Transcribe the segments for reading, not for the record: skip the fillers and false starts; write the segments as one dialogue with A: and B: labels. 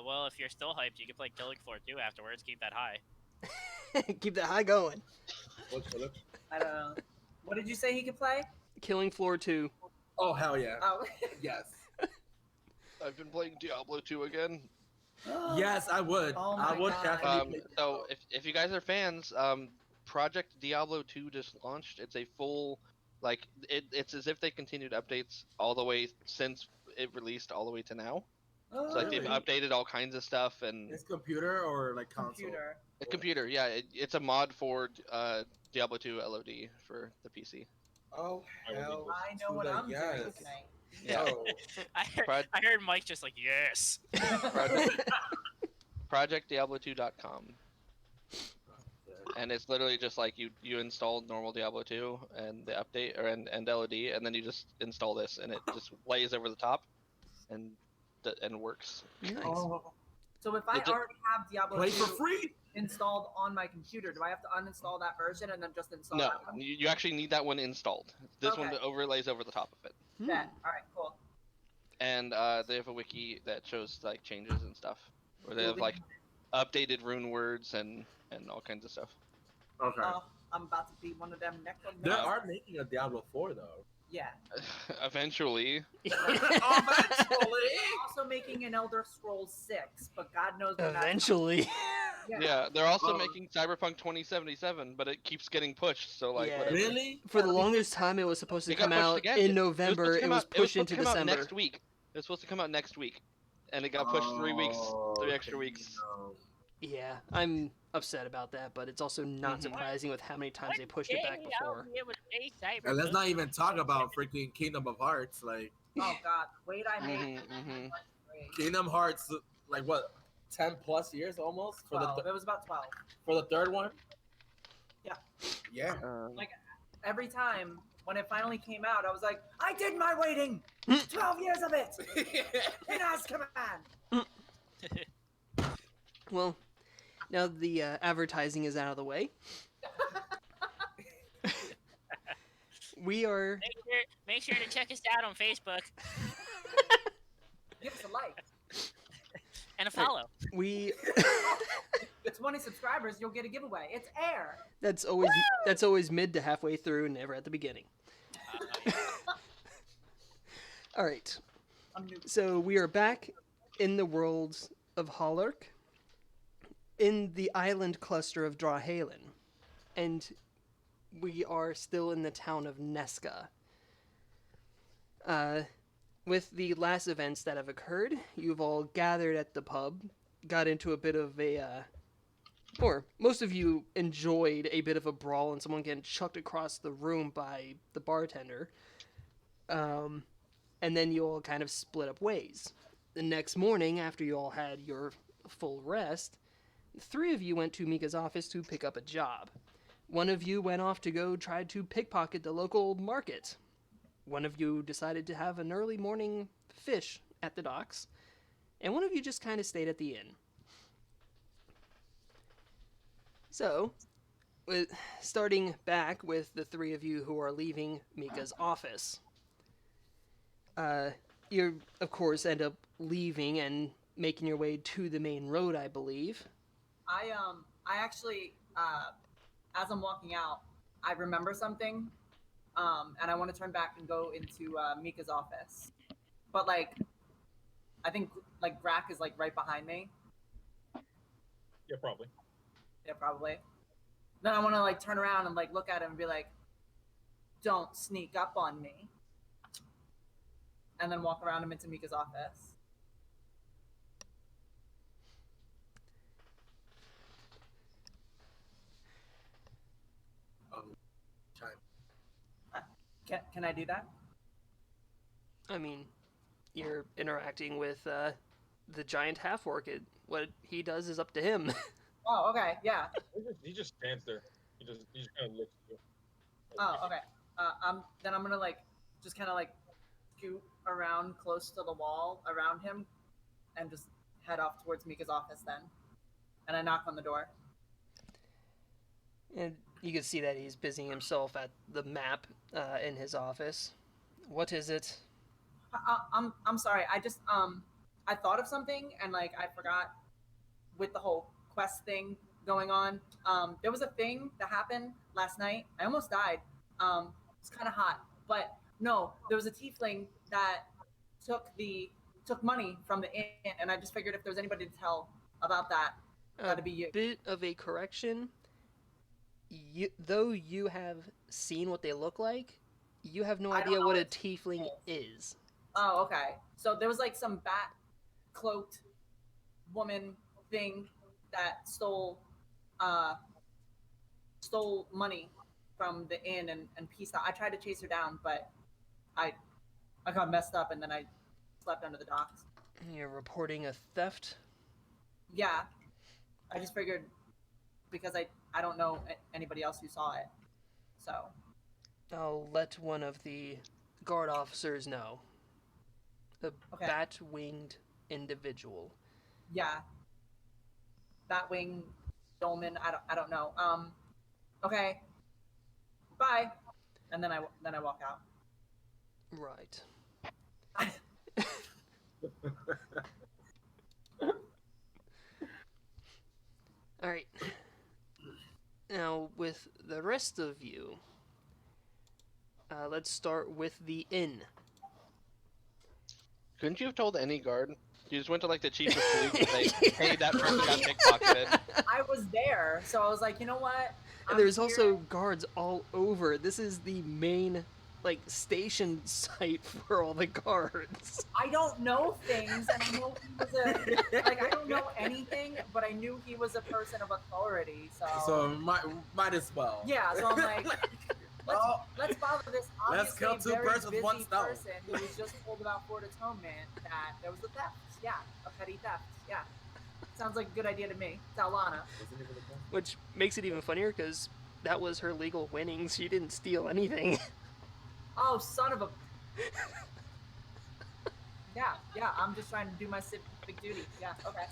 A: Well, if you're still hyped, you can play Killing Floor 2 afterwards. Keep that high.
B: Keep that high going.
C: What's Philip?
D: I don't know. What did you say he could play?
B: Killing Floor 2.
C: Oh, hell yeah.
D: Oh.
C: Yes.
E: I've been playing Diablo 2 again.
C: Yes, I would.
D: Oh
C: I
D: my
C: would
D: God.
C: definitely.
E: So if you guys are fans, Project Diablo 2 just launched. It's a full, like, it's as if they continued updates all the way since it released all the way to now.
D: Oh,
E: So like they've
C: really?
E: updated all kinds of stuff, and
C: It's computer or like console?
D: computer.
E: a computer, yeah, it's a mod for Diablo 2 LOD for the PC.
C: Oh, hell.
D: I know what I'm doing
C: yes.
D: tonight.
E: Yeah.
C: Yo.
A: I heard Mike just like, yes.
E: ProjectDiablo2.com. And it's literally just like you install normal Diablo 2 and the update and LOD, and then you just install this, and it just lays over the top, and works.
B: Nice.
C: Oh,
D: So if I
E: It ju-
D: already have Diablo
C: play
D: 2
C: for free?
D: installed on my computer, do I have to uninstall that version and then just install
E: No,
D: that one?
E: you actually need that one installed. This one
D: Okay.
E: overlays over the top of it.
D: Bet. All right, cool.
E: And they have a wiki that shows like changes and stuff, where they have like updated rune words and all kinds of stuff.
C: Okay.
D: I'm about to be one of them necromancers.
C: They are making a Diablo 4 though.
D: Yeah.
E: Eventually.
C: Eventually.
D: Also making an Elder Scrolls 6, but God knows when
B: Eventually.
E: Yeah, they're also
C: Oh.
E: making Cyberpunk 2077, but it keeps getting pushed. So like,
B: Yeah.
E: whatever.
C: Really?
B: For the longest time, it was supposed to
E: It got
B: come
E: pushed
B: out
E: again.
B: in November. It was pushed
E: supposed
B: into
E: to come out
B: December.
E: next week. It was supposed to come out next week, and it got pushed 3 weeks, 3 extra weeks.
B: Yeah, I'm upset about that, but it's also not
E: Mhm.
B: surprising with how many times they pushed it back before.
C: And let's not even talk about freaking Kingdom of Hearts. Like,
D: Oh God, wait, I made
E: Mhm.
C: Kingdom Hearts, like what, 10 plus years almost for
D: 12. It was about 12.
C: for the third one.
D: Yeah.
C: Yeah.
D: Like every time when it finally came out, I was like, I did my waiting. 12 years of it in Azkaban.
B: Well, now the advertising is out of the way. We are.
A: Make sure to check us out on Facebook
D: Give us a like.
A: and a follow.
B: We.
D: 20 subscribers, you'll get a giveaway. It's air.
B: That's always mid to halfway through, never at the beginning. All right.
D: I'm new.
B: So we are back in the worlds of Hollark, in the island cluster of Drawhalen, and we are still in the town of Nesca. With the last events that have occurred, you've all gathered at the pub, got into a bit of a, or most of you enjoyed a bit of a brawl and someone getting chucked across the room by the bartender. And then you all kind of split up ways. The next morning, after you all had your full rest, 3 of you went to Mika's office to pick up a job. One of you went off to go try to pickpocket the local market. One of you decided to have an early morning fish at the docks. And one of you just kind of stayed at the inn. So, starting back with the 3 of you who are leaving Mika's office. You, of course, end up leaving and making your way to the main road, I believe.
D: I actually, as I'm walking out, I remember something, and I want to turn back and go into Mika's office. But like, I think like Grak is like right behind me.
F: Yeah, probably.
D: Yeah, probably. Then I want to like turn around and like look at him and be like, "Don't sneak up on me." And then walk around him into Mika's office. Can I do that?
B: I mean, you're interacting with the giant half-orc. What he does is up to him.
D: Oh, okay, yeah.
F: He just stands there. He just kind of looks at you.
D: Oh, okay. Then I'm gonna like just kind of like scoot around close to the wall around him, and just head off towards Mika's office then. And I knock on the door.
B: And you can see that he's busying himself at the map in his office. What is it?
D: I'm sorry. I just I thought of something and like I forgot with the whole quest thing going on. There was a thing that happened last night. I almost died. It's kind of hot, but no, there was a tiefling that took money from the inn, and I just figured if there's anybody to tell about that, that'd be you.
B: Bit of a correction. Though you have seen what they look like, you have no
D: I don't
B: idea
D: know
B: what a
D: what it
B: tiefling is.
D: Oh, okay. So there was like some bat cloaked woman thing that stole money from the inn and pieced out. I tried to chase her down, but I got messed up and then I slept under the docks.
B: You're reporting a theft?
D: Yeah. I just figured because I don't know anybody else who saw it. So
B: I'll let one of the guard officers know. A
D: Okay.
B: bat-winged individual.
D: yeah. Batwing, dolman, I don't know. Okay. Bye. And then I walk out.
B: Right. Alright. Now, with the rest of you, let's start with the inn.
E: Couldn't you have told any guard? You just went to like the chief of police and say, "Hey, that person got pickpocketed."
D: I was there, so I was like, you know what?
B: And there's also guards all over. This is the main, like, station site for all the guards.
D: I don't know things, and I know he was I don't know anything, but I knew he was a person of authority.
C: So might as well.
D: Yeah, so I'm like, let's follow this
C: Let's
D: obviously
C: kill two
D: very
C: birds with
D: busy
C: one stone.
D: person who was just told about Fort Atonement that there was a theft. Yeah, a petty theft. Yeah, sounds like a good idea to me. It's Alana.
B: Which makes it even funnier because that was her legal winnings. She didn't steal anything.
D: Oh, son of a. Yeah. I'm just trying to do my civic duty. Yeah. Okay.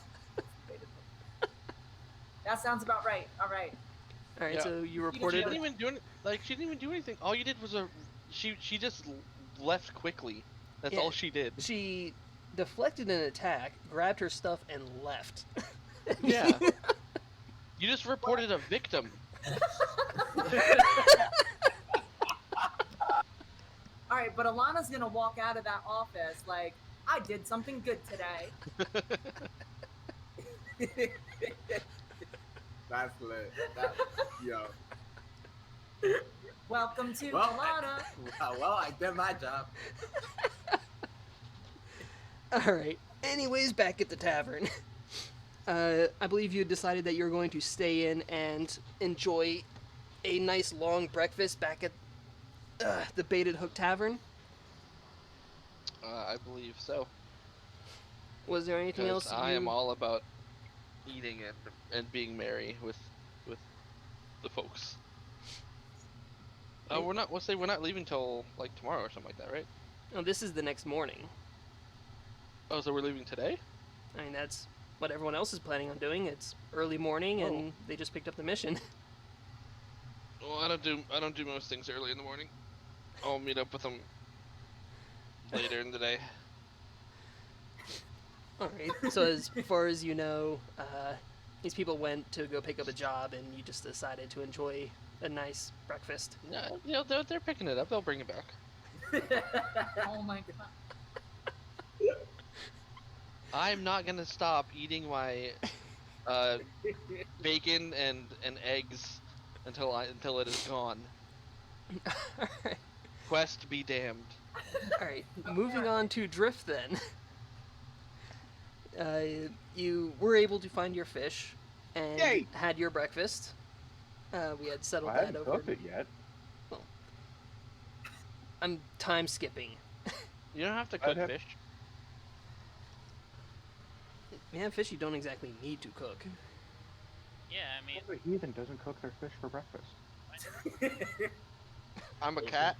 D: That sounds about right. All right.
B: Alright,
E: Yeah.
B: so you
E: She
B: reported.
E: didn't even do she didn't even do anything. All you did was she just left quickly. That's
B: Yeah.
E: all she did.
B: She deflected an attack, grabbed her stuff, and left.
E: Yeah. You just reported a victim.
D: All right, but Alana's gonna walk out of that office like I did something good today.
C: That's lit. Yo.
D: Welcome to
C: Well,
D: Alana.
C: Well, I did my job.
B: Alright, anyways, back at the tavern. I believe you decided that you're going to stay in and enjoy a nice long breakfast back at the Baited Hook Tavern.
E: I believe so.
B: Was there anything else?
E: I am all about eating and being merry with the folks. We're not. We're not leaving till like tomorrow or something like that, right?
B: Oh, this is the next morning.
E: Oh, so we're leaving today?
B: I mean, that's what everyone else is planning on doing. It's early morning, and they just picked up the mission.
E: Well, I don't do most things early in the morning. I'll meet up with them later in the day.
B: Alright, so as far as you know, these people went to go pick up a job, and you just decided to enjoy a nice breakfast.
E: Yeah, you know, they're picking it up. They'll bring it back.
D: Oh my god.
E: I'm not gonna stop eating my bacon and eggs until it is gone.
B: Alright,
E: Quest be damned.
B: alright, moving on to Drift then. You were able to find your fish and
G: Yay!
B: had your breakfast. We had settled
G: I
B: that
G: haven't
B: over.
G: cooked it yet.
B: I'm time skipping.
E: You don't have to
G: I'd
E: cook
G: have-
E: fish.
B: Man, fish you don't exactly need to cook.
A: Yeah, I mean,
G: Every heathen doesn't cook their fish for breakfast.
E: I'm a cat.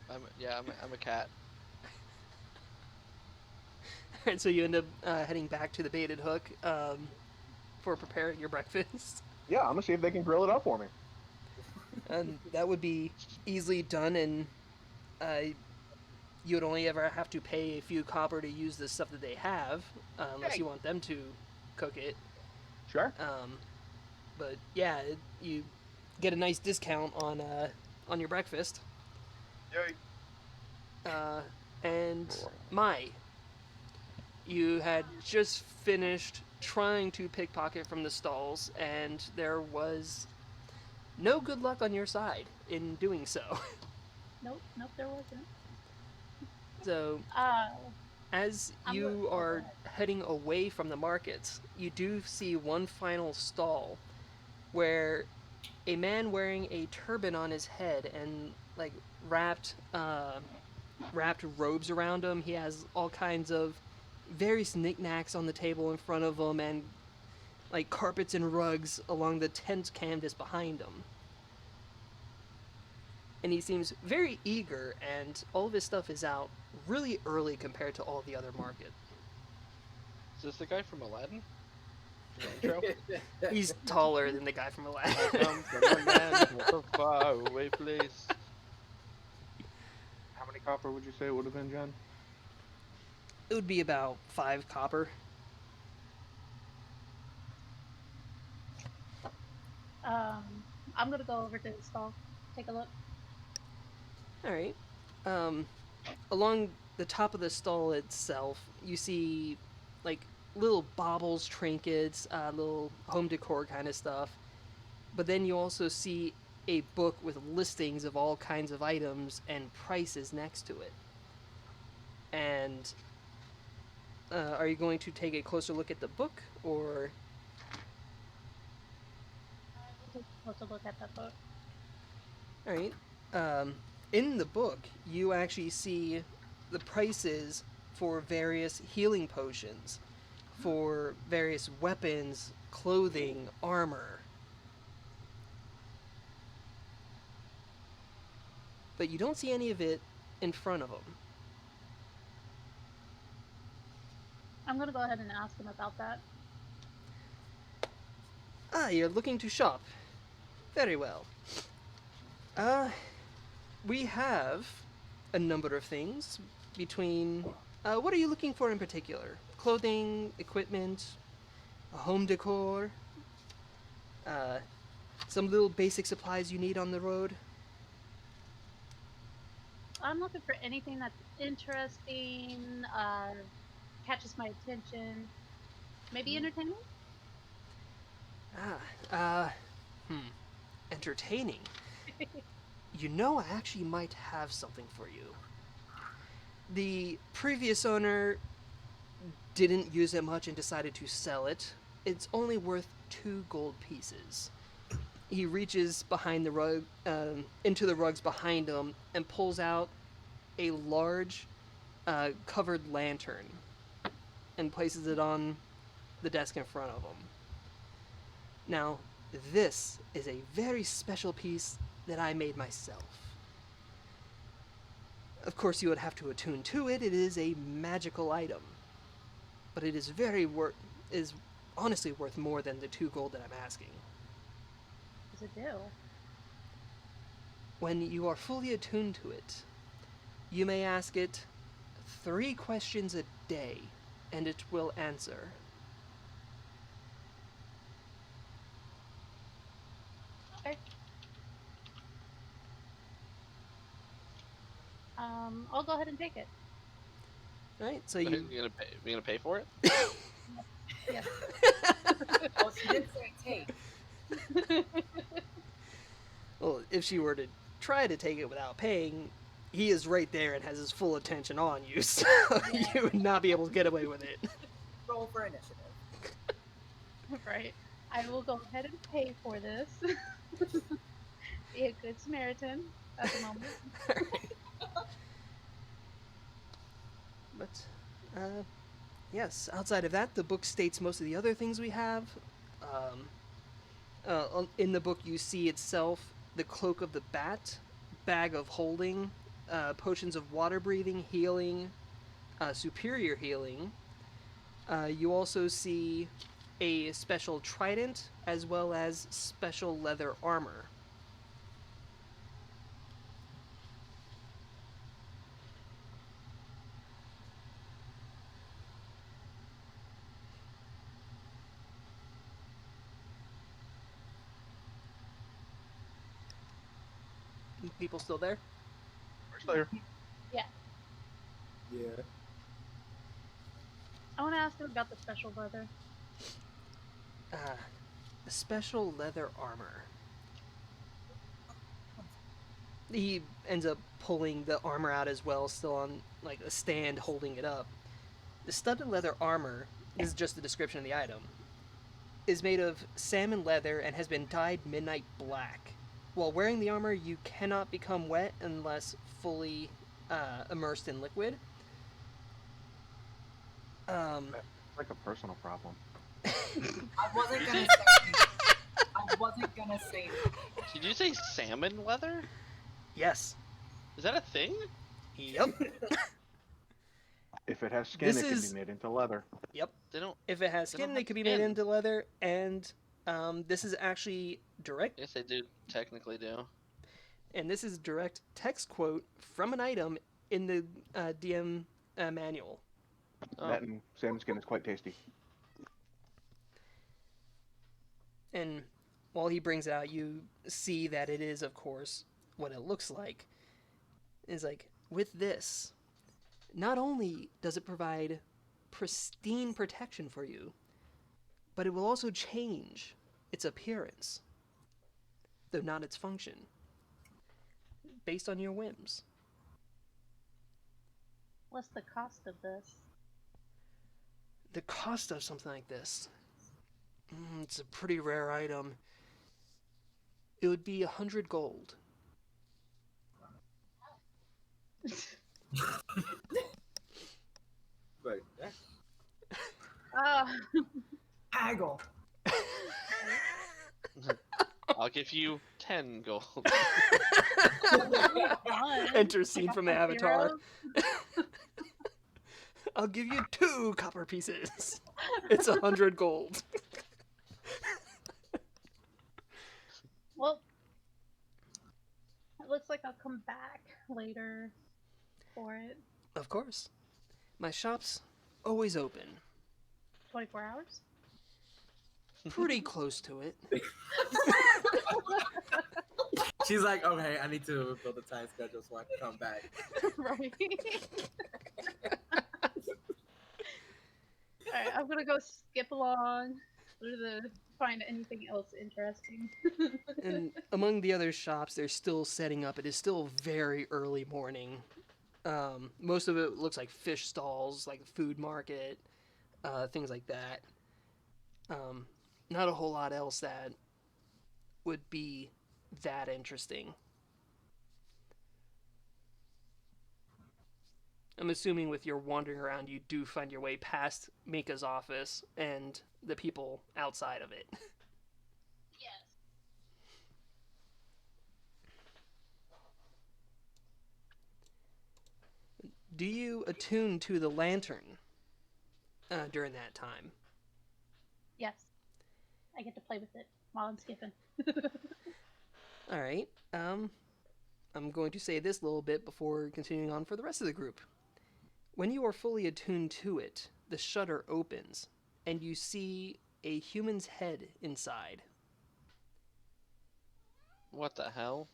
E: I'm a cat.
B: Alright, so you end up heading back to the Baited Hook for preparing your breakfast.
G: Yeah, I'm gonna see if they can grill it up for me.
B: And that would be easily done, and you would only ever have to pay a few copper to use the stuff that they have, unless
E: Hey.
B: you want them to cook it.
G: Sure.
B: But yeah, you get a nice discount on your breakfast.
G: Yay.
B: And Mai, you had just finished trying to pickpocket from the stalls, and there was no good luck on your side in doing so.
H: Nope, there wasn't.
B: So, as you are heading away from the markets, you do see one final stall where a man wearing a turban on his head and like wrapped robes around him. He has all kinds of various knickknacks on the table in front of him and like carpets and rugs along the tent canvas behind him. And he seems very eager, and all of his stuff is out really early compared to all the other market.
E: Is this the guy from Aladdin? From the intro?
B: He's taller than the guy from
E: I
B: Aladdin.
E: come from a land of a faraway place.
G: How many copper would you say it would have been, Jen?
B: It would be about 5 copper.
H: I'm gonna go over to the stall, take a look.
B: Alright. Along the top of the stall itself, you see like little baubles, trinkets, little home decor kind of stuff. But then you also see a book with listings of all kinds of items and prices next to it. And are you going to take a closer look at the book, or?
H: Take a closer look at that book.
B: Alright. In the book, you actually see the prices for various healing potions, for various weapons, clothing, armor. But you don't see any of it in front of them.
H: I'm gonna go ahead and ask him about that.
B: Ah, you're looking to shop. Very well. We have a number of things between... what are you looking for in particular? Clothing, equipment, home decor, some little basic supplies you need on the road?
H: I'm looking for anything that's interesting, catches my attention. Maybe entertainment?
B: Entertaining. You know, I actually might have something for you. The previous owner didn't use it much and decided to sell it. It's only worth 2 gold pieces. He reaches behind the rug, into the rugs behind him, and pulls out a large, covered lantern, and places it on the desk in front of him. Now, this is a very special piece that I made myself. Of course, you would have to attune to it. It is a magical item, but it is is honestly worth more than the 2 gold that I'm asking.
H: What does it do?
B: When you are fully attuned to it, you may ask it 3 questions a day, and it will answer.
H: Okay. I'll go ahead and take it.
B: Right? So
E: You
B: you...
E: gonna pay for it?
H: Yes.
D: Oh, she did say take.
B: Well, if she were to try to take it without paying, he is right there and has his full attention on you, so you would not be able to get away with it.
D: Roll for initiative.
H: Right. I will go ahead and pay for this. Be a good Samaritan at the moment.
B: But, yes, outside of that, the book states most of the other things we have. In the book, you see itself the Cloak of the Bat, Bag of Holding, potions of water breathing, healing, superior healing. You also see a special trident, as well as special leather armor. People still there?
G: We're still here.
C: Yeah.
H: I want to ask him about the special leather.
B: The special leather armor. He ends up pulling the armor out as well, still on like a stand holding it up. The studded leather armor, this is just the description of the item, is made of salmon leather and has been dyed midnight black. While wearing the armor, you cannot become wet unless fully immersed in liquid.
G: Like a personal problem.
D: I wasn't gonna say. I wasn't gonna say.
E: Did you say salmon leather?
B: Yes.
E: Is that a thing?
B: Yep.
G: If it has skin,
B: This
G: it can
B: is-
G: be made into leather.
B: Yep.
E: They don't.
B: If it has
E: They don't
B: skin, they
E: have
B: could be made
E: skin.
B: into leather, and this is actually direct.
E: Yes, they do technically do.
B: And this is direct text quote from an item in the DM manual.
E: Oh.
G: That and salmon skin is quite tasty.
B: And while he brings it out, you see that it is, of course, what it looks like. It's like, with this, not only does it provide pristine protection for you, but it will also change its appearance, though not its function, based on your whims.
H: What's the cost of this?
B: The cost of something like this, it's a pretty rare item. It would be 100 gold.
C: But yeah.
D: Haggle.
E: I'll give you 10 gold.
H: Fun.
B: Enter scene from the
H: Like a
B: Avatar.
H: hero.
B: I'll give you 2 copper pieces. It's 100 gold.
H: Well, it looks like I'll come back later for it.
B: Of course. My shop's always open.
H: 24 hours?
B: Pretty close to it.
C: She's like, okay, I need to build a time schedule so I can come back.
H: Right. Alright, I'm gonna go skip along through the find anything else interesting.
B: And among the other shops, they're still setting up. It is still very early morning. Most of it looks like fish stalls, like a food market, things like that. Not a whole lot else that would be that interesting. I'm assuming with your wandering around, you do find your way past Mika's office and the people outside of it.
H: Yes.
B: Do you attune to the lantern during that time?
H: Yes. I get to play with it while I'm skipping.
B: All right. I'm going to say this little bit before continuing on for the rest of the group. When you are fully attuned to it, the shutter opens, and you see a human's head inside.
E: What the hell?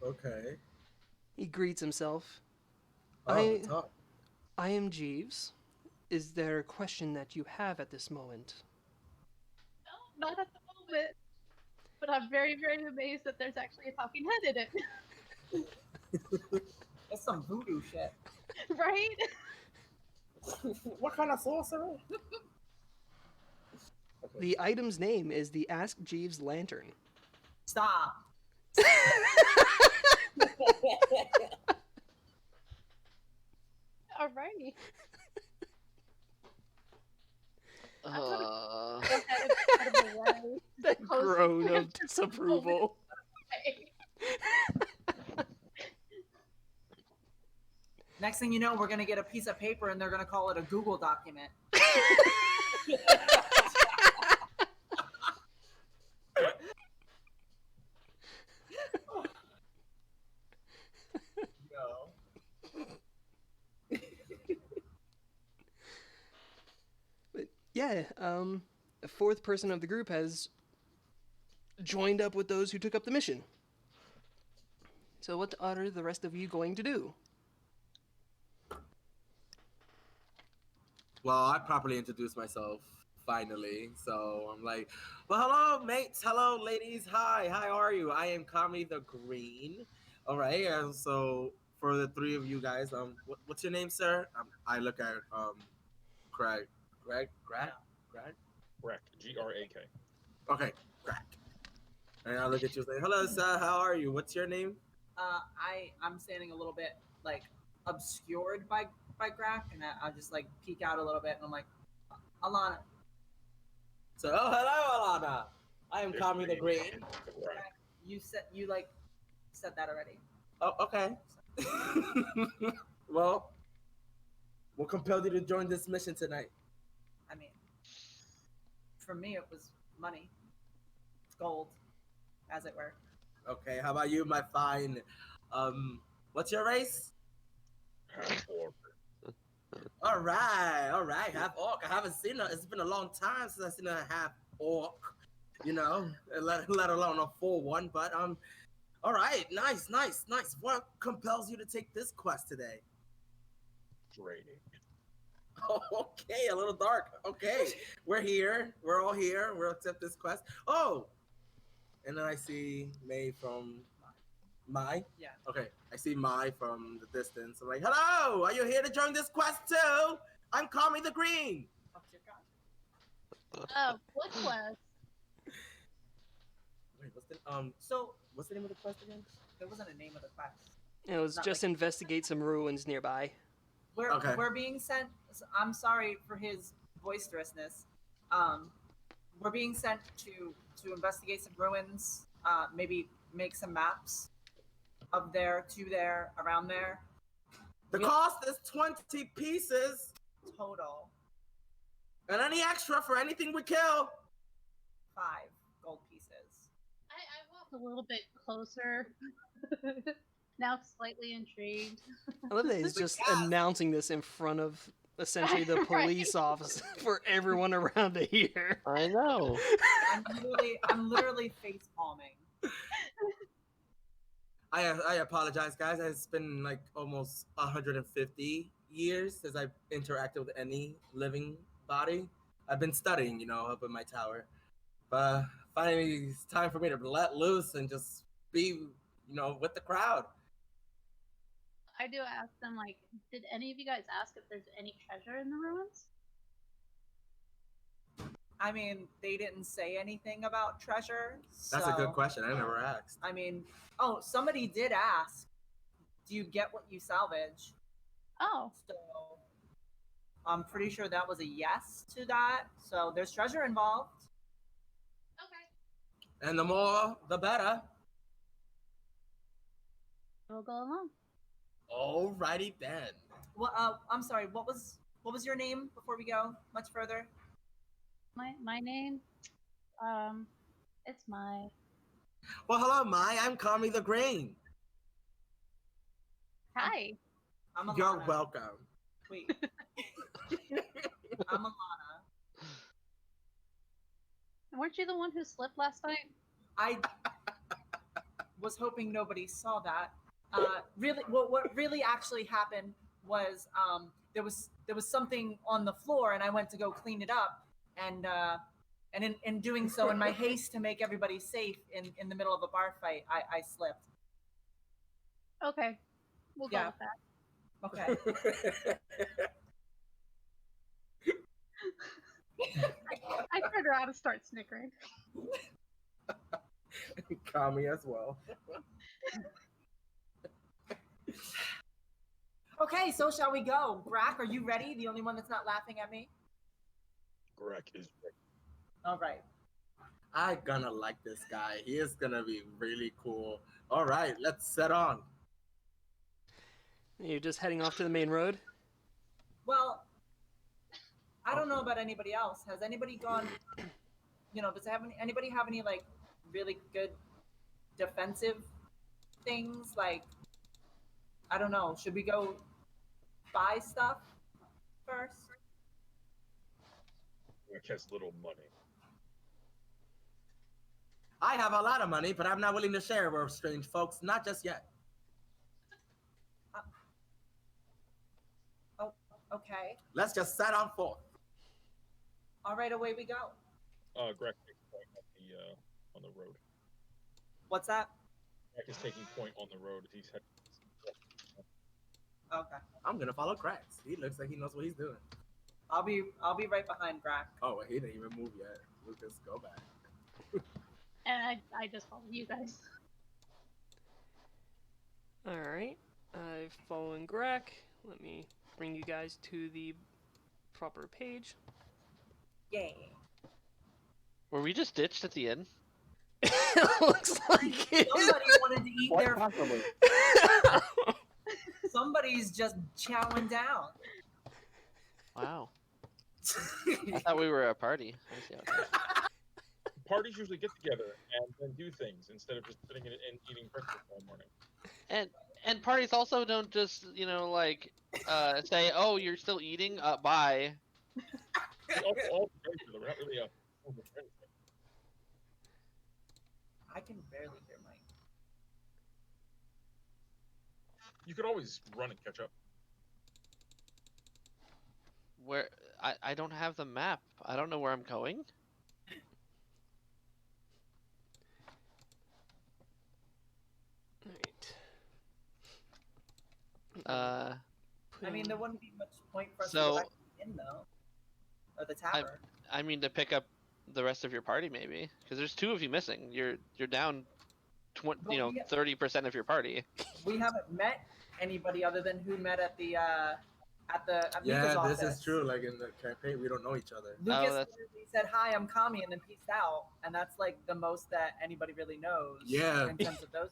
C: Okay.
B: He greets himself.
C: Oh, talk.
B: I am Jeeves. Is there a question that you have at this moment?
H: No, not at the moment. But I'm very, very amazed that there's actually a talking head in it.
D: That's some voodoo shit.
H: Right?
C: What kind of sorcery?
B: The item's name is the Ask Jeeves Lantern.
D: Stop.
H: Alrighty.
E: Uh,
H: Go ahead and put him away.
B: That
H: Close
B: groan
H: the
B: of disapproval.
D: Next thing you know, we're gonna get a piece of paper and they're gonna call it a Google document.
C: No.
B: But yeah, a fourth person of the group has joined up with those who took up the mission. So what are the rest of you going to do?
C: Well, I properly introduced myself finally, so I'm like, well, hello, mates, hello, ladies, hi, how are you? I am Kami the Green. All right, and so for the three of you guys, what's your name, sir? I look at Greg, Greg.
F: Wreck. Grak.
C: Okay, Greg. And I look at you and say, hello, sir, how are you? What's your name?
D: I'm standing a little bit like obscured by Grack, and I just like peek out a little bit, and I'm like, Alana.
C: So, oh, hello, Alana. I am Kami the Green.
F: Right.
D: You said said that already.
C: Oh, okay. Well, what compelled you to join this mission tonight?
D: I mean, for me, it was money, gold, as it were.
C: Okay, how about you, my fine? What's your race?
F: Half orc.
C: All right. Half orc. I haven't seen it's been a long time since I've seen a half orc. You know, let alone a full one. But all right, nice. What compels you to take this quest today?
F: Draining.
C: Okay, a little dark. Okay, we're here. We're all here. We'll accept this quest. Oh, and then I see May from Mai.
D: Yeah.
C: Okay, I see Mai from the distance. I'm like, hello, are you here to join this quest too? I'm Kami the Green.
D: Oh dear God.
H: What quest?
C: Wait, what's the name of the quest again?
D: There wasn't a name of the quest.
B: It was
D: Not
B: just
D: like-
B: investigate some ruins nearby.
D: We're being sent. I'm sorry for his boisterousness. We're being sent to investigate some ruins. Maybe make some maps of there, to there, around there.
C: The cost is 20 pieces,
D: Total
C: and any extra for anything we kill.
D: 5 gold pieces.
H: I walked a little bit closer. Now slightly intrigued.
B: I love that he's just announcing this in front of essentially the
H: Right.
B: police office for everyone around to hear.
I: I know.
D: I'm literally face palming.
C: I apologize, guys. It's been like almost 150 years since I've interacted with any living body. I've been studying, up in my tower. But finally, it's time for me to let loose and just be, with the crowd.
H: I do ask them, like, did any of you guys ask if there's any treasure in the ruins?
D: I mean, they didn't say anything about treasure.
C: That's a good
D: so-
C: question. I never asked.
D: I mean, somebody did ask, do you get what you salvage?
H: Oh,
D: So I'm pretty sure that was a yes to that. So there's treasure involved.
H: okay.
C: And the more, the better.
H: We'll go along.
C: Alrighty then.
D: Well, I'm sorry. What was your name before we go much further?
H: My name, it's Mai.
C: Well, hello, Mai. I'm Kami the Green.
H: Hi.
D: I'm Alana.
C: You're welcome.
D: Wait. I'm Alana.
H: Weren't you the one who slipped last night?
D: I was hoping nobody saw that. Really, what really actually happened was there was something on the floor, and I went to go clean it up, and in doing so, in my haste to make everybody safe in the middle of a bar fight, I slipped.
H: Okay. We'll go
D: Yeah.
H: with that.
D: Okay.
H: I turned around and start snickering.
C: Kami as well.
D: Okay, so shall we go? Brack, are you ready? The only one that's not laughing at me?
F: Greg is ready.
D: All right.
C: I'm gonna like this guy. He is gonna be really cool. All right, let's set on.
B: You're just heading off to the main road?
D: Well, I don't know about anybody else. Has anybody gone, does anybody have any, like, really good defensive things? Like, I don't know. Should we go buy stuff first?
F: Greg has little money.
C: I have a lot of money, but I'm not willing to share with strange folks. Not just yet.
D: Okay.
C: Let's just set on forth.
D: All right, away we go.
F: Greg takes point on the road.
D: What's that?
F: Greg is taking point on the road. He's heading.
D: Okay.
C: I'm gonna follow Cracks. He looks like he knows what he's doing.
D: I'll be right behind Grack.
C: Oh, wait, he didn't even move yet. Lucas, go back.
H: And I just followed you guys.
B: Alright. I've following Grack. Let me bring you guys to the proper page.
D: Yay.
E: Were we just ditched at the inn?
B: Looks like it.
D: Somebody wanted to eat
G: Quite
D: their.
G: possibly.
D: Somebody's just chowing down.
E: Wow. I thought we were a party. I see how it is.
F: Parties usually get together and then do things instead of just sitting and eating breakfast all morning.
E: And parties also don't just like say, oh, you're still eating, bye.
F: We all know each other. We're not really a formal friend.
D: I can barely hear Mike.
F: You could always run and catch up.
E: Where I don't have the map. I don't know where I'm going.
B: Alright.
D: I mean, there wouldn't be much point for us to
E: So-
D: go back to the inn, though. Or the tavern.
E: I mean, to pick up the rest of your party, maybe, because there's 2 of you missing. You're down,
D: But we-
E: 30% of your party.
D: We haven't met anybody other than who met at the Mika's
C: Yeah,
D: office.
C: this is true. Like in the campaign, we don't know each other.
D: Lucas
E: that's-
D: literally said, "Hi, I'm Kami," and then peaced out, and that's like the most that anybody really knows.
C: Yeah.
D: In terms of those.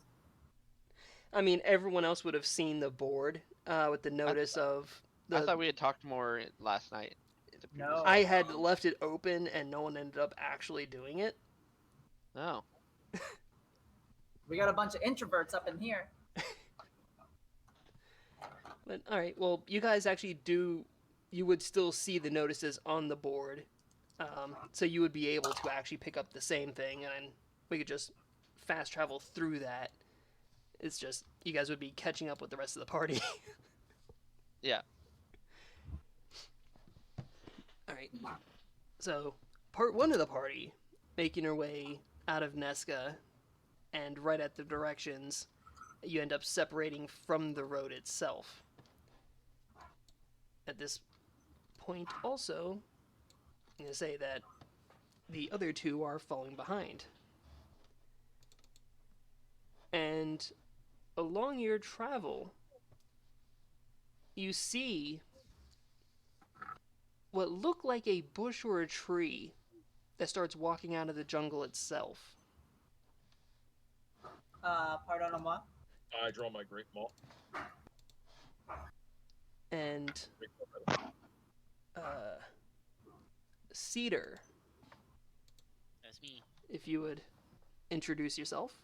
B: I mean, everyone else would have seen the board with the notice of.
E: I thought we had talked more last night.
D: No.
B: I had left it open, and no one ended up actually doing it.
E: Oh.
D: We got a bunch of introverts up in here.
B: But all right, well, you guys actually do. You would still see the notices on the board, so you would be able to actually pick up the same thing, and we could just fast travel through that. It's just you guys would be catching up with the rest of the party.
E: Yeah.
B: All right. So, part 1 of the party, making your way out of Nesca, and right at the directions, you end up separating from the road itself. At this point, also, I'm going to say that the other 2 are falling behind. And along your travel, you see what looked like a bush or a tree that starts walking out of the jungle itself.
D: Pardon-moi.
F: I draw my great maul.
B: And
F: Great maul.
B: Cedar,
A: That's me.
B: if you would introduce yourself.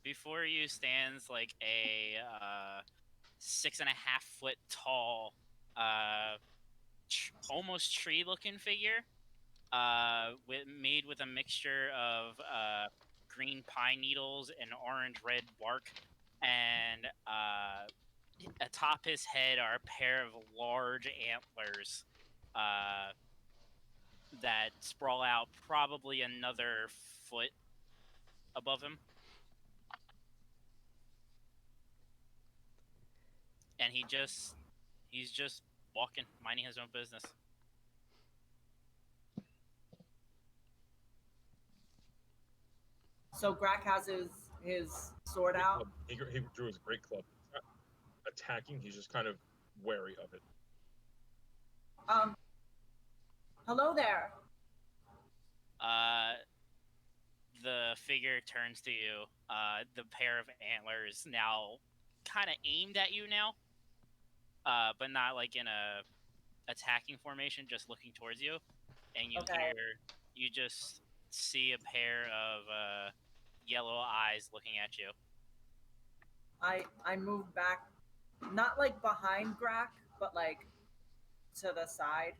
A: Before you stands like a 6.5 foot tall, almost tree-looking figure, made with a mixture of green pine needles and orange-red bark, and atop his head are a pair of large antlers that sprawl out probably another foot above him. And he's just walking, minding his own business.
D: So Grack has his sword out.
F: He drew his great club. He's not attacking. He's just kind of wary of it.
D: Hello there.
A: The figure turns to you. The pair of antlers now kind of aimed at you now, but not like in a attacking formation, just looking towards you. And you just see a pair of yellow eyes looking at you.
D: I move back, not like behind Grack, but like to the side.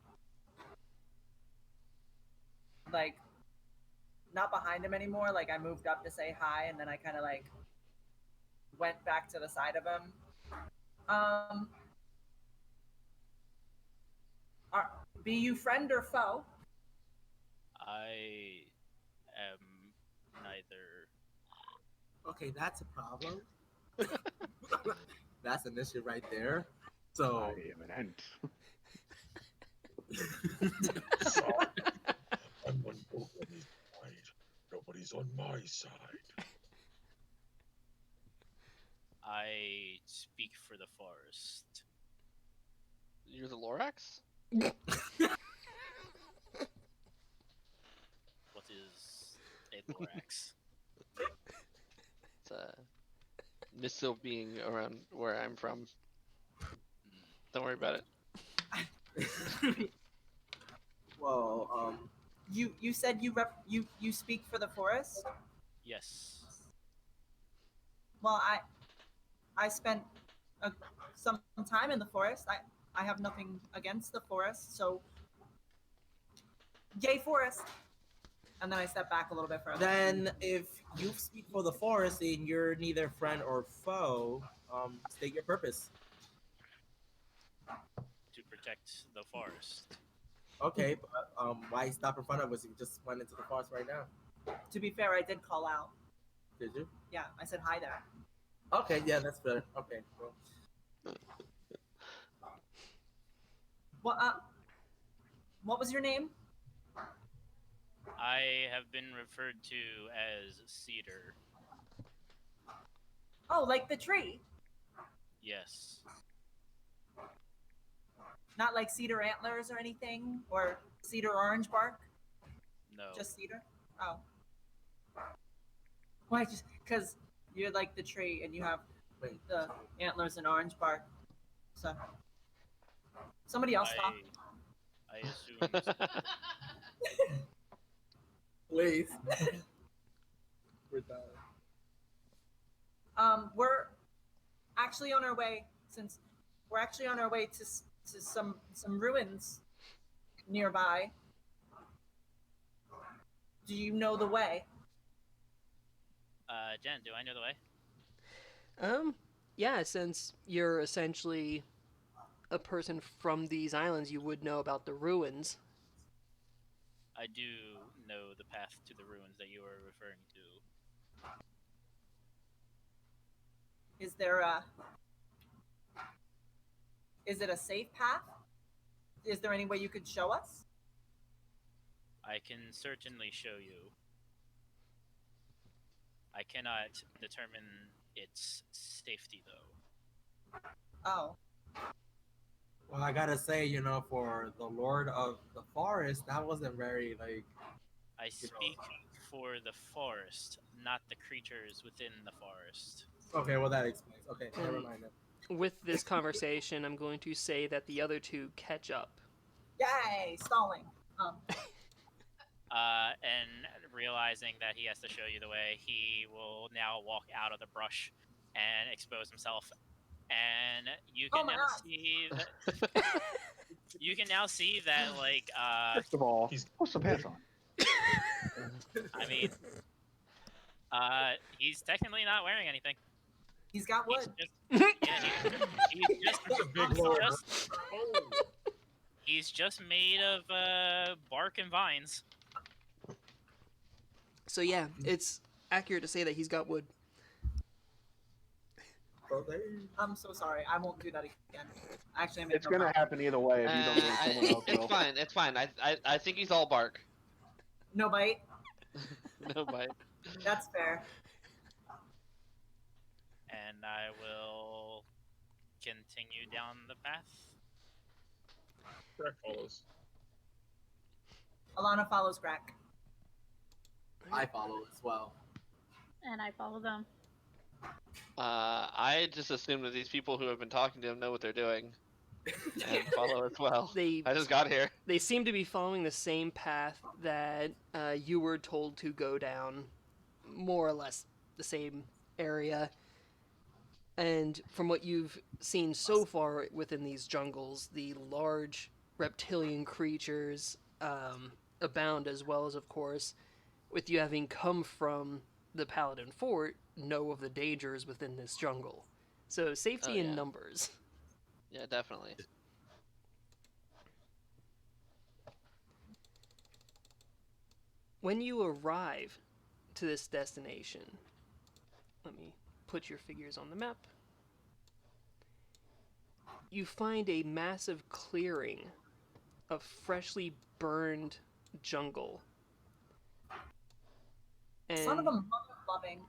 D: Like, not behind him anymore. Like, I moved up to say hi, and then I kind of like went back to the side of him. Be you friend or foe?
A: I am neither.
C: Okay, that's a problem. That's an issue right there. So
G: I am an ant.
F: Sorry. I'm on nobody's side. Nobody's on my side.
A: I speak for the forest.
E: You're the Lorax?
A: What is a thorax?
E: It's a missile being around where I'm from. Don't worry about it.
C: well,
D: You said you speak for the forest?
A: Yes.
D: Well, I spent some time in the forest. I have nothing against the forest, so yay forest. And then I step back a little bit further.
C: then if you speak for the forest and you're neither friend or foe, state your purpose.
A: To protect the forest.
C: Okay, but why stop in front of us? You just went into the forest right now.
D: To be fair, I did call out.
C: Did you?
D: Yeah, I said hi there.
C: Okay, yeah, that's fair. Okay, well,
D: Well, what was your name?
A: I have been referred to as Cedar.
D: Oh, like the tree,
A: Yes.
D: not like cedar antlers or anything, or cedar orange bark.
A: No.
D: Just cedar. Oh. Why? Just because you're like the tree and you have
C: wait.
D: the antlers and orange bark. So somebody else talk.
A: I assumed.
C: Please. We're done.
D: We're actually on our way since we're actually on our way to some ruins nearby. Do you know the way?
A: Jen, do I know the way?
B: Yeah, since you're essentially a person from these islands, you would know about the ruins.
A: I do know the path to the ruins that you are referring to.
D: Is it a safe path? Is there any way you could show us?
A: I can certainly show you. I cannot determine its safety, though.
D: Oh,
C: Well, I gotta say, for the Lord of the Forest, that wasn't very
A: I speak for the forest, not the creatures within the forest.
C: Okay, well that explains. Okay, never mind then.
B: With this conversation, I'm going to say that the other two catch up.
D: yay! Stalling.
A: And realizing that he has to show you the way, he will now walk out of the brush and expose himself. And you
D: Oh
A: can
D: my
A: now
D: God.
A: see that. You can now see that,
G: First of all,
F: He's-
G: put some pants on.
A: I mean, he's technically not wearing anything.
D: He's got wood.
F: That's a big lower.
A: He's just made of bark and vines.
B: So yeah, it's accurate to say that he's got wood.
D: I'm so sorry. I won't do that again. Actually, I'm
G: It's gonna happen either way if you don't do it. Someone else
E: It's
G: will.
E: fine. It's fine. I think he's all bark.
D: No bite.
E: No bite.
D: That's fair.
A: And I will continue down the path.
F: Crack follows.
D: Alana follows Grack.
C: I follow as well.
H: And I follow them.
E: I just assume that these people who have been talking to him know what they're doing and follow as well. I just got here.
B: They seem to be following the same path that you were told to go down, more or less the same area. And from what you've seen so far within these jungles, the large reptilian creatures abound, as well as, of course, with you having come from the Paladin Fort, know of the dangers within this jungle. So safety in numbers.
E: Yeah, definitely.
B: When you arrive to this destination, let me put your figures on the map. You find a massive clearing of freshly burned jungle. And,
D: Son of a mother loving.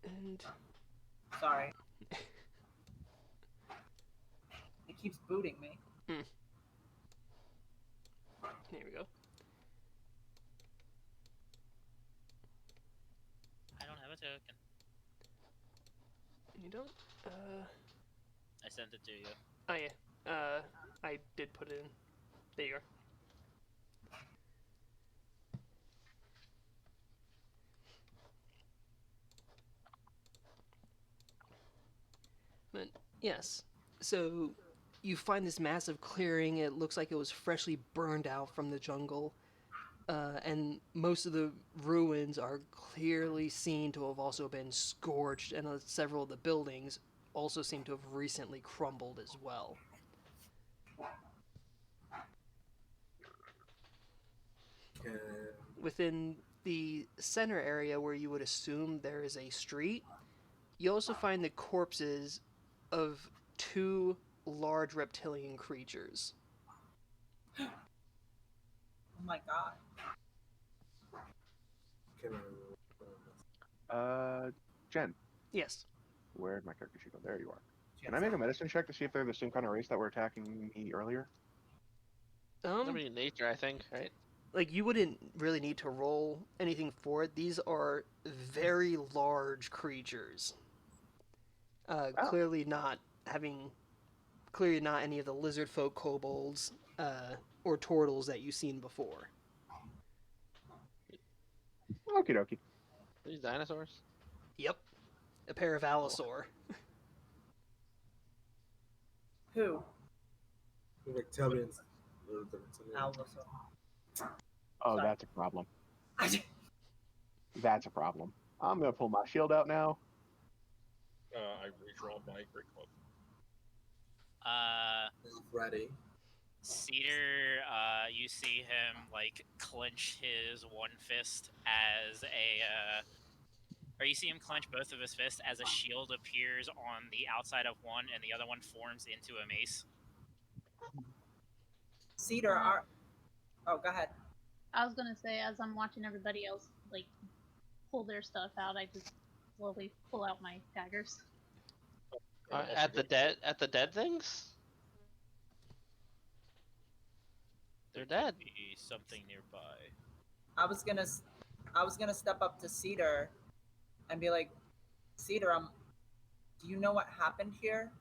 B: And
D: Sorry. It keeps booting me.
B: here we go.
A: I don't have a token.
B: You don't?
A: I sent it to you.
B: Oh yeah. I did put it in. There you are. But yes, so you find this massive clearing. It looks like it was freshly burned out from the jungle. And most of the ruins are clearly seen to have also been scorched, and several of the buildings also seem to have recently crumbled as well. Within the center area where you would assume there is a street, you also find the corpses of 2 large reptilian creatures.
D: Oh my god.
G: Jen,
B: Yes.
G: where'd my character sheet go? There you are. Can I make a medicine check to see if they're the same kind of race that were attacking me earlier?
E: Maybe nature, I think, right?
B: Like, you wouldn't really need to roll anything for it. These are very large creatures. Clearly not any of the lizard folk kobolds or turtles that you've seen before.
G: Okie dokie.
E: These dinosaurs?
B: Yep. A pair of Allosaur.
D: Who?
C: Reptilians.
D: Allosaur.
G: Oh,
D: Sorry.
G: that's a problem. That's a problem. I'm gonna pull my shield out now.
F: I redraw my great club.
C: Ready.
A: Cedar, you see him like clench his one fist as or you see him clench both of his fists as a shield appears on the outside of one, and the other one forms into a mace.
D: Cedar, oh, go ahead.
H: I was gonna say, as I'm watching everybody else like pull their stuff out, I just slowly pull out my daggers.
E: At the dead things? They're dead.
A: Could be something nearby.
D: I was gonna step up to Cedar and be like, Cedar, do you know what happened here?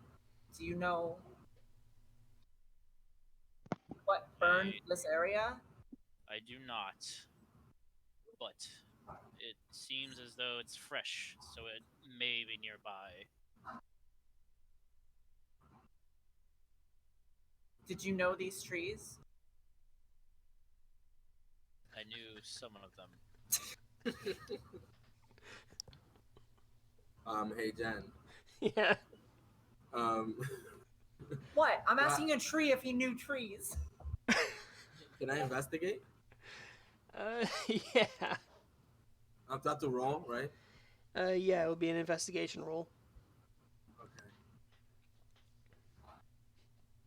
D: Do you know what burned this area?
A: I do not. But it seems as though it's fresh, so it may be nearby.
D: Did you know these trees?
A: I knew some of them.
C: Hey Jen.
B: Yeah.
D: What? I'm asking a tree if he knew trees.
C: Can I investigate?
B: Yeah.
C: I'm about to roll, right?
B: Yeah, it would be an investigation roll.
C: Okay.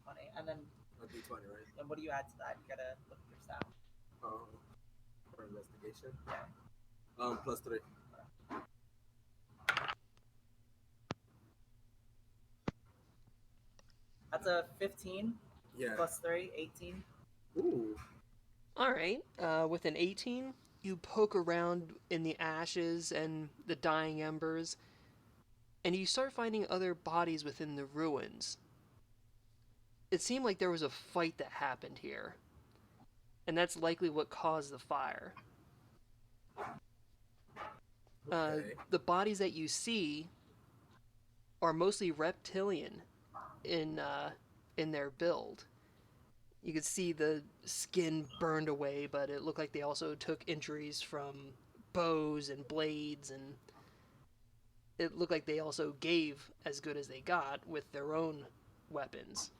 D: Funny. And then
C: A D20, right?
D: then what do you add to that? You gotta look at your stat.
C: For investigation.
D: Yeah.
C: +3.
D: That's a 15.
C: Yeah.
D: +3, 18.
C: Ooh.
B: All right. With an 18, you poke around in the ashes and the dying embers, and you start finding other bodies within the ruins. It seemed like there was a fight that happened here, and that's likely what caused the fire.
C: Okay.
B: The bodies that you see are mostly reptilian in their build. You could see the skin burned away, but it looked like they also took injuries from bows and blades, and it looked like they also gave as good as they got with their own weapons.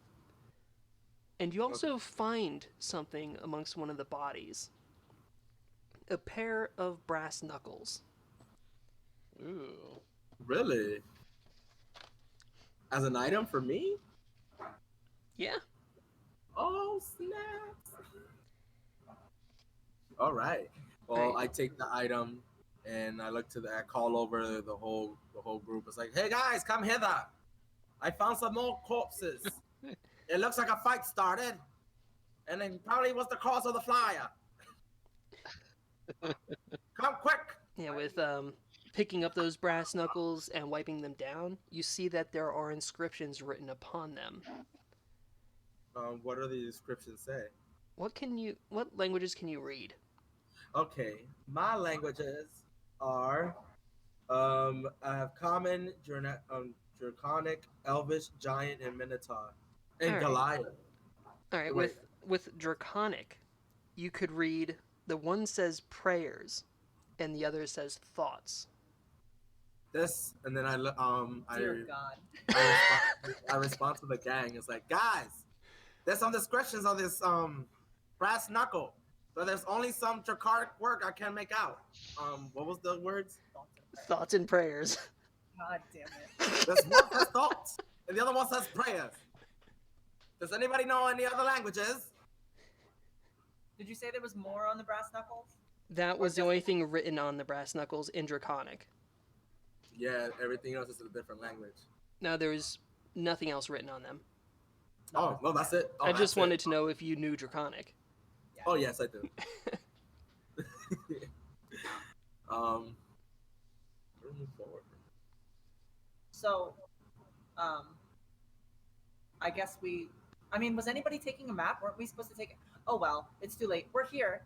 B: And you also find something amongst one of the bodies. A pair of brass knuckles.
E: Ooh.
C: Really? As an item for me?
B: Yeah.
C: Oh, snaps. All right. Well,
B: Alright.
C: I take the item and I call over the whole group. It's like, hey guys, come hither. I found some more corpses. It looks like a fight started, and it probably was the cause of the flyer. Come quick.
B: Yeah, with picking up those brass knuckles and wiping them down, you see that there are inscriptions written upon them.
C: What do the descriptions say?
B: What languages can you read?
C: Okay, my languages are I have common, draconic, elvish, giant, and minotaur, and
B: All right.
C: Goliath.
B: All right,
C: Wait.
B: with draconic, you could read the one says prayers and the other says thoughts.
C: This, and then
D: Dear God.
C: I respond to the gang. It's like, guys, there's some descriptions on this brass knuckle, but there's only some draconic work I can't make out. What was the words?
B: Thoughts and prayers.
D: God damn it.
C: This one says thoughts, and the other one says prayers. Does anybody know any other languages?
D: Did you say there was more on the brass knuckles?
B: That was the only thing written on the brass knuckles in draconic.
C: Yeah, everything else is in a different language.
B: No, there's nothing else written on them.
C: Oh, no, that's it. Oh,
B: I just wanted to know if you knew draconic.
D: Yeah.
C: Oh, yes, I do. Move forward.
D: So, I guess was anybody taking a map? Weren't we supposed to take it? Oh well, it's too late. We're here.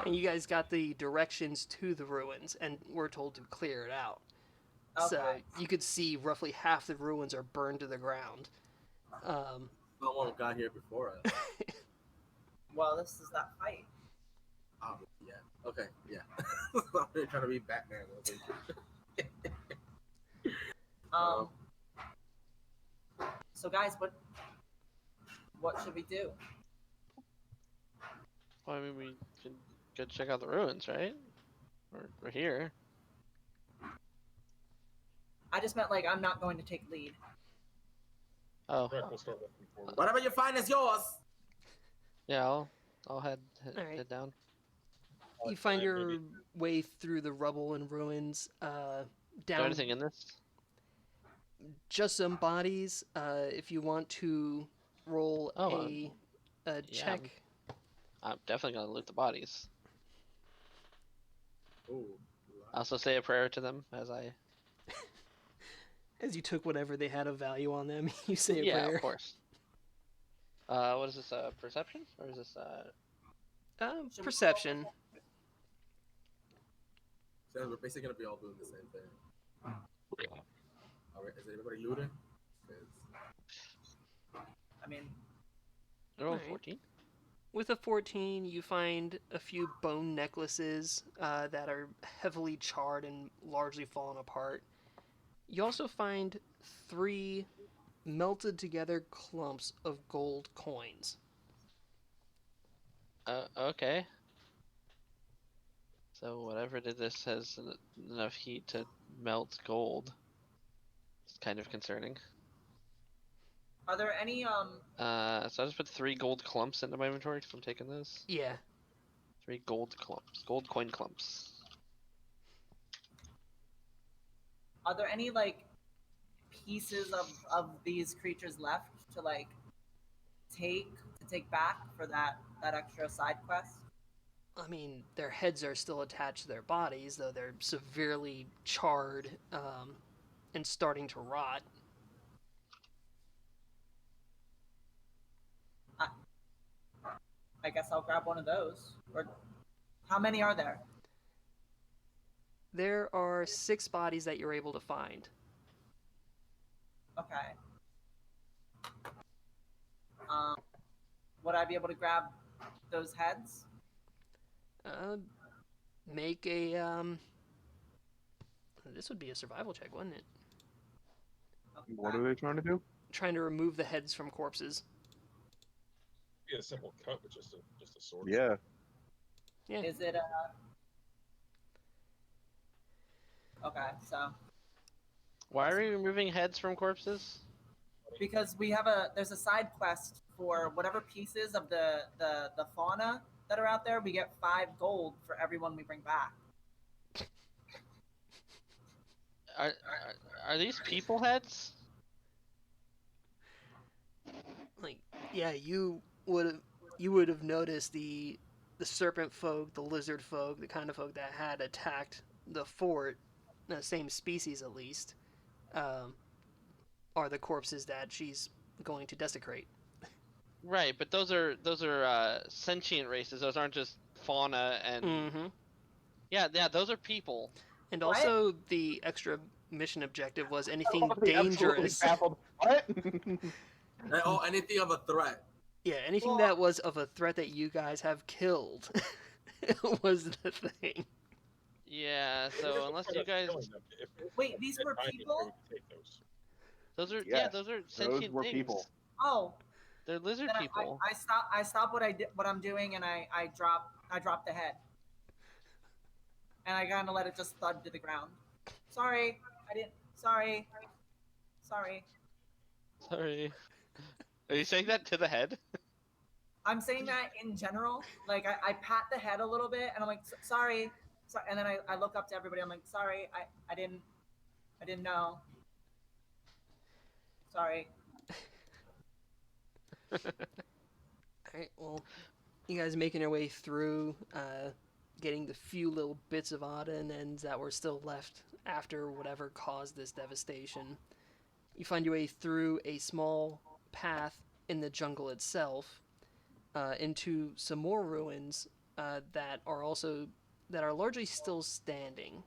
B: And you guys got the directions to the ruins, and we're told to clear it out.
D: Okay.
B: So you could see roughly half the ruins are burned to the ground.
C: Someone got here before us.
D: Well, this is that fight.
C: Oh, yeah. Okay, yeah. They're trying to be Batman.
D: So guys, what should we do?
E: Well, I mean, we can go check out the ruins, right? We're here.
D: I just meant I'm not going to take lead.
E: Oh,
F: Rick will start looking forward.
C: Whatever you find is yours.
E: yeah. I'll head
B: Alright.
E: head down.
B: You find your way through the rubble and ruins.
E: Is there
B: Down
E: anything in this?
B: just some bodies. If you want to roll a check.
E: I'm definitely gonna loot the bodies.
C: Ooh.
E: I also say a prayer to them as I.
B: As you took whatever they had of value on them, you say a
E: Yeah,
B: prayer.
E: of course. What is this? Perception or is this?
B: Perception.
C: So we're basically gonna be all doing the same thing. Alright, is everybody looting? 'Cause-
D: I mean,
E: Roll
B: Alright.
E: 14.
B: With a 14, you find a few bone necklaces that are heavily charred and largely fallen apart. You also find 3 melted together clumps of gold coins.
E: Okay. So whatever did this has enough heat to melt gold. It's kind of concerning.
D: are there any
E: So I just put 3 gold clumps into my inventory because I'm taking those.
B: Yeah.
E: 3 gold clumps, gold coin clumps.
D: are there any pieces of these creatures left to take back for that extra side quest?
B: I mean, their heads are still attached to their bodies, though they're severely charred and starting to rot.
D: I guess I'll grab one of those. Or how many are there?
B: There are 6 bodies that you're able to find.
D: Okay. Would I be able to grab those heads?
B: Make a This would be a survival check, wouldn't it?
G: What are they trying to do?
B: Trying to remove the heads from corpses.
F: be a simple cut with just a sword.
G: Yeah.
B: Yeah.
D: Is it okay, so
E: Why are we removing heads from corpses?
D: because there's a side quest for whatever pieces of the fauna that are out there, we get 5 gold for everyone we bring back.
E: Are these people heads?
B: Like, yeah, you would have noticed the serpent folk, the lizard folk, the kind of folk that had attacked the fort, the same species at least, are the corpses that she's going to desecrate.
E: Right, but those are sentient races. Those aren't just fauna and
B: Mm-hmm.
E: yeah, those are people.
B: And
D: What?
B: also, the extra mission objective was anything
G: I'll be absolutely
B: dangerous.
G: baffled. What?
C: Oh, anything of a threat.
B: Yeah, anything
D: Well-
B: that was of a threat that you guys have killed was the thing.
E: Yeah, so unless you guys,
D: Wait, these were people?
E: those are
G: Yes,
E: those are
G: those
E: sentient
G: were
E: things.
G: people.
D: Oh,
E: They're lizard
D: then
E: people.
D: I stop what I'm doing and I drop the head. And I kind of let it just thud to the ground. Sorry, I didn't. Sorry.
E: Sorry. Are you saying that to the head?
D: I'm saying that in general. Like I pat the head a little bit and I'm like, sorry. And then I look up to everybody. I'm like, sorry, I didn't know. Sorry.
B: Alright, well, you guys making your way through, getting the few little bits of odd ends that were still left after whatever caused this devastation. You find your way through a small path in the jungle itself, into some more ruins that are largely still standing.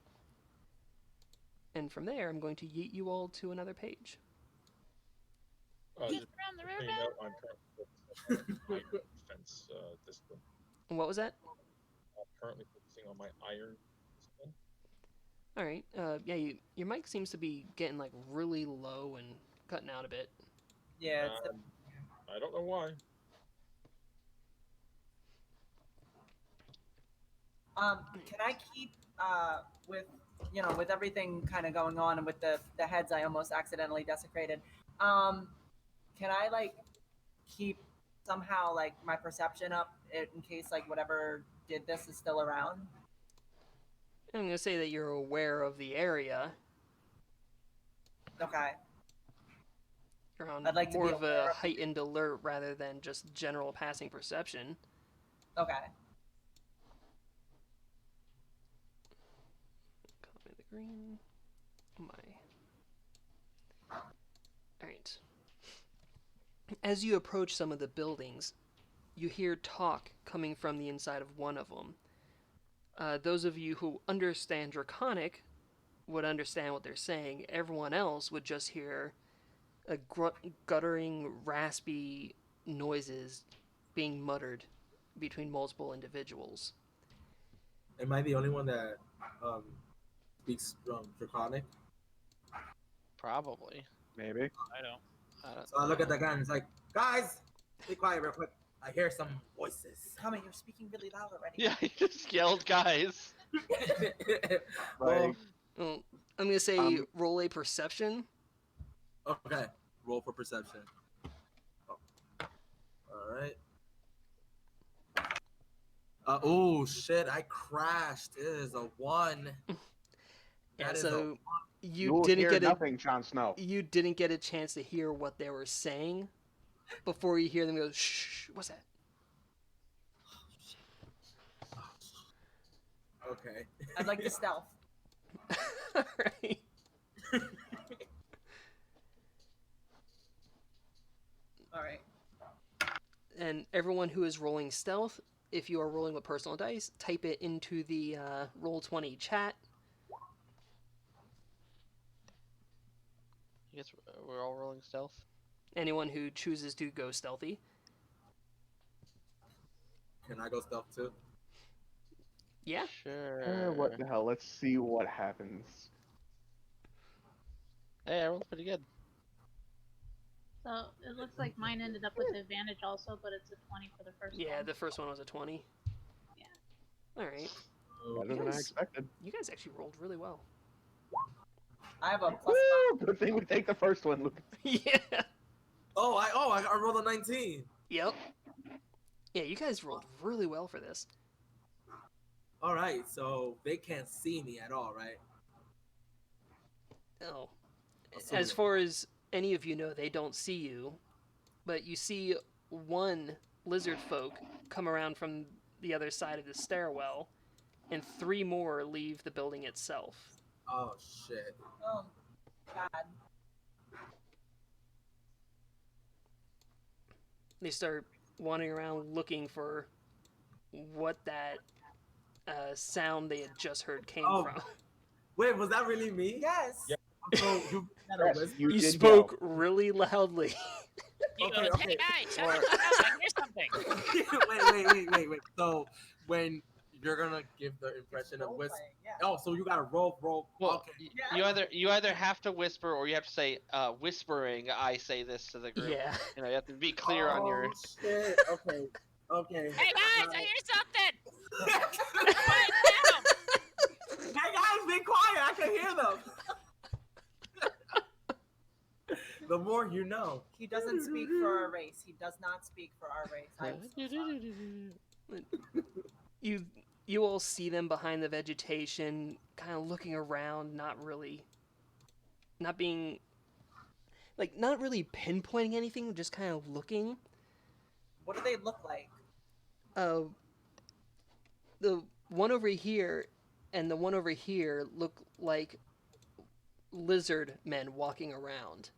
B: And from there, I'm going to yeet you all to another page.
A: Just around the river.
F: I'm currently focusing on my defense discipline.
B: What was that?
F: I'm currently focusing on my iron discipline.
B: All right. Yeah, your mic seems to be getting like really low and cutting out a bit.
D: Yeah. It's
F: I don't know why.
D: Can I keep with everything kind of going on and with the heads I almost accidentally desecrated? Can I like keep somehow like my perception up in case like whatever did this is still around?
B: I'm going to say that you're aware of the area.
D: Okay.
B: You're on
D: I'd like to
B: more
D: be
B: of
D: aware
B: a
D: of-
B: heightened alert rather than just general passing perception.
D: Okay.
B: Copy the green. Alright. As you approach some of the buildings, you hear talk coming from the inside of one of them. Those of you who understand Draconic would understand what they're saying. Everyone else would just hear a guttering, raspy noises being muttered between multiple individuals.
C: Am I the only one that speaks Draconic?
E: Probably.
G: Maybe.
A: I don't.
C: So I look at the guy and it's like, guys, be quiet real quick. I hear some voices.
D: Tommy, you're speaking really loud already.
E: Yeah, you just yelled, guys.
C: Well,
G: Like,
B: Well, I'm going to say roll a perception.
C: okay, roll for perception. Oh. All right. Oh shit! I crashed. It is a 1.
B: Yeah,
C: That is
B: so
G: you will
B: didn't
G: hear
B: get
G: nothing, Jon Snow.
B: You didn't get a chance to hear what they were saying before you hear them go, shh, what's that?
C: okay.
D: I'd like to stealth.
B: Alright.
D: All right.
B: And everyone who is rolling stealth, if you are rolling with personal dice, type it into the Roll20 chat.
E: I guess we're all rolling stealth.
B: Anyone who chooses to go stealthy.
C: Can I go stealth too?
B: Yeah.
E: Sure.
G: What the hell? Let's see what happens.
E: Hey, I rolled pretty good.
H: So it looks like mine ended up with the advantage also, but it's a 20 for the first
B: Yeah,
H: one.
B: the first one was a 20.
H: Yeah.
B: All right.
G: Better than I
B: guys-
G: expected.
B: You guys actually rolled really well.
D: I have a +5.
G: Woo! Good thing we take the first one, Luke.
B: Yeah.
C: I rolled a 19.
B: Yep. Yeah, you guys rolled really well for this.
C: All right, so they can't see me at all, right?
B: Oh.
C: Assuming.
B: As far as any of you know, they don't see you, but you see one lizard folk come around from the other side of the stairwell, and 3 more leave the building itself.
C: Oh shit.
D: Oh, bad.
B: They start wandering around looking for what that sound they had just heard came
C: Oh.
B: from.
C: Wait, was that really me?
D: Yes.
F: Yeah.
C: So you had a
G: Yes,
C: whisper?
B: You
G: did
B: spoke really loudly.
A: He
C: Okay,
A: goes, "Hey
C: okay.
A: guys, shut up! I hear something."
C: wait. So when you're gonna give the impression of whisper,
D: Yeah.
C: oh, so you gotta roll.
E: Well,
C: Okay.
E: you either have to whisper or you have to say whispering. I say this to the group.
B: Yeah.
E: You know, you have to be clear on your.
C: Oh shit. Okay.
A: Hey guys, I hear something.
C: Hey
A: Quiet down.
C: guys, be quiet. I can hear them. The more you know.
D: He doesn't speak for our race. He does not speak for our race. I'm so sorry.
B: You all see them behind the vegetation, kind of looking around, not really pinpointing anything, just kind of looking.
D: What do they look like?
B: The one over here and the one over here look like lizard men walking around.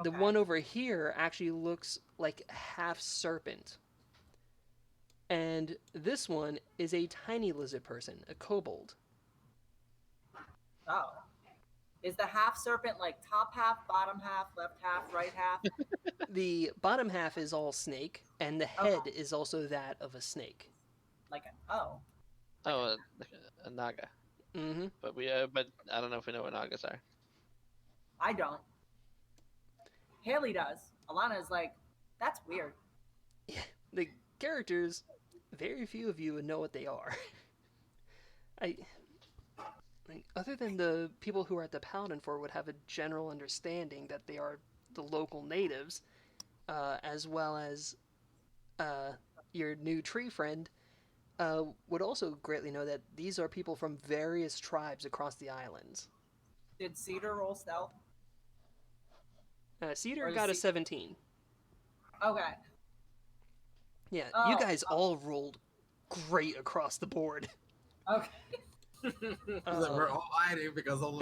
B: The
D: Okay.
B: one over here actually looks like half serpent. And this one is a tiny lizard person, a kobold.
D: Oh. Is the half serpent like top half, bottom half, left half, right half?
B: The bottom half is all snake, and the head is also that of a snake.
D: Like a, oh.
E: Oh, a naga.
B: Mm-hmm.
E: But I don't know if we know what nagas are.
D: I don't. Haley does. Alana is like, that's weird.
B: Yeah, the characters, very few of you would know what they are. Other than the people who are at the Paladin Fort would have a general understanding that they are the local natives, as well as your new tree friend, would also greatly know that these are people from various tribes across the islands.
D: Did Cedar roll stealth?
B: Cedar
D: Or
B: got a
D: Ce-
B: 17.
D: Okay.
B: Yeah,
D: Oh,
B: you guys all rolled great across the board.
D: Okay.
C: We're all hiding because of.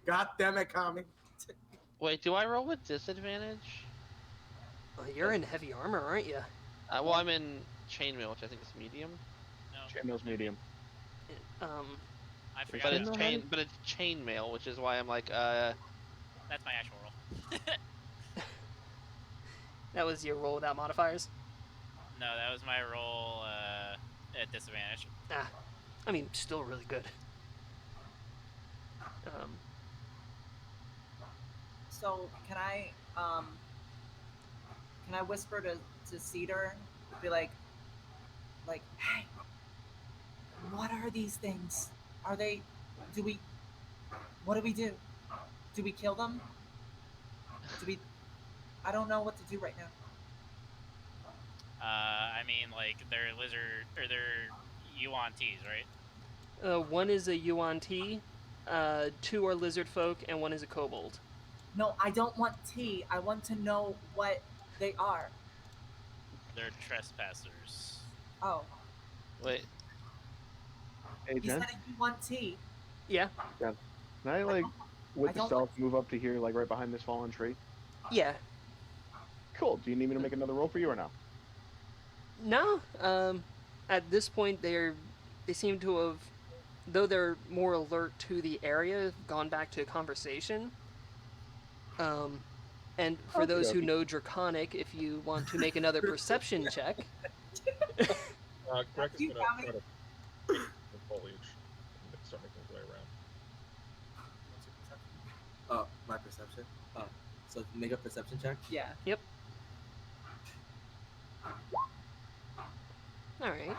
C: God damn it, Kami.
E: Wait, do I roll with disadvantage?
B: You're in heavy armor, aren't you?
E: Well, I'm in chainmail, which I think is medium.
A: No,
G: Chainmail's medium.
A: I forgot.
E: But it's
A: that.
E: but it's chainmail, which is why I'm like
A: That's my actual roll.
B: That was your roll without modifiers?
A: No, that was my roll at disadvantage.
B: I mean, still really good.
D: So can I whisper to Cedar, be like, hey, what are these things? Are they? What do we do? Do we kill them? I don't know what to do right now.
A: I mean, like, they're lizard, or they're Yuan Ts, right?
B: One is a Yuan T, 2 are lizard folk, and 1 is a kobold.
D: No, I don't want tea. I want to know what they are.
A: They're trespassers.
D: Oh,
E: wait.
G: Hey,
D: you
G: Jen,
D: said you want tea.
B: Yeah?
G: can I, like, with
D: I
G: the
D: don't
G: stealth, move up to here, like, right behind this fallen tree?
B: Yeah.
G: Cool. Do you need me to make another roll for you or no?
B: No, at this point they seem to have, though they're more alert to the area, gone back to conversation. And for those who
G: Okey-dokey.
B: know Draconic, if you want to make another perception check,
F: Greg is
D: You
F: gonna
D: got me.
F: try to break the foliage and start making his way around.
C: My perception. So make a perception check.
D: Yeah.
B: Yep. All right.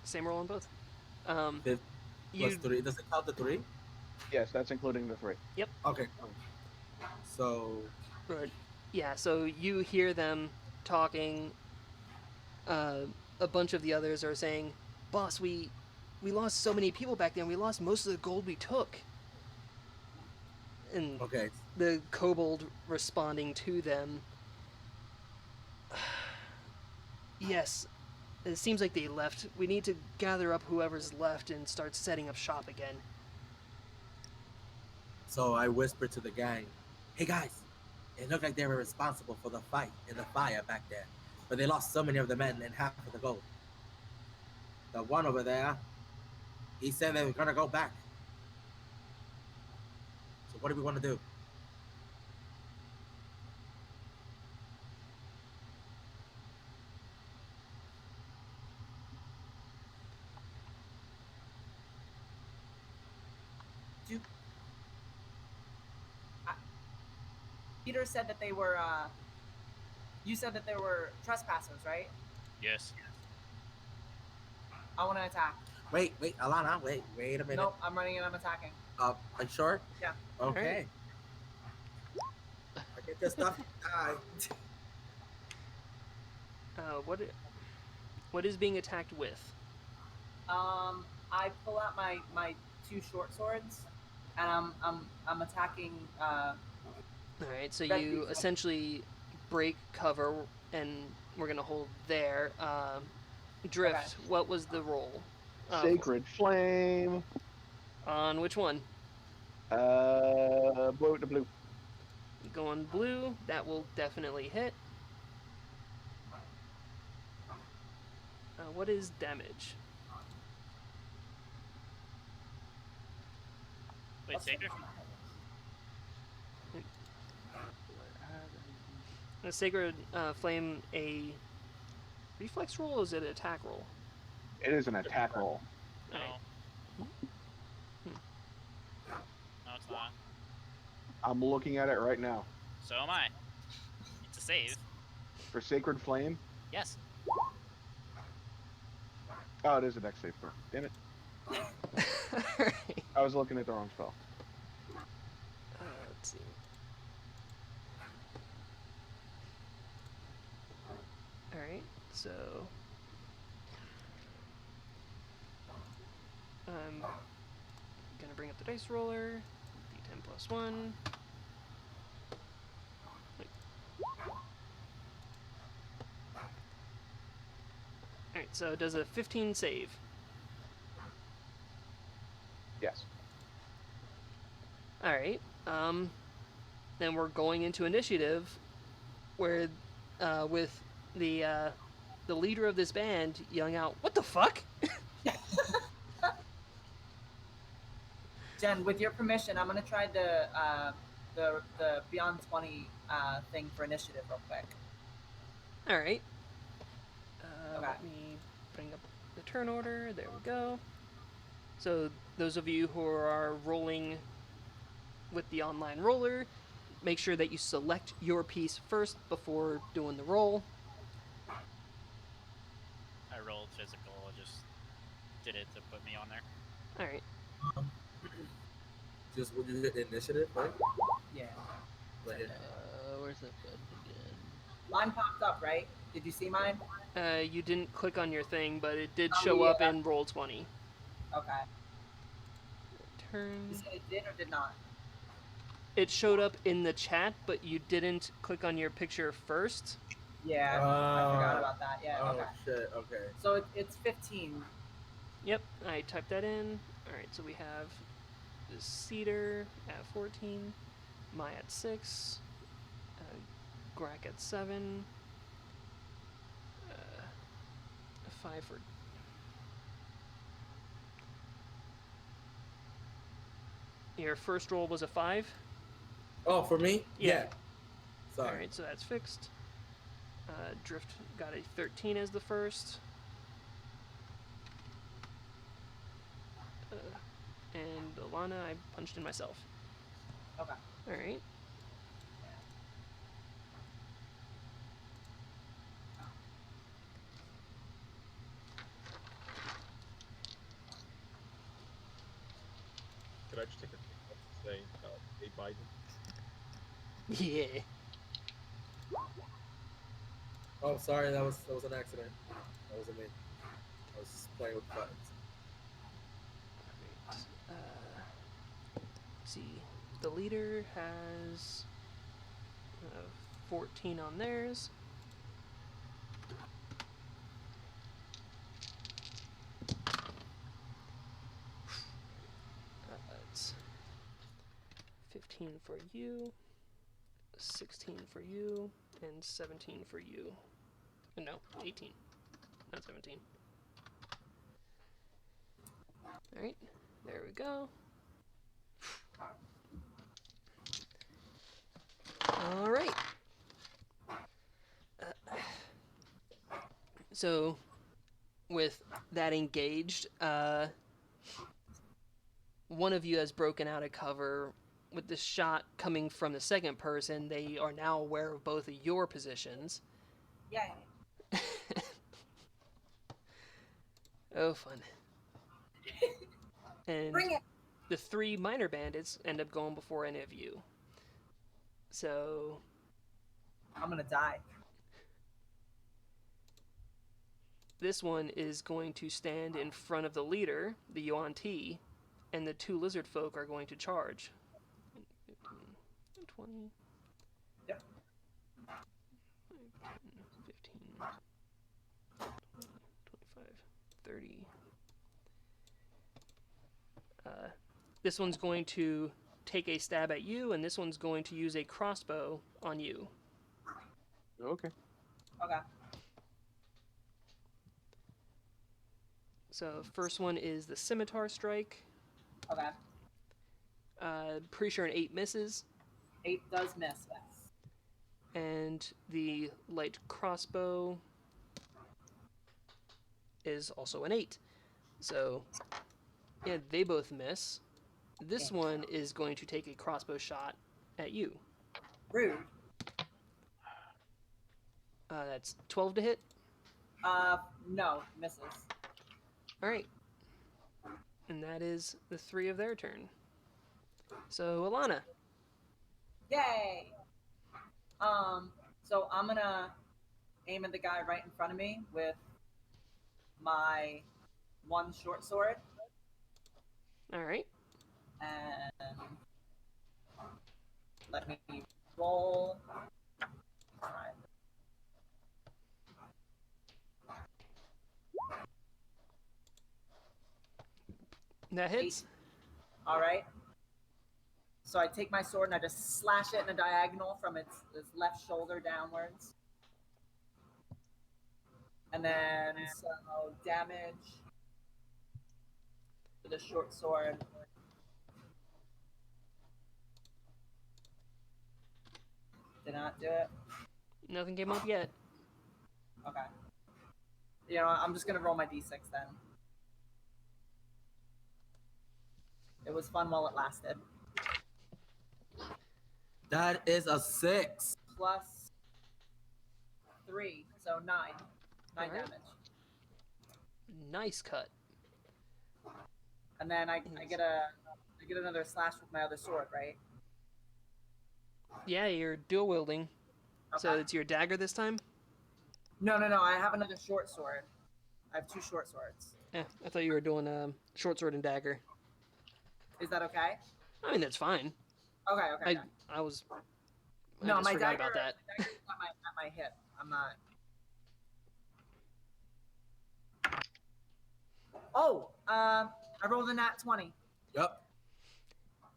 B: Same roll on both.
C: Fifth plus
B: You
C: 3. Does it count the 3?
G: Yes, that's including the 3.
C: Okay, cool. So
B: Right. Yeah, so you hear them talking. A bunch of the others are saying, "Boss, we lost so many people back then. We lost most of the gold we took." And
C: okay,
B: the kobold responding to them, "Yes, it seems like they left. We need to gather up whoever's left and start setting up shop again."
C: so I whispered to the gang, "Hey guys, it looked like they were responsible for the fight in the fire back there, but they lost so many of the men and half of the gold. The one over there, he said they were gonna go back. So what do we want to do?"
D: Do Peter said that they were. You said that they were trespassers, right?
A: Yes.
D: I want to attack.
C: Wait, Alana, wait a minute.
D: Nope, I'm running and I'm attacking.
C: Are you sure?
D: Yeah.
C: Okay. I get this stuff. Die.
B: What is being attacked with?
D: I pull out my 2 short swords, and I'm attacking.
B: All right, so
D: That
B: you
D: beats-
B: essentially break cover, and we're gonna hold there. Drift.
D: Okay.
B: What was the roll?
G: Sacred Flame.
B: On which one?
G: Blue to blue.
B: Going blue. That will definitely hit. What is damage?
A: Wait, Sacred?
B: A sacred flame a reflex roll, or is it an attack roll?
G: It is an attack roll.
A: No.
B: Alright.
A: No, it's not.
G: I'm looking at it right now.
A: So am I. It's a save.
G: For Sacred Flame.
A: Yes.
G: Oh, it is a dex save throw. Damn it.
B: Alright.
G: I was looking at the wrong spell.
B: Let's see. Alright, so I'm gonna bring up the dice roller. D10 plus 1. Alright, so it does a 15 save.
G: Yes.
B: Alright, then we're going into initiative where, with the leader of this band yelling out, "What the fuck?"
D: Jen, with your permission, I'm gonna try the Beyond 20 thing for initiative real quick.
B: Alright.
D: Okay.
B: Let me bring up the turn order. There we go. So, those of you who are rolling with the online roller, make sure that you select your piece first before doing the roll.
A: I rolled physical. I just did it to put me on there.
B: Alright.
C: Just when you hit initiative, right?
D: Yeah.
C: Right here.
E: Where's that button again?
D: Mine popped up, right? Did you see mine?
B: You didn't click on your thing, but it did
D: Oh,
B: show up
D: yeah.
B: in Roll20.
D: Okay. You
B: Turn.
D: said it did or did not?
B: It showed up in the chat, but you didn't click on your picture first.
D: Yeah, I forgot about that. Yeah,
C: Oh
D: okay.
C: shit. Okay.
D: So it's 15.
B: Yep, I typed that in. Alright, so we have the Cedar at 14, Mai at 6, Grak at 7, 5 for... Your first roll was a 5?
C: Oh, for me?
B: Yeah.
C: Sorry.
B: Alright, so that's fixed. Drift got a 13 as the first. And Alana, I punched in myself.
D: Okay.
B: Alright.
F: Could I just take a quick look and say, hey, Biden?
B: Yeah.
C: Oh, sorry, that was an accident. That wasn't me. I was playing with buttons.
B: See, the leader has 14 on theirs. That's 15 for you, 16 for you, and 17 for you. No, 18, not 17. Alright, there we go. Alright. So, with that engaged, one of you has broken out of cover. With the shot coming from the second person, they are now aware of both of your positions.
D: Yay.
B: Oh, fun. And
D: Bring it.
B: the 3 minor bandits end up going before any of you. So,
D: I'm gonna die.
B: this one is going to stand in front of the leader, the Yuan Ti, and the 2 lizard folk are going to charge. 15, 20.
D: Yep.
B: 15, 20, 25, 30. This one's going to take a stab at you, and this one's going to use a crossbow on you.
G: Okay.
D: Okay.
B: So, first one is the Scimitar Strike.
D: Okay.
B: Pretty sure an 8 misses.
D: 8 does miss. Yes.
B: And the light crossbow is also an 8. So, yeah, they both miss. This one is going to take a crossbow shot at you.
D: Rude.
B: That's 12 to hit.
D: No, misses.
B: Alright. And that is the 3 of their turn. So, Alana.
D: Yay! So I'm gonna aim at the guy right in front of me with my 1 short sword,
B: Alright.
D: and let me roll. Alright.
B: That hits.
D: Alright. So I take my sword and I just slash it in a diagonal from its left shoulder downwards. And then, so damage with a short sword. Did not do it.
B: Nothing came up yet.
D: Okay. You know, I'm just gonna roll my d6 then. It was fun while it lasted.
C: That is a 6.
D: Plus 3, so 9. 9
B: Alright.
D: damage.
B: Nice cut.
D: And then I get another slash with my other sword, right?
B: Yeah, you're dual wielding.
D: Okay.
B: So it's your dagger this time?
D: No. I have another short sword. I have 2 short swords.
B: Yeah, I thought you were doing short sword and dagger.
D: Is that okay?
B: I mean, that's fine.
D: Okay.
B: I was.
D: No,
B: I just
D: my
B: forgot
D: dagger,
B: about that.
D: my dagger's at my hip. I'm not. Oh, I rolled a nat 20.
C: Yep.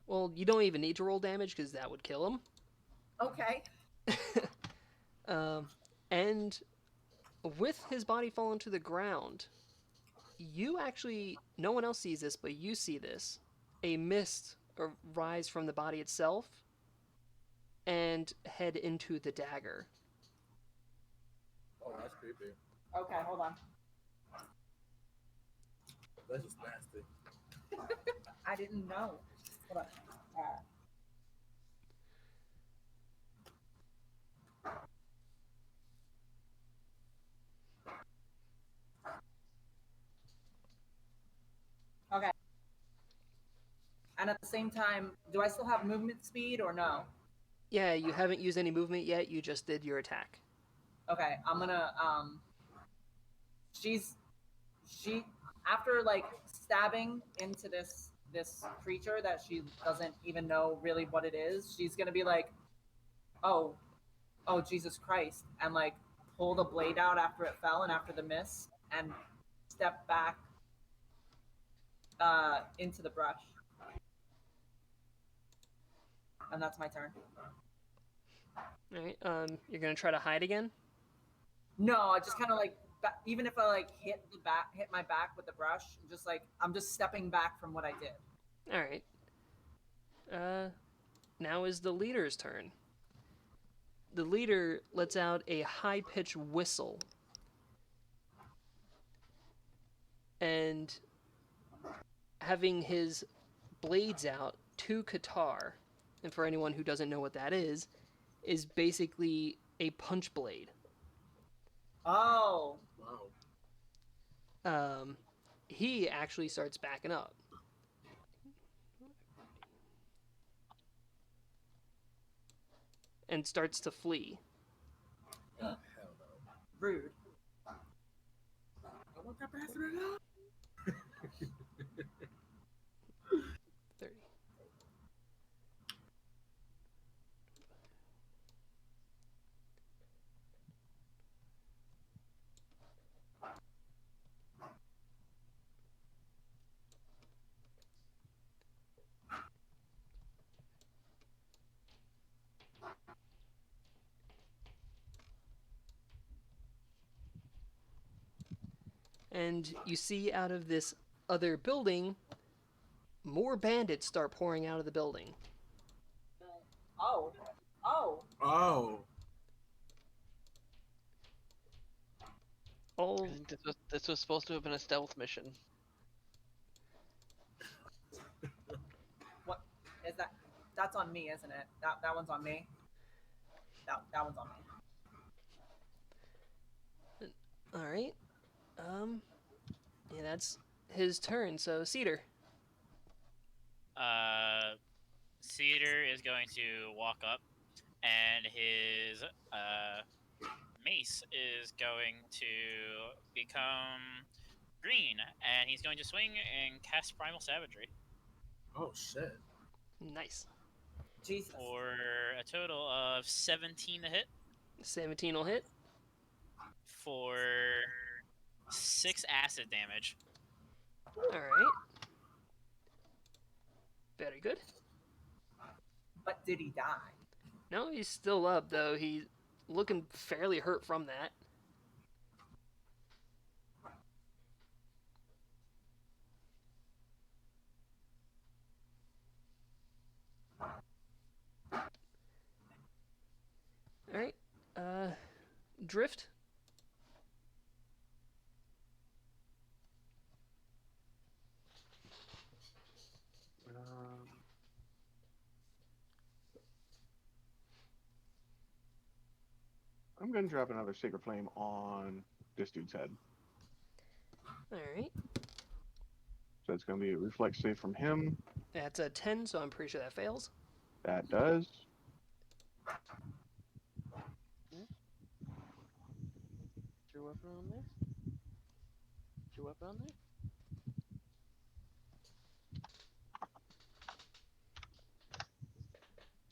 B: Well, you don't even need to roll damage because that would kill him.
D: Okay.
B: And with his body falling to the ground, you actually, no one else sees this, but you see this. A mist rise from the body itself and head into the dagger.
C: Oh, that's creepy.
D: Okay, hold on.
C: That's just nasty.
D: I didn't know. Hold on. Okay. And at the same time, do I still have movement speed or no?
B: Yeah, you haven't used any movement yet. You just did your attack.
D: Okay, I'm gonna she after like stabbing into this creature that she doesn't even know really what it is, she's gonna be like, oh Jesus Christ, and like pull the blade out after it fell and after the miss and step back into the brush. And that's my turn.
B: All right. You're gonna try to hide again.
D: No, I just kind of like even if I like hit my back with the brush, just like I'm just stepping back from what I did.
B: All right. Now is the leader's turn. The leader lets out a high-pitched whistle, and having his blades out to Qatar, and for anyone who doesn't know what that is basically a punch blade.
D: Oh.
C: Wow.
B: He actually starts backing up. And starts to flee.
C: Hell no.
D: Rude.
C: I want that bastard out.
B: 30. And you see out of this other building, more bandits start pouring out of the building.
D: Oh. Oh.
C: Oh.
B: All
E: This was supposed to have been a stealth mission.
D: What is that? That's on me, isn't it? That one's on me. That one's on me.
B: All right. Yeah, that's his turn. So Cedar.
A: Cedar is going to walk up, and his mace is going to become green, and he's going to swing and cast Primal Savagery.
C: Oh shit.
B: Nice.
D: Jesus.
A: For a total of 17 to hit.
B: 17 will hit.
A: For 6 acid damage.
B: All right. Very good.
D: But did he die?
B: No, he's still up, though. He's looking fairly hurt from that. All right. Drift.
G: I'm going to drop another Sacred Flame on this dude's head.
B: All right.
G: So it's going to be a reflex save from him.
B: That's a 10, so I'm pretty sure that fails.
G: That does.
E: Is your weapon on there? Is your weapon on there?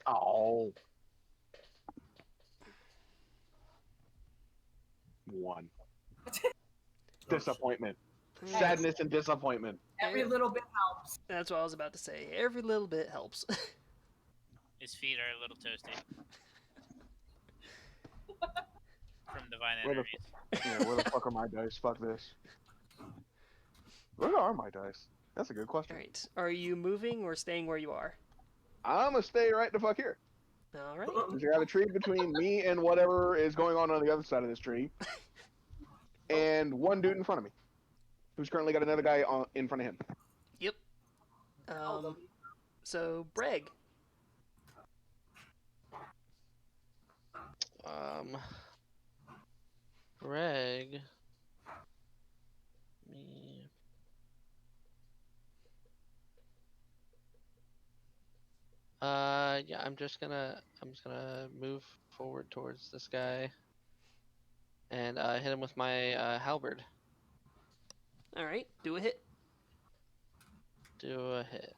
G: Oh. 1. Disappointment. Sadness and disappointment.
D: Every little bit helps.
B: That's what I was about to say. Every little bit helps.
A: His feet are a little toasty. From divine
G: Where the,
A: energies.
G: where the fuck are my dice? Fuck this. Where are my dice? That's a good question.
B: All right. Are you moving or staying where you are?
G: I'm gonna stay right the fuck here.
B: All right.
G: Because you have a tree between me and whatever is going on the other side of this tree. And one dude in front of me. Who's currently got another guy in front of him.
B: Yep. So, Breg.
E: Greg. Me. Yeah, I'm just gonna move forward towards this guy and hit him with my halberd.
B: All right, do a hit.
E: Do a hit.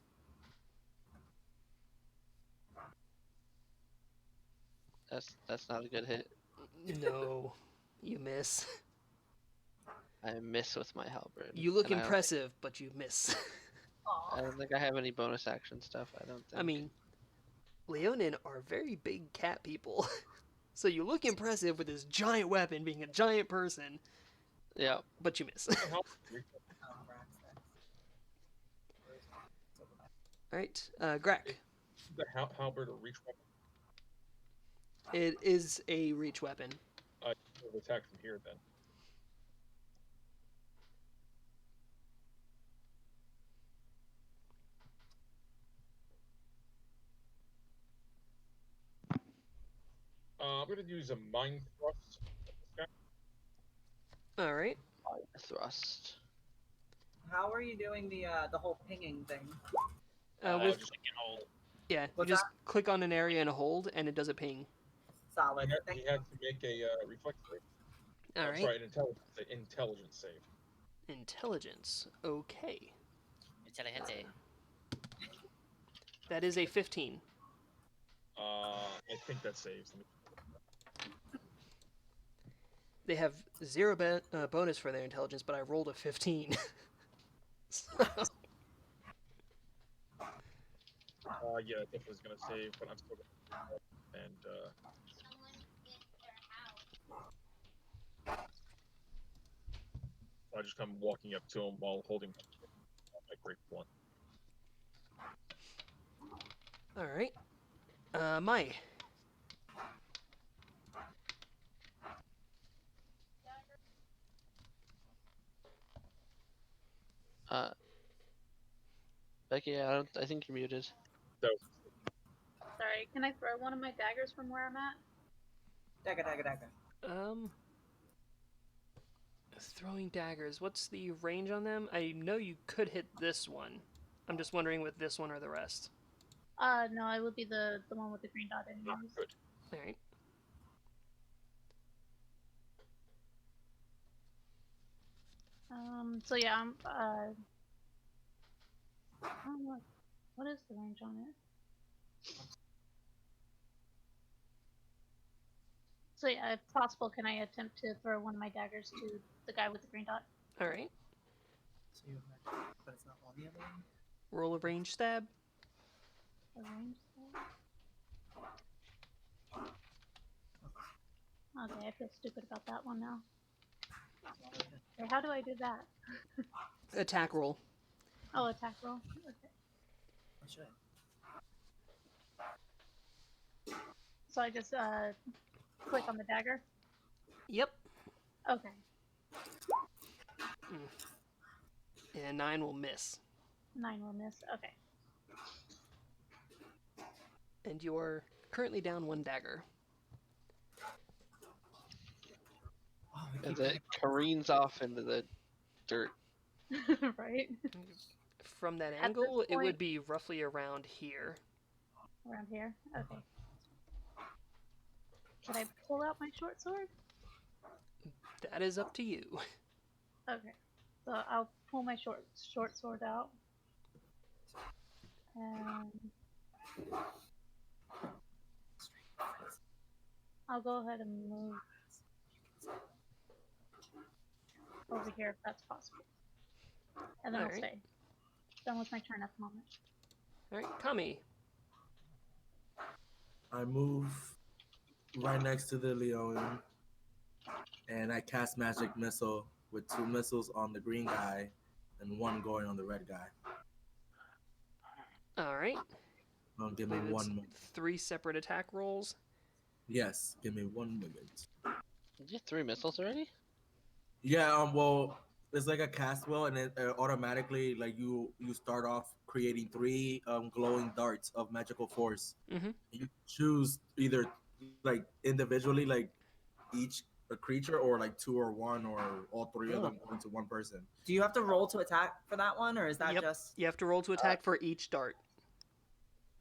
E: That's not a good hit.
B: No, you miss.
E: I miss with my halberd.
B: You look
E: and
B: impressive, but you miss.
E: I don't think I have any bonus action stuff. I don't think.
B: I mean, Leonin are very big cat people. So you look impressive with this giant weapon being a giant person,
E: yeah.
B: but you miss. Alright, Greg.
F: The halberd or reach weapon.
B: It is a reach weapon.
F: I will attack from here then. I'm gonna use a mind thrust.
B: Alright.
E: Thrust.
D: How are you doing the whole pinging thing?
B: With,
F: Just
A: hold.
B: yeah,
D: What's
B: you just click on an area and hold, and it does a ping.
D: Solid.
F: he had to make a reflex save.
B: Alright.
F: Sorry, an intelligence save.
B: Intelligence. Okay.
A: Intelligente.
B: That is a 15.
F: I think that saves.
B: They have 0 bonus for their intelligence, but I rolled a 15. So,
F: Yeah, it definitely is gonna save, but I'm still gonna and I just come walking up to him while holding my great one.
B: Alright. Mai.
E: Becky, I think you're muted.
F: So
H: Sorry, can I throw one of my daggers from where I'm at?
D: Dagger.
B: Throwing daggers. What's the range on them? I know you could hit this one. I'm just wondering with this one or the rest.
H: No, it would be the one with the green dot in
F: not good.
B: Alright.
H: So yeah, I'm I don't know. What is the range on it? So yeah, if possible, can I attempt to throw one of my daggers to the guy with the green dot?
B: Alright.
D: So you but it's not on the other one?
B: Roll a range stab.
H: A range stab? Okay, I feel stupid about that one now. Okay, how do I do that?
B: Attack roll.
H: Oh, attack roll. Okay.
D: I should.
H: So I just click on the dagger.
B: Yep.
H: Okay.
B: And 9 will miss.
H: 9 will miss. Okay.
B: And you're currently down 1 dagger.
D: Oh,
E: And it careens off into the dirt.
H: Right.
B: From that
H: At this
B: angle, it
H: point-
B: would be roughly around here.
H: Around here. Okay. Can I pull out my short sword?
B: That is up to you.
H: Okay. So I'll pull my short sword out. And I'll go ahead and move over here if that's possible. And then I'll
B: Alright.
H: stay. Done with my turn at the moment.
B: Alright, Kami.
C: I move right next to the Leonin, and I cast Magic Missile with 2 missiles on the green guy and 1 going on the red guy.
B: Alright.
C: Give me
B: Believe
C: 1
B: it's
C: moment.
B: 3 separate attack rolls.
C: Yes, give me 1 moment.
E: Did you have 3 missiles already?
C: Yeah, well, it's like a cast spell, and it automatically, like, you start off creating 3 glowing darts of magical force.
B: Mm-hmm.
C: You choose either, like, individually, like, each a creature, or like 2 or 1, or all 3 of them going to 1 person.
D: Do you have to roll to attack for that one, or is that
B: Yep.
D: just?
B: You have to roll to attack for each dart.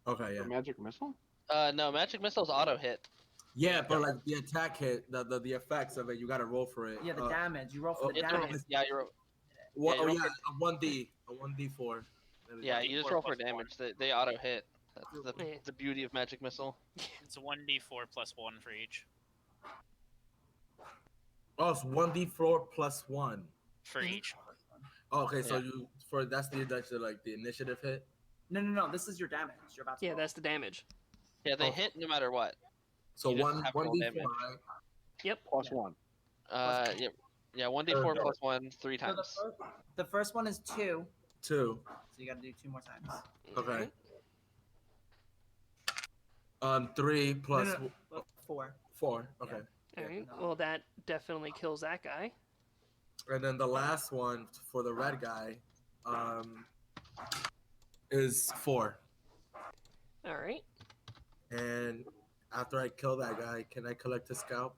C: Okay, yeah.
G: Magic missile?
E: No, magic missiles auto hit.
C: Yeah, but like the attack hit, the effects of it, you gotta roll for it.
D: Yeah, the damage. You roll for the
E: You have to roll-
D: damage.
E: yeah, you're.
C: What,
E: you
C: oh
E: roll
C: yeah,
E: for-
C: a 1d4.
E: Yeah, you just
A: 1d4
E: roll for
A: plus
E: damage. They auto hit. That's
B: Yeah.
E: the beauty of magic missile.
A: It's 1d4 plus 1 for each.
C: Oh, it's 1d4 plus 1.
A: For each.
C: Oh, okay, so
E: Yeah.
C: you that's the initiative hit.
D: No. This is your damage. You're about to.
B: Yeah,
D: roll.
B: that's the damage.
E: Yeah, they
C: Oh.
E: hit no matter what.
C: So
E: You just
C: one
E: have to roll
C: 1d4,
E: damage.
C: right?
B: Yep.
G: Plus
D: Yeah.
G: 1.
E: Yeah, 1d4
C: Or-
E: plus 1 3
D: So
E: times.
D: the first one is 2,
C: 2.
D: so you got to do 2 more times.
C: Okay. 3 plus
D: No, 4.
C: 4. Okay.
B: All right. Well, that definitely kills that guy.
C: And then the last one for the red guy, is 4.
B: All right.
C: And after I kill that guy, can I collect his scalp?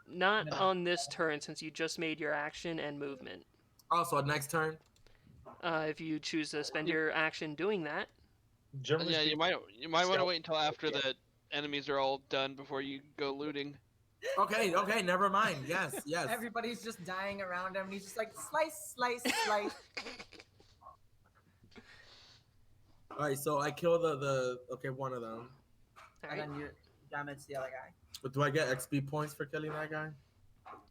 B: Not on this turn since you just made your action and movement.
C: Also, next turn.
B: If you choose to spend your action doing that,
F: Generally
E: Yeah,
F: speaking,
E: you might want to
F: Stealth.
E: wait until after the enemies are all done before you go looting.
C: Okay, never mind. Yes.
D: Everybody's just dying around him, and he's just like slice, slice, slice.
C: All right, so I kill one of them.
B: all
D: And
B: right.
D: then you damage the other guy.
C: But do I get XP points for killing that guy?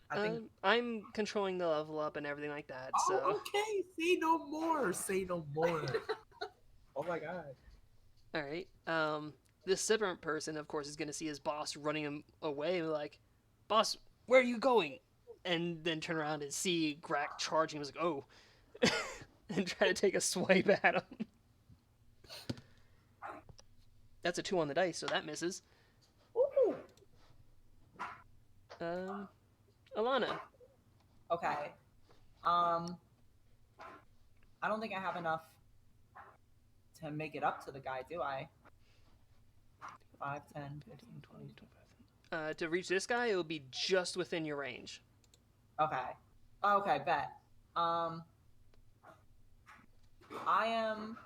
D: I think
B: I'm controlling the level up and everything like that. So
C: Oh, okay. Say no more. Say no more. Oh my god.
B: all right. This separate person, of course, is going to see his boss running him away, like, "Boss, where are you going?" And then turn around and see Grak charging. He's like, "Oh," and try to take a swipe at him. That's a 2 on the dice, so that misses.
D: Ooh.
B: Alana.
D: Okay. I don't think I have enough to make it up to the guy, do I? 5, 10, 15, 20.
B: 25. To reach this guy, it will be just within your range.
D: Okay. Okay, bet. I am.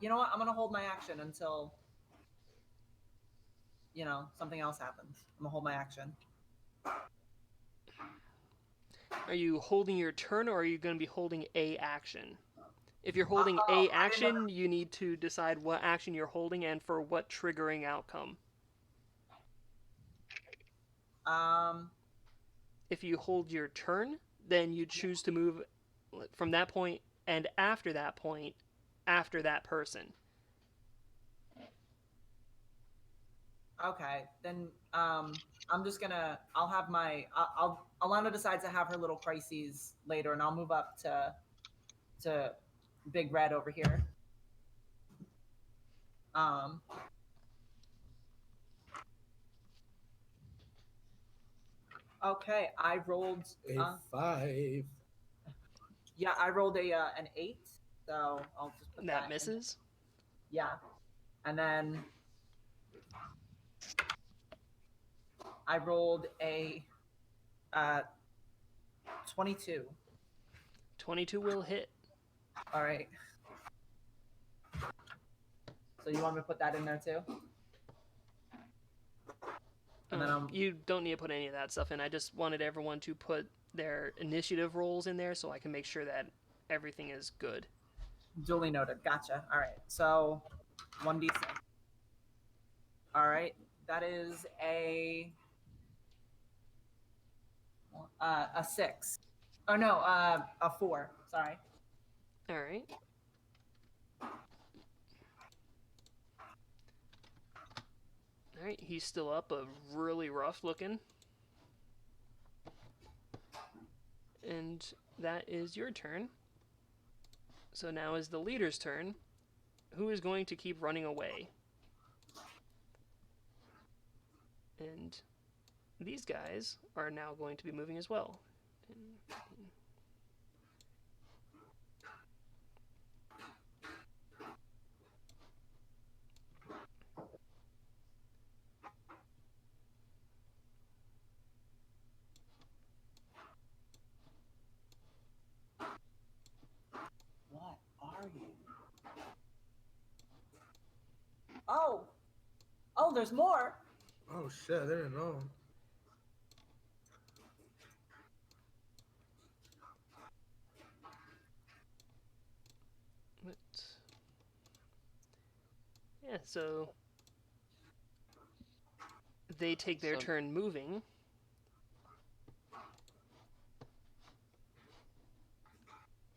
D: You know what? I'm gonna hold my action until something else happens. I'm gonna hold my action.
B: Are you holding your turn, or are you going to be holding a action? If you're holding a action, you need to decide what action you're holding and for what triggering outcome. If you hold your turn, then you choose to move from that point and after that point, after that person.
D: Okay, then I'm just gonna. I'll have my. Alana decides to have her little crises later, and I'll move up to Big Red over here. Okay, I rolled.
C: A 5.
D: Yeah, I rolled an 8, so I'll just put
B: That
D: in.
B: misses.
D: Yeah, and then I rolled a 22.
B: 22 will hit.
D: All right. So you want me to put that in there too? And then
B: You don't need to put any of that stuff in. I just wanted everyone to put their initiative rolls in there so I can make sure that everything is good.
D: duly noted. Gotcha. All right. So 1d6. All right. That is a 6. Oh no, a 4. Sorry.
B: All right. All right, he's still up, but really rough looking. And that is your turn. So now is the leader's turn. Who is going to keep running away? And these guys are now going to be moving as well. 10, 15.
D: What are you? Oh, there's more.
C: Oh shit! I didn't know.
B: But, yeah, so they take their
E: So-
B: turn moving.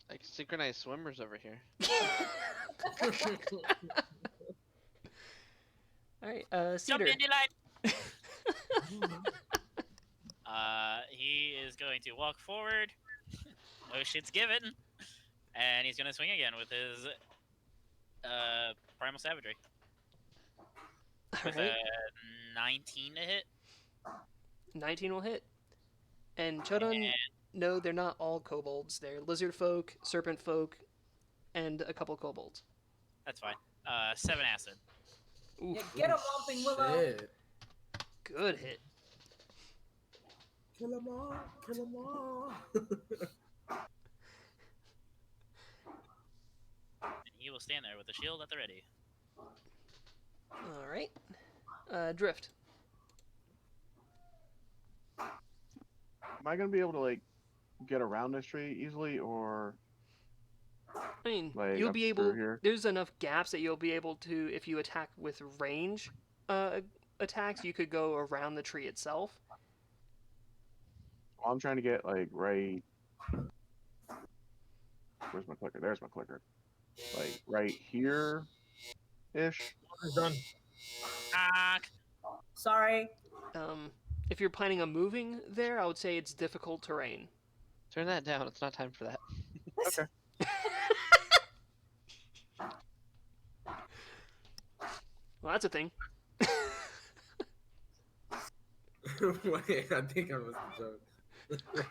E: Like synchronized swimmers over here.
B: All right,
A: Jump,
B: Cedar.
A: Dandelion! He is going to walk forward. No shit's given. And he's going to swing again with his Primal Savagery.
B: All
A: With
B: right,
A: a 19 to hit.
B: 19 will hit. And Chodon, no, they're not all kobolds. They're lizard folk, serpent folk, and a couple kobolds.
A: That's fine. 7 acid.
B: Ooh,
D: Yeah, get him, Whomping Willow.
C: Shit.
B: good hit.
C: Kill 'em all. Kill 'em all.
A: And he will stand there with the shield at the ready.
B: All right, Drift.
G: Am I gonna be able to like get around this tree easily, or
B: I mean,
G: Like,
B: you'll
G: up
B: be
G: through
B: able.
G: here?
B: There's enough gaps that you'll be able to, if you attack with range attacks, you could go around the tree itself.
G: well, I'm trying to get like right? Where's my clicker? There's my clicker. Like right here, ish.
F: He's done.
A: Knock!
D: Sorry.
B: If you're planning on moving there, I would say it's difficult terrain.
E: Turn that down. It's not time for that.
G: Okay.
B: Well, that's a thing.
C: Wait, I think I missed the joke.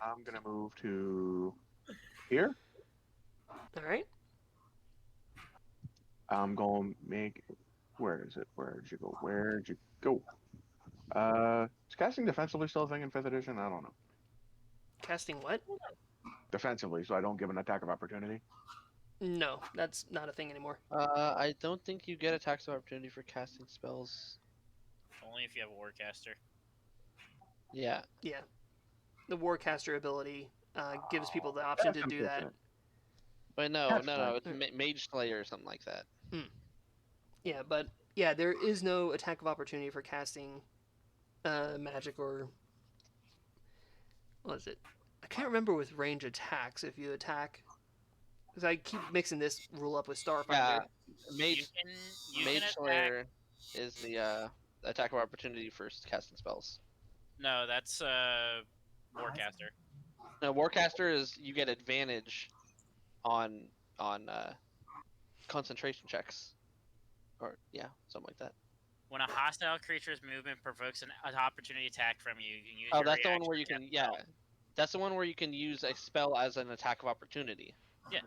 G: I'm gonna move to here.
B: All right.
G: I'm going to make. Where is it? Where'd you go? Where'd you go? Is casting defensively still a thing in 5th edition? I don't know.
B: Casting what?
G: Defensively, so I don't give an attack of opportunity.
B: No, that's not a thing anymore.
E: I don't think you get attacks of opportunity for casting spells.
A: Only if you have a Warcaster.
E: Yeah.
B: Yeah. The Warcaster ability gives people the option to
G: That's
B: do that.
G: consistent.
E: But no,
G: That's
E: no,
G: fine.
E: no. It's Mage Slayer or something like that.
B: Yeah, but yeah, there is no attack of opportunity for casting magic or what is it? I can't remember with range attacks if you attack. Because I keep mixing this rule up with Starfinder.
E: Yeah.
A: You
E: Mage
A: can
E: Mage
A: attack.
E: Slayer is the attack of opportunity for casting spells.
A: No, that's Warcaster.
E: No, Warcaster is you get advantage on concentration checks, or yeah, something like that.
A: When a hostile creature's movement provokes an opportunity attack from you, you can use
E: Oh,
A: your
E: that's the one
A: reaction
E: where you
A: to
E: can
A: cast a
E: yeah,
A: spell.
E: that's the one where you can use a spell as an attack of opportunity.
A: Yeah.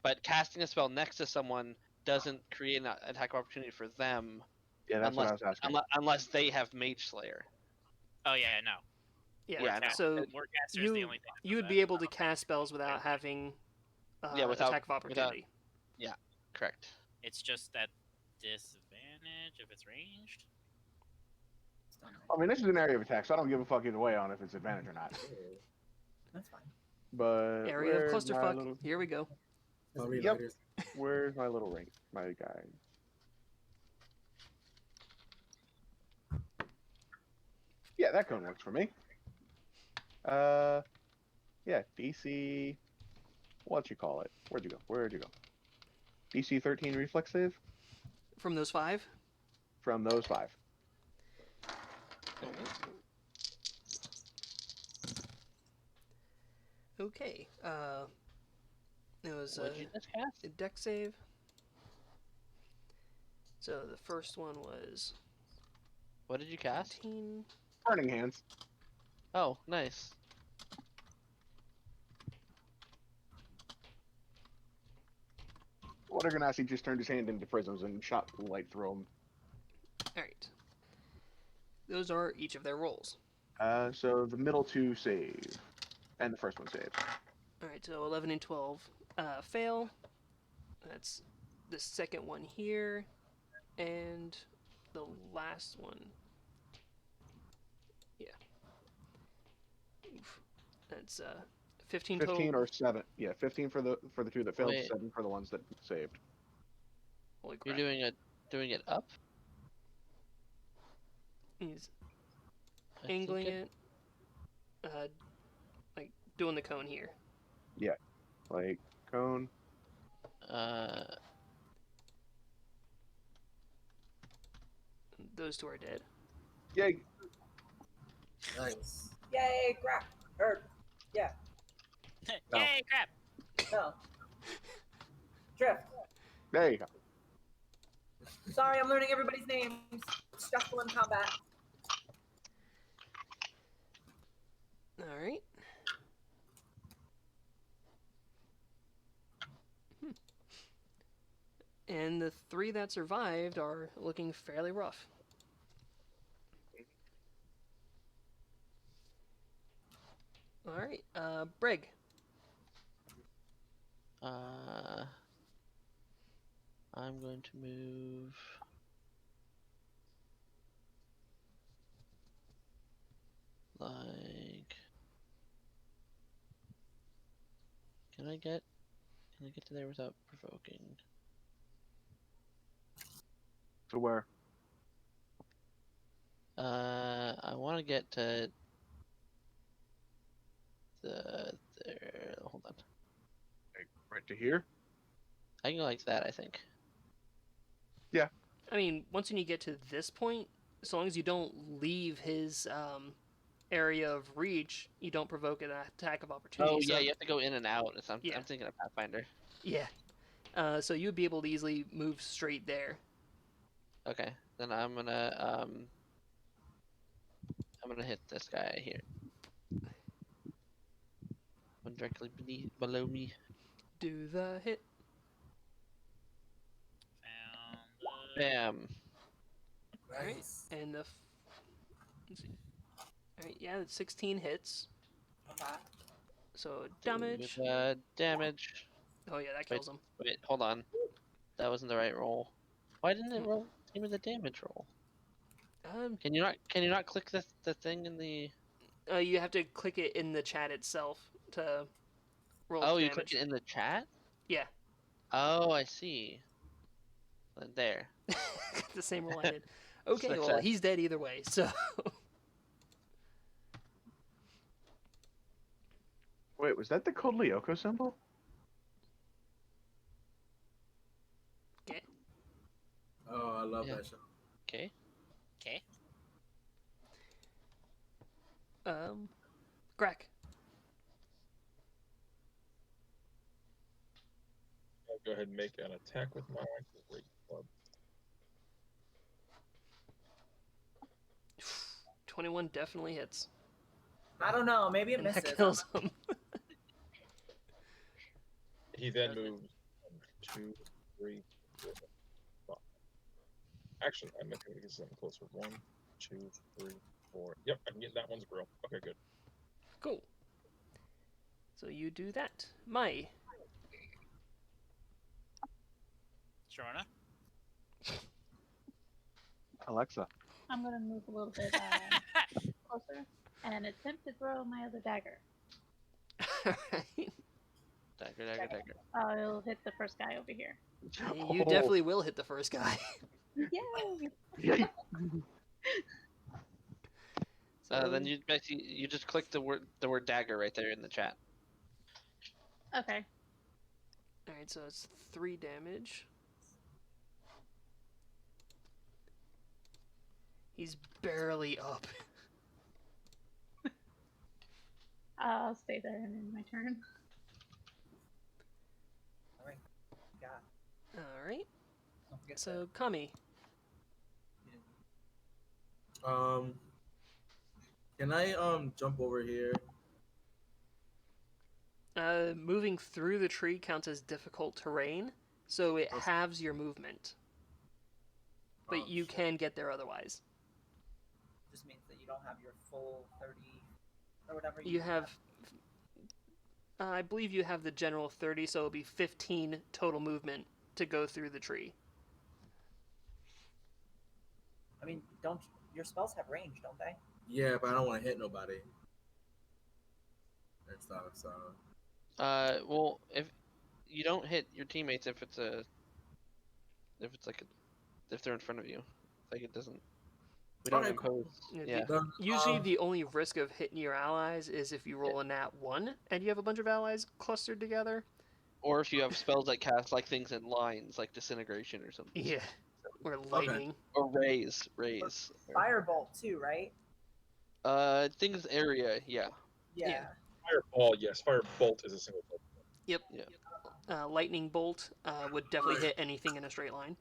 E: But casting a spell next to someone doesn't create an attack of opportunity for them
G: Yeah, that's what I was asking.
E: unless they have Mage Slayer.
A: Oh yeah, no.
B: Yeah,
E: Yeah, no.
B: so
A: Warcaster is the
B: you
A: only thing. that
B: you
A: does
B: would
A: that.
B: be able to cast spells without having
E: Yeah, without-
B: attack of opportunity.
E: Correct.
A: It's just that disadvantage if it's ranged.
G: I mean, this is an area of attack, so I don't give a fuck either way on if it's advantage or not.
D: That's fine.
G: But
B: Area of
G: where's my
B: clusterfuck.
G: little-
B: Here we go.
C: I'll read
G: Yep.
C: later.
G: Where's my little ring? My guy. Yeah, that cone works for me. Yeah, DC. What you call it? Where'd you go? Where'd you go? DC 13 reflex save
B: From those 5?
G: from those 5.
B: Okay. It was
E: What did you just cast?
B: a deck save. So the first one was
E: What did you cast?
B: 19.
G: Burning hands.
E: Oh, nice.
G: Water Ganassi just turned his hand into prisms and shot light through him.
B: All right. Those are each of their rolls.
G: So the middle 2 save, and the first one saves.
B: All right, so 11 and 12 fail. That's the second one here, and last one. Yeah. Oof. That's 15 total.
G: 15 or 7. Yeah, 15 for the two that failed,
E: Wait.
G: 7 for the ones that saved.
B: Holy
E: You're
B: crap.
E: doing it up.
B: He's
E: I think
B: angling it. Like doing the cone here.
G: Like cone.
B: Those two are dead.
G: Yay!
C: Nice.
D: Yay, crap. Or, yeah,
G: No.
A: Yay, crap!
D: no. Drift.
G: There you go.
D: Sorry, I'm learning everybody's names. Stressful in combat.
B: All right. And the 3 that survived are looking fairly rough. All right, Brig.
E: I'm going to move. Like, can I get to there without provoking?
G: To where?
E: I want to get to there. Hold on.
G: Like, right to here?
E: I can go like that, I think.
B: I mean, once you get to this point, as long as you don't leave his area of reach, you don't provoke an attack of opportunity.
E: Oh
B: so,
E: yeah, you have to go in and out.
B: Yeah.
E: I'm thinking of Pathfinder.
B: Yeah. So you'd be able to easily move straight there.
E: Okay, then I'm gonna hit this guy here. One directly below me.
B: Do the hit.
A: Found
E: Bam.
B: Alright,
C: Nice.
B: and let's see. Alright, yeah, 16 hits.
D: Okay.
B: So damage.
E: With, damage.
B: Oh yeah, that kills him.
E: Wait, hold on. That wasn't the right roll. Why didn't it roll? Give me the damage roll. Can you not click the thing in the?
B: You have to click it in the chat itself to roll
E: Oh,
B: damage.
E: you click it in the chat?
B: Yeah.
E: Oh, I see. There.
B: The same roll I did. Okay, well,
E: Success.
B: he's dead either way, so.
G: Wait, was that the Code Lyoko symbol?
B: Okay.
C: Oh, I love
E: Yeah.
C: that show.
E: Okay.
A: Okay.
B: Greg.
F: I'll go ahead and make an attack with my great club.
B: 21 definitely hits.
D: I don't know. Maybe it
B: And
D: misses.
B: that kills him.
F: He then moves 1, 2, 3, 4, 5. Actually, I'm making get something closer. 1, 2, 3, 4. Yep, I can get that one's grill. Okay, good.
B: Cool. So you do that. Mai.
A: Shorna.
G: Alexa.
H: I'm gonna move a little bit closer and attempt to throw my other dagger.
B: Alright.
E: Dagger.
H: I'll hit the first guy over here.
B: You definitely will hit the first guy.
H: Yay!
G: Yay!
E: Then you basically you just click the word dagger right there in the chat.
H: Okay.
B: Alright, so it's 3 damage. He's barely up.
H: I'll stay there and end my turn.
D: Alright. Got
B: Alright,
D: Don't forget
B: so Kami.
C: Can I jump over here?
B: Moving through the tree counts as difficult terrain, so it halves your movement. But
C: Oh,
B: you
C: shit.
B: can get there otherwise.
D: just means that you don't have your full 30 or whatever.
B: You have, I believe you have the general 30, so it'll be 15 total movement to go through the tree.
D: mean, don't your spells have range, don't they?
C: Yeah, but I don't want to hit nobody. And stuff. So
E: Well, if you don't hit your teammates if they're in front of you, like it doesn't. We don't
C: Okay, cool.
E: impose.
B: Yeah,
E: Yeah.
B: Usually the only risk of hitting your allies is if you roll a nat 1 and you have a bunch of allies clustered together.
E: Or if you have spells that cast like things in lines, like disintegration or something.
B: Yeah. Or lightning.
E: Or raise.
D: Firebolt too, right?
E: Things area, yeah.
D: Yeah.
F: Fireball, yes. Firebolt is a single bolt.
B: Yep.
E: Yeah.
B: Lightning bolt would definitely hit anything in a straight line.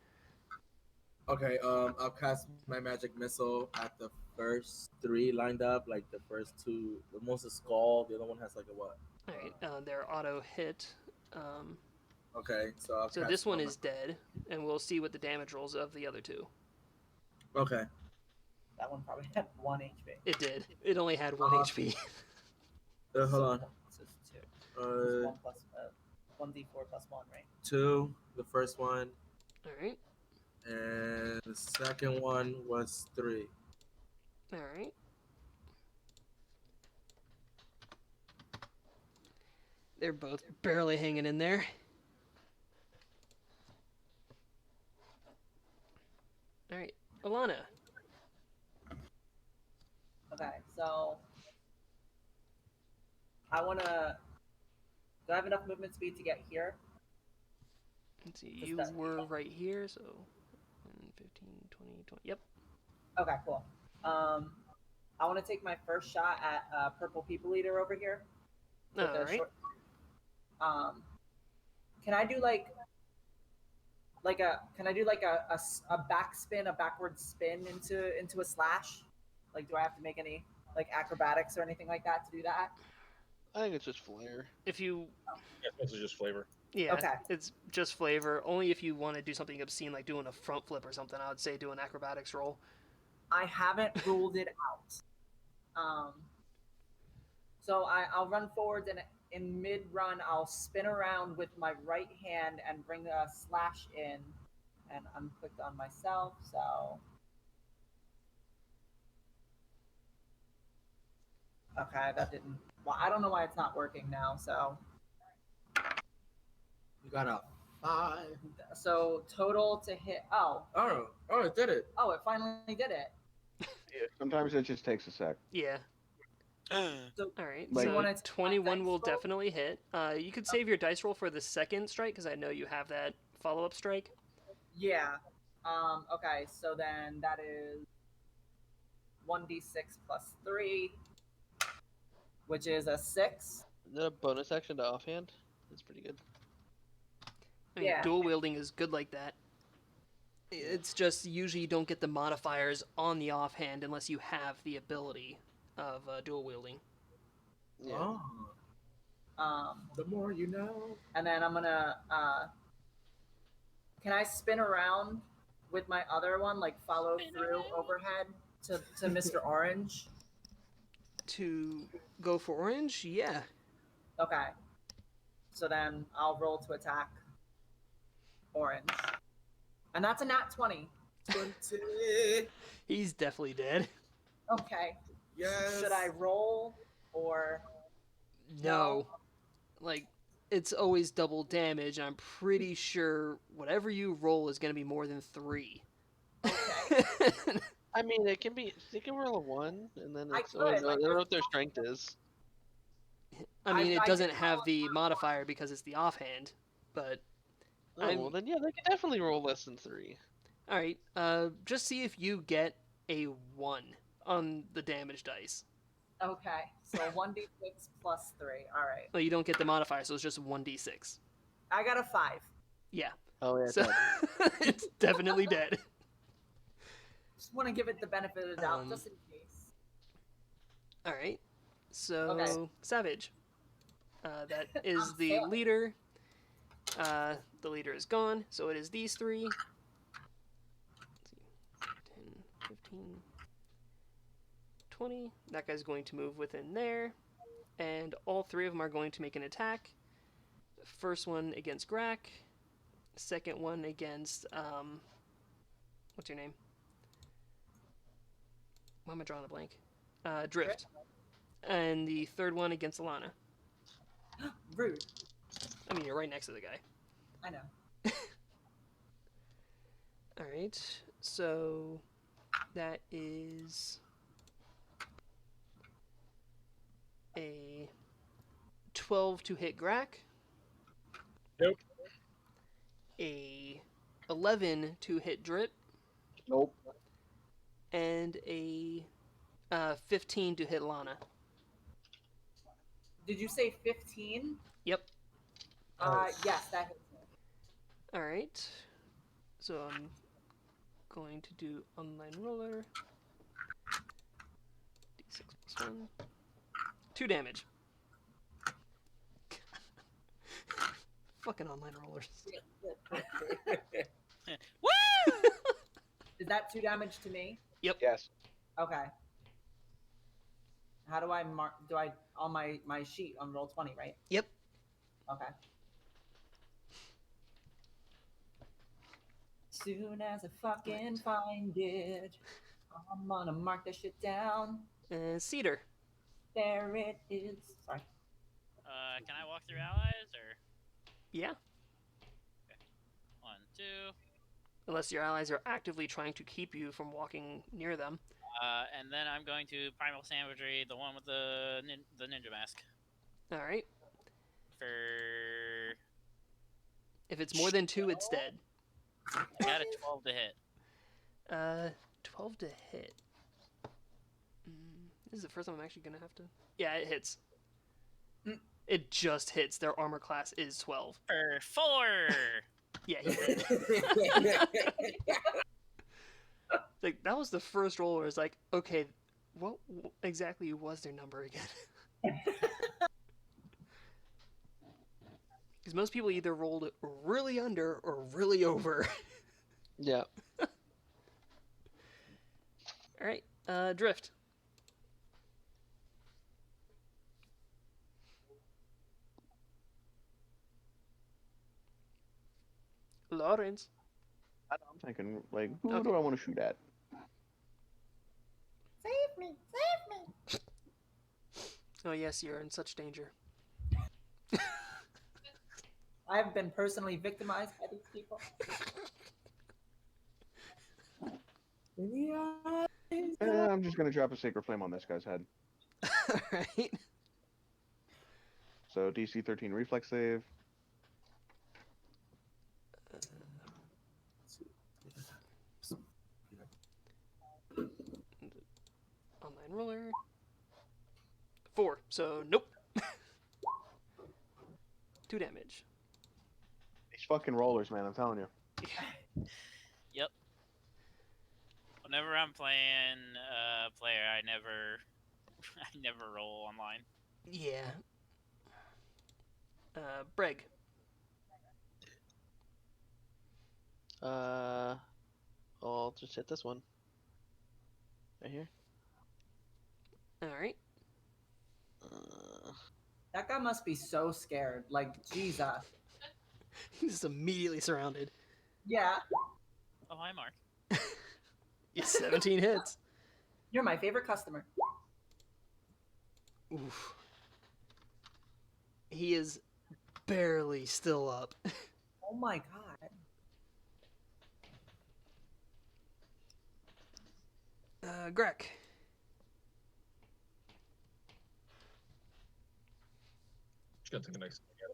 C: Okay, I'll cast my magic missile at the first 3 lined up, like the first 2. The most is skull. The other one has like a what?
B: Alright, they're auto hit.
C: Okay, so I'll
B: So
C: cast
B: this one
C: my-
B: is dead, and we'll see what the damage rolls of the other 2.
C: Okay.
D: That one probably had 1 HP.
B: It did. It only had 1 HP.
C: Hold on.
D: So it's 2. It's 1 plus 1d4 plus 1, right?
C: 2. The first one,
B: Alright.
C: and the second one was 3.
B: Alright. They're both barely hanging in there. Alright, Alana.
D: Okay, so I wanna. Do I have enough movement speed to get here?
B: Let's see,
D: Just
B: you
D: that-
B: were right here, so 15, 20, 20. Yep.
D: Okay, cool. I want to take my first shot at Purple People Eater over here. with a
B: Alright.
D: short- Can I do like a backspin, a backward spin into a slash? Like, do I have to make any like acrobatics or anything like that to do that?
E: I think it's just flair.
B: If you...
F: Yeah, it's just flavor.
B: Yeah,
D: Okay.
B: it's just flavor. Only if you want to do something obscene, like doing a front flip or something, I would say do an acrobatics roll.
D: I haven't ruled it out. So I'll run forward, and in mid-run, I'll spin around with my right hand and bring a slash in, and I'm clicked on myself, so... Okay, that didn't... Well, I don't know why it's not working now, so...
C: You got a 5.
D: So total to hit... Oh,
C: it did it.
D: oh, it finally did it.
G: Yeah, sometimes it just takes a sec.
B: Yeah.
D: So
B: Alright,
G: Like-
B: so
D: You wanna take my
B: 21
D: dice
B: will
D: roll?
B: definitely hit. You could save your dice roll for the second strike, because I know you have that follow-up strike.
D: yeah. Okay, so then that is 1d6 plus 3, which is a 6.
E: Is that a bonus action to offhand? That's pretty good.
B: I mean,
D: Yeah.
B: dual wielding is good like that. It's just usually you don't get the modifiers on the offhand unless you have the ability of dual wielding.
E: Yeah.
C: Oh, the more you know.
D: And then I'm gonna can I spin around with my other one, like follow through overhead to Mr. Orange?
B: To go for orange, yeah.
D: Okay. So then I'll roll to attack Orange. And that's a nat 20.
C: 20.
B: He's definitely dead.
D: Okay.
C: Yes.
D: Should I roll or
B: No. Like, it's always double damage. I'm pretty sure whatever you roll is going to be more than 3.
D: okay.
E: I mean, it can be. They can roll a 1, and then
D: I
E: it's.
D: could,
E: I
D: like,
E: don't know what their strength is.
B: I mean, it
D: I
B: doesn't
D: did
B: have
D: roll
B: the modifier because it's the offhand, but
E: Oh, well, then yeah, they can definitely roll less than 3.
B: alright. Just see if you get a 1 on the damage dice.
D: Okay. So 1d6 plus 3. All right.
B: Well, you don't get the modifier, so it's just 1d6.
D: I got a 5.
B: Yeah.
E: Oh yeah.
B: So it's definitely dead.
D: Just want to give it the benefit of the doubt,
B: Um,
D: just in case.
B: Alright. So,
D: Okay.
B: Savage. That is
D: I'm
B: the
D: failing.
B: leader. The leader is gone, so it is these 3. Let's see. 10, 15, 20. That guy's going to move within there. And all 3 of them are going to make an attack. First one against Grack. Second one against, what's your name? Why am I drawing a blank? Drift. And the third one against Alana.
D: Rude.
B: I mean, you're right next to the guy.
D: I know.
B: All right, so that is a 12 to hit Grack.
F: Nope.
B: A 11 to hit Drit.
G: Nope.
B: And a 15 to hit Lana.
D: Did you say 15?
B: Yep.
D: Yes, that hits me.
B: All right. So I'm going to do online roller. D6 plus 1. 2 damage. Fucking online rollers.
A: Woo!
D: Is that 2 damage to me?
G: Yes.
D: Okay. How do I mark? Do I on my sheet on roll 20, right?
B: Yep.
D: Okay. Soon as I fucking find it, I'm gonna mark that shit down.
B: Cedar.
D: There it is. Sorry.
A: Can I walk through allies or
B: Yeah.
A: 1, 2?
B: Unless your allies are actively trying to keep you from walking near them.
A: And then I'm going to primal savagery, the one with the ninja mask.
B: All right.
A: For
B: If it's more than 2, it's dead.
A: I got a 12 to hit.
B: 12 to hit. This is the first time I'm actually gonna have to. Yeah, it hits. It just hits. Their armor class is 12.
A: For 4.
B: Yeah, he's dead. Like that was the first roll where it's like, okay, what exactly was their number again? Because most people either rolled it really under or really over.
E: Yeah.
B: All right, Drift. Lawrence.
G: I'm thinking, like, who
B: Okay.
G: do I want to shoot at?
D: Save me! Save me!
B: Oh yes, you're in such danger.
D: I've been personally victimized by these people.
G: I'm just gonna drop a Sacred Flame on this guy's head.
B: All right.
G: So DC 13 reflex save.
B: Online roller. 4. So nope. 2 damage.
G: These fucking rollers, man, I'm telling you.
A: Yep. Whenever I'm playing player, I never roll online.
B: Yeah. Breg.
E: I'll just hit this one. Right here.
B: All right.
D: That guy must be so scared. Like, Jesus.
B: He's just immediately surrounded.
D: Yeah.
A: Oh, hi, Mark.
B: Yeah, 17 hits.
D: You're my favorite customer.
B: Oof. He is barely still up.
D: Oh my god.
B: Greg.
F: Just gonna take a nice look at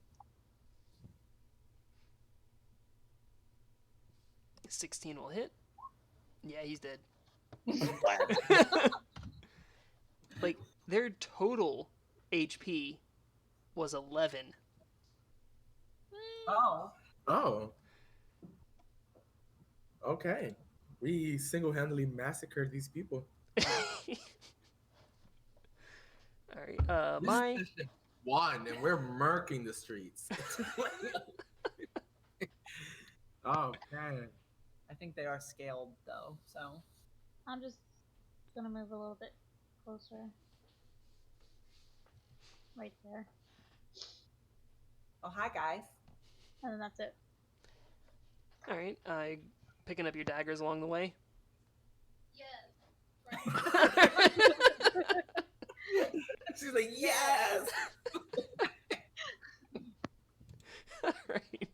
F: it.
B: 16 will hit. Yeah, he's dead. Like, their total HP was 11.
D: Oh.
C: Oh. Okay. We single-handedly massacred these people.
B: Alright,
C: This
B: my...
C: is session 1, and we're murking the streets. Okay.
D: I think they are scaled though, so.
H: I'm just gonna move a little bit closer. Right there.
D: Oh, hi guys.
H: And then that's it.
B: Alright, picking up your daggers along the way.
H: Yes.
C: like, yes.
B: All right.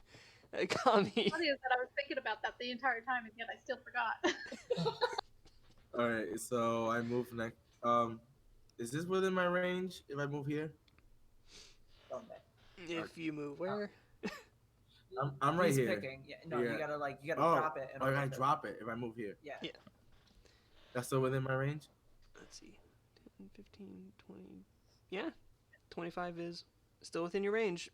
B: Kami.
H: Funny is that I was thinking about that the entire time, and yet I still forgot.
C: All right, so I move next. Is this within my range if I move here?
B: If you move where?
C: I'm right
D: He's
C: here.
D: picking. Yeah, no,
C: Yeah.
D: you gotta
C: Oh,
D: drop it. And
C: I gotta drop it if I move here.
D: Yeah.
B: Yeah.
C: That's still within my range?
B: Let's see. 10, 15, 20. Yeah. 25 is still within your range.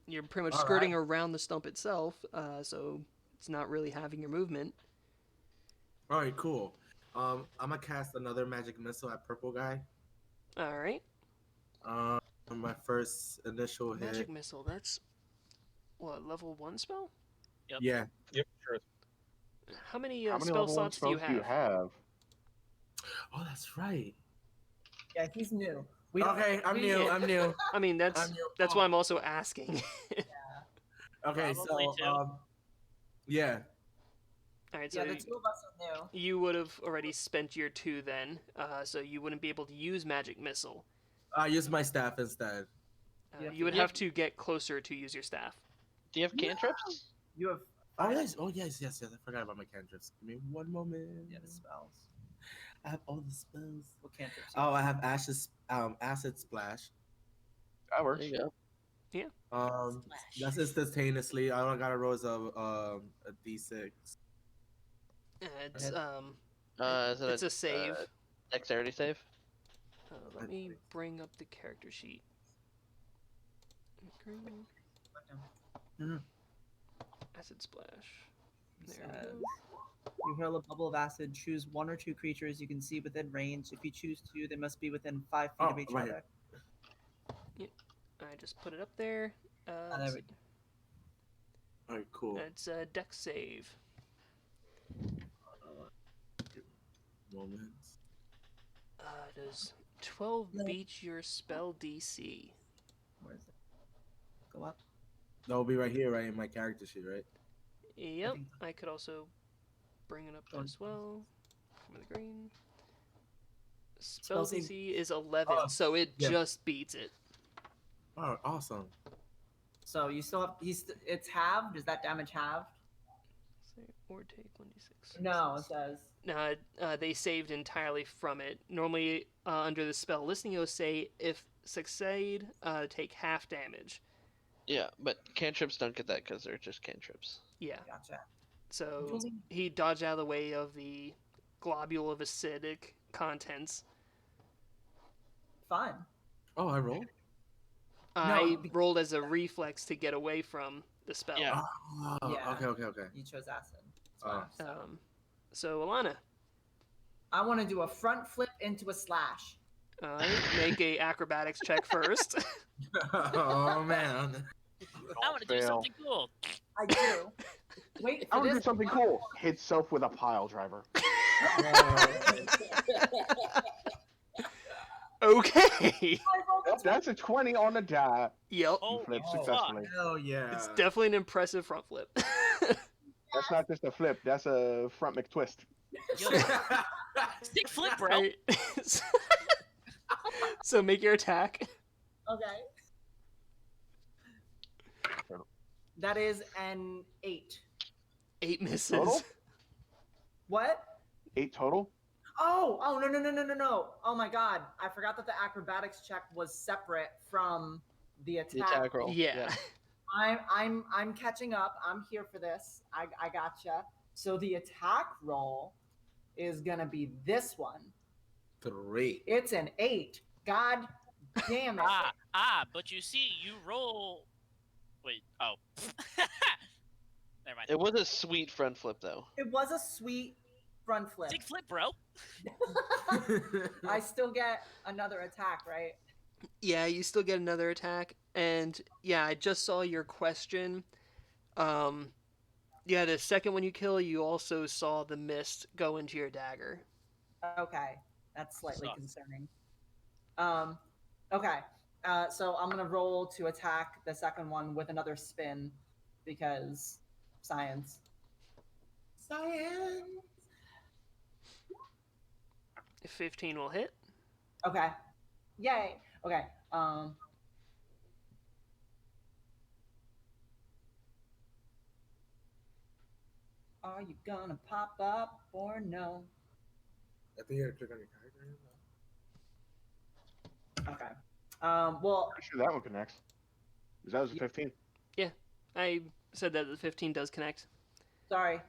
B: You're pretty much
C: All
B: skirting
C: right.
B: around the stump itself, so it's not really having your movement.
C: All right, cool. I'm gonna cast another magic missile at purple guy.
B: All right.
C: My first initial hit.
B: Magic missile. That's what, level 1 spell?
C: Yeah.
F: Yep, sure.
B: How many,
G: How many
B: spell
G: level 1
B: slots do you
G: spells
B: have?
C: Oh, that's right.
D: Yeah, he's new.
C: Okay, I'm new. I'm new.
B: I mean, that's
C: I'm new.
B: that's why I'm also asking.
C: Okay,
A: Probably
C: so
A: two.
C: yeah.
B: All right, so
D: Yeah, the two of us are new.
B: you would have already spent your 2 then, so you wouldn't be able to use magic missile.
C: I use my staff instead.
B: You would have to get closer to use your staff.
E: Do you have cantrips?
D: You have
C: Oh yes. Oh yes. Yes. Yes. I forgot about my cantrips. Give me one moment.
D: the spells.
C: I have all the spells.
D: What cantrips?
C: Oh, I have acid splash.
G: That works.
E: There you go.
C: That's instantaneously. I don't gotta roll a d6.
B: It's
E: Is it
B: it's a save.
E: Dexterity save?
B: Let me bring up the character sheet. Green.
C: Mhm.
B: Acid splash. There
D: Says,
B: we go.
D: you hurl a bubble of acid. Choose 1 or 2 creatures you can see within range. If you choose 2, they must be within 5 feet of each
C: right
D: other.
B: I just put it up there.
D: there
B: Let's
D: we
B: see.
C: All right, cool.
B: It's a dex save.
C: Moments.
B: Does 12 beat your spell DC?
D: Where is it? Go up.
C: That will be right here, right in my character sheet, right?
B: Yep.
D: think
B: I could also bring it up
D: Go on.
B: as well. From the green. Spell
D: save.
B: DC is 11,
C: Oh,
B: so it
C: yeah.
B: just beats it.
C: Oh, awesome.
D: So you still have. It's halved. Is that damage halved?
B: Save or take 1d6.
D: No, it says.
B: No, they saved entirely from it. Normally, under the spell listing, it'll say if succeed, take half damage.
E: Yeah, but cantrips don't get that because they're just cantrips.
B: Yeah.
D: Gotcha.
B: So he dodged out of the way of the globule of acidic contents.
D: Fun.
C: Oh, I rolled?
B: I rolled as a reflex to get away from the spell.
E: Yeah.
C: Oh,
D: Yeah.
C: okay.
D: You chose acid.
C: Oh.
B: So Alana,
D: I want to do a front flip into a slash.
B: make a acrobatics check first.
C: Oh, man.
A: I want to do
G: Fail.
A: something cool.
D: I do. Wait
G: I
D: for
G: would do
D: this.
G: something cool. Hit self with a pile driver.
B: Okay.
G: That's a 20 on the die.
B: Yep.
G: You flip
A: Oh,
G: successfully.
C: Hell yeah.
B: It's definitely an impressive front flip.
G: That's not just a flip. That's a front McTwist.
A: Yo, stick flip, bro.
B: Right. So make your attack.
D: Okay. That is an 8.
B: 8 misses.
G: Total?
D: What?
G: 8 total?
D: Oh, no. Oh my god. I forgot that the acrobatics check was separate from the
E: The
D: attack.
E: attack roll.
B: Yeah.
D: I'm catching up. I'm here for this. I gotcha. So the attack roll is gonna be this one.
C: 3.
D: It's an 8. God damn it.
A: But you see, you roll. Wait, oh. Never mind.
E: It was a sweet front flip though.
D: It was a sweet front flip.
A: Stick flip, bro.
D: I still get another attack, right?
B: Yeah, you still get another attack. And yeah, I just saw your question. Yeah, the second one you kill, you also saw the mist go into your dagger.
D: Okay. That's slightly
A: Sucks.
D: concerning. Okay. So I'm gonna roll to attack the second one with another spin because science. Science.
B: 15 will hit.
D: Okay. Yay. Okay. Are you gonna pop up or no?
C: I think you gotta click on your character.
D: Okay. Well,
G: Pretty sure that one connects. Because that was a 15.
B: Yeah, I said that the 15 does connect.
D: sorry.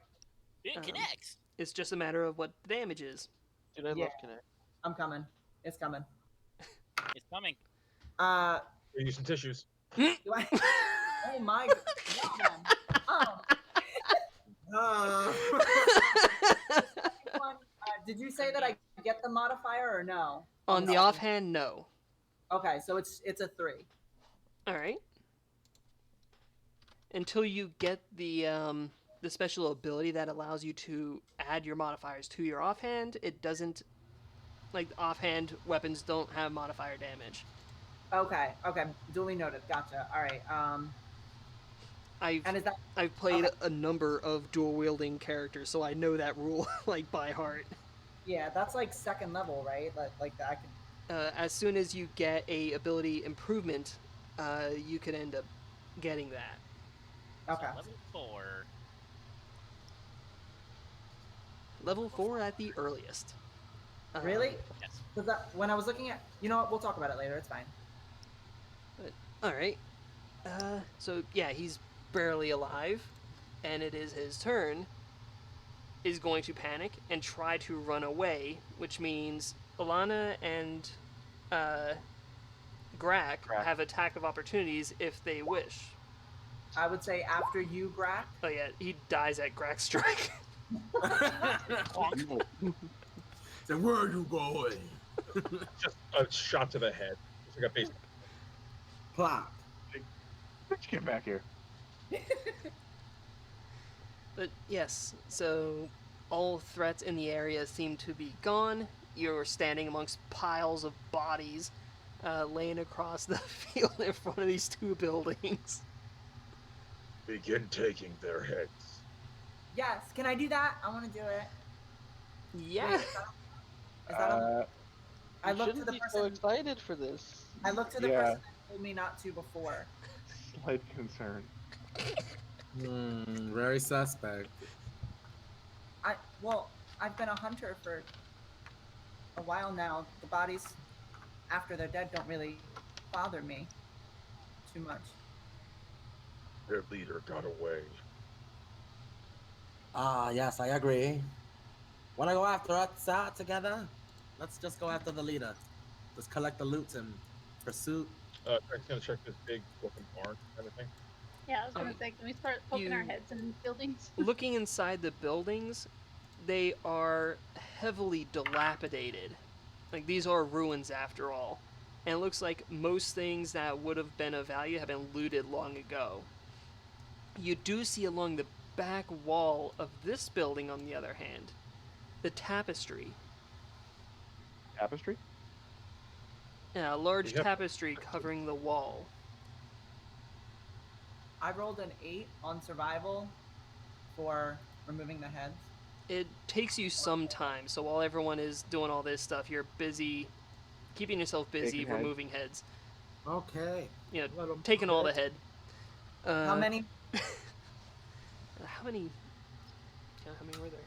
A: It
B: Um,
A: connects.
B: It's just a matter of what the damage is.
E: Dude, I
D: Yeah.
E: love Connect.
D: I'm coming. It's coming.
A: It's coming.
F: Here, use some tissues.
D: Do I? Oh my god, man. Second one, did you say that I get the modifier or no?
B: On the
D: second-
B: offhand, no.
D: Okay, so it's a 3.
B: All right. Until you get the special ability that allows you to add your modifiers to your offhand, it doesn't. Like offhand weapons don't have modifier damage.
D: Okay, duly noted. Gotcha. All right. And is that
B: I've played
D: okay.
B: a number of dual wielding characters, so I know that rule like by heart.
D: Yeah, that's like second level, right? Like that. I could.
B: As soon as you get a ability improvement, you could end up getting that.
D: Okay.
A: So level 4.
B: Level 4 at the earliest.
D: Really?
A: Yes.
D: Because when I was looking at, you know what? We'll talk about it later. It's fine.
B: All right. So yeah, he's barely alive, and it is his turn. Is going to panic and try to run away, which means Alana and Grak have attack of opportunities if they wish.
D: I would say after you, Grak.
B: Oh yeah, he dies at Grak's strike.
C: So where are you going?
F: Just a shot to the head. It's like a base.
C: Plop.
G: Let's get back here.
B: But yes, so all threats in the area seem to be gone. You're standing amongst piles of bodies laying across the field in front of these two buildings.
F: Begin taking their heads.
D: Yes. Can I do that? I want to do it.
B: Yeah.
D: Wait, is that a, I
E: You
D: looked to
E: shouldn't
D: the
E: be so
D: person.
E: excited for this.
D: I looked to the
G: Yeah.
D: person that told me not to before.
G: Slight concern.
C: Very suspect.
D: I've been a hunter for a while now. The bodies after they're dead don't really bother me too much.
F: Their leader got away.
C: Yes, I agree. Wanna go after us together? Let's just go after the leader. Let's collect the loot and pursue.
F: I'm gonna check this big looking barn kind of thing.
H: Yeah, I was gonna say, can we start poking our
B: You-
H: heads in buildings?
B: Looking inside the buildings, they are heavily dilapidated. Like, these are ruins after all. And it looks like most things that would have been of value have been looted long ago. You do see along the back wall of this building, on the other hand, the tapestry.
G: Tapestry?
B: Yeah, a large
F: Yep.
B: tapestry covering the wall.
D: I rolled an 8 on survival for removing the heads.
B: It takes you some time, so while everyone is doing all this stuff, you're busy keeping yourself busy
G: Taking heads.
B: removing heads.
C: Okay.
B: You know,
C: Let 'em
B: taking all the
C: go.
B: head.
D: How many?
B: How many? How many were there?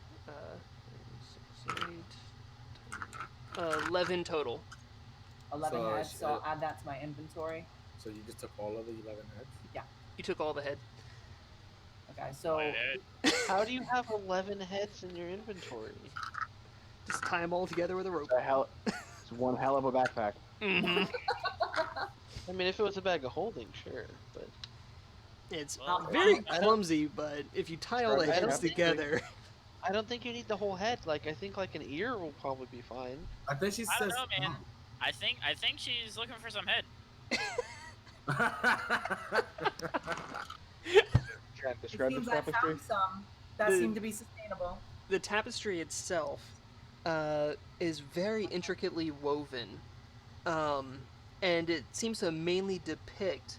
B: 11 total.
D: 11
C: So,
D: heads. So I'll add that to my inventory.
C: So you just took all of the 11 heads?
B: You took all the head.
D: Okay, so
A: My head.
E: How do you have 11 heads in your inventory?
B: Just tie them all together with a rope.
G: It's one hell of a backpack.
B: Mm-hmm.
E: I mean, if it was a bag of holding, sure, but
B: It's
A: Well,
B: very
E: I don't-
B: clumsy, but if you tie all the
G: I don't
B: heads
E: think
B: together,
E: I don't think you need the whole head. Like, I think like an ear will probably be fine.
C: I think she
A: I don't
C: says.
A: know, man. I think she's looking for some head.
G: Trying to
D: it
G: describe the
D: seems I
G: tapestry.
D: found some that
B: The-
D: seem to be sustainable.
B: the tapestry itself is very intricately woven, and it seems to mainly depict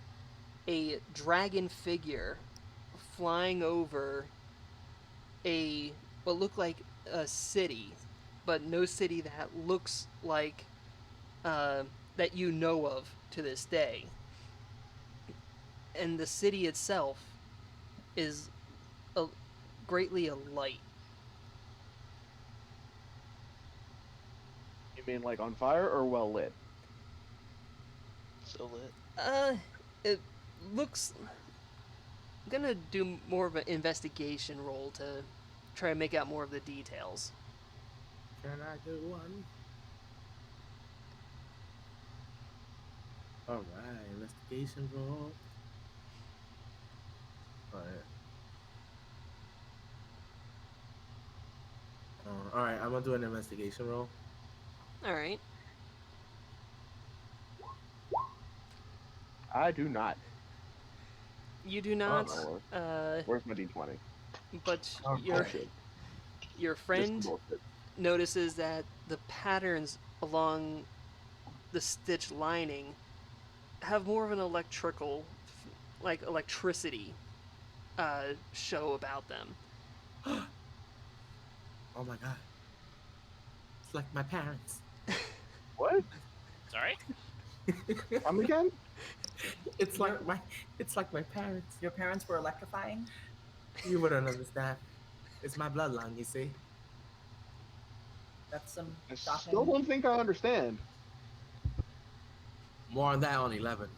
B: a dragon figure flying over what looked like a city, but no city that looks like that you know of to this day. And the city itself is a, greatly alight.
G: You mean like on fire or well lit?
E: So lit.
B: It looks. I'm gonna do more of an investigation roll to try and make out more of the details.
C: Can I do one? All right, investigation roll. All right. All right, I'm gonna do an investigation roll.
B: All right.
G: I do not.
B: You do not.
G: Lord.
B: Uh,
G: Where's my d20?
B: but
C: Oh,
B: your
G: Bullshit.
B: your
G: Just
B: friend
G: bullshit.
B: notices that the patterns along the stitch lining have more of an electrical, like electricity, show about them.
C: Oh my god. It's like my parents.
G: What?
A: Sorry?
G: Come again?
C: It's like my parents.
D: Your parents were electrifying.
C: You wouldn't understand. It's my bloodline, you see.
D: That's some
G: I
D: shocking.
G: still don't think I understand.
C: More on that on 11.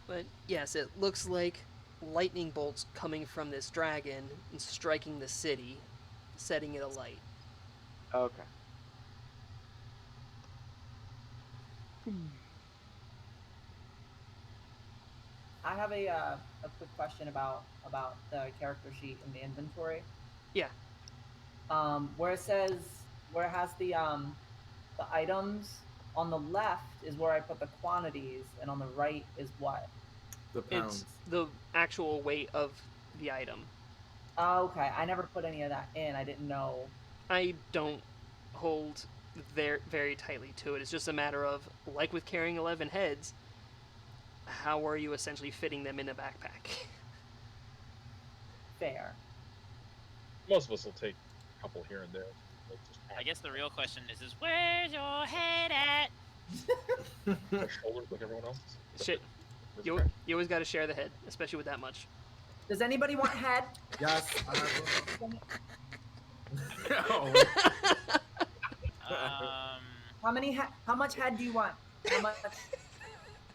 B: But yes, it looks like lightning bolts coming from this dragon and striking the city, setting it alight.
G: Okay.
D: I have a quick question about the character sheet in the inventory.
B: Yeah.
D: Where it says where it has the items on the left is where I put the quantities, and on the right is what?
C: The pounds.
B: It's the actual weight of the item.
D: Oh, okay. I never put any of that in. I didn't know.
B: I don't hold very tightly to it. It's just a matter of, like with carrying 11 heads, how are you essentially fitting them in a backpack?
D: Fair.
F: Most of us will take a couple here and there. Like, just
A: I guess the real question is where's your head at?
F: my shoulders like everyone else's.
B: Shit.
F: Where's
B: You,
F: the crack?
B: you always got to share the head, especially with that much.
D: Does anybody want head?
C: Yes. Oh,
D: How much head do you want? How much?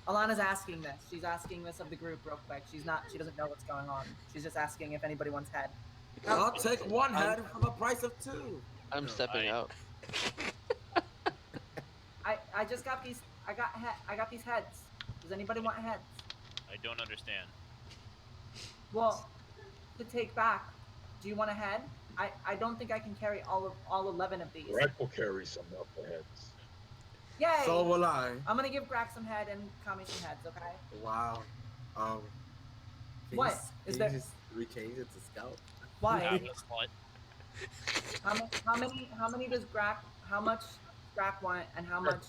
D: Alana's asking this. She's asking this of the group real quick. She doesn't know what's going on. She's just asking if anybody wants head.
C: I'll take one head for the price of two.
E: I'm stepping out.
D: I just got these. I got these heads. Does anybody want heads?
A: I don't understand.
D: Well, to take back. Do you want a head? I don't think I can carry all 11 of these.
F: Greg will carry some of the heads.
D: Yay!
C: So will I.
D: I'm gonna give Grack some head and Kami some heads. Okay.
C: Wow. Can
D: What?
C: You,
D: Is
C: can
D: there?
C: you just rechange it to scout?
D: Why?
A: Yeah, what a slut.
D: How many does Grack? How much Grack want and how much?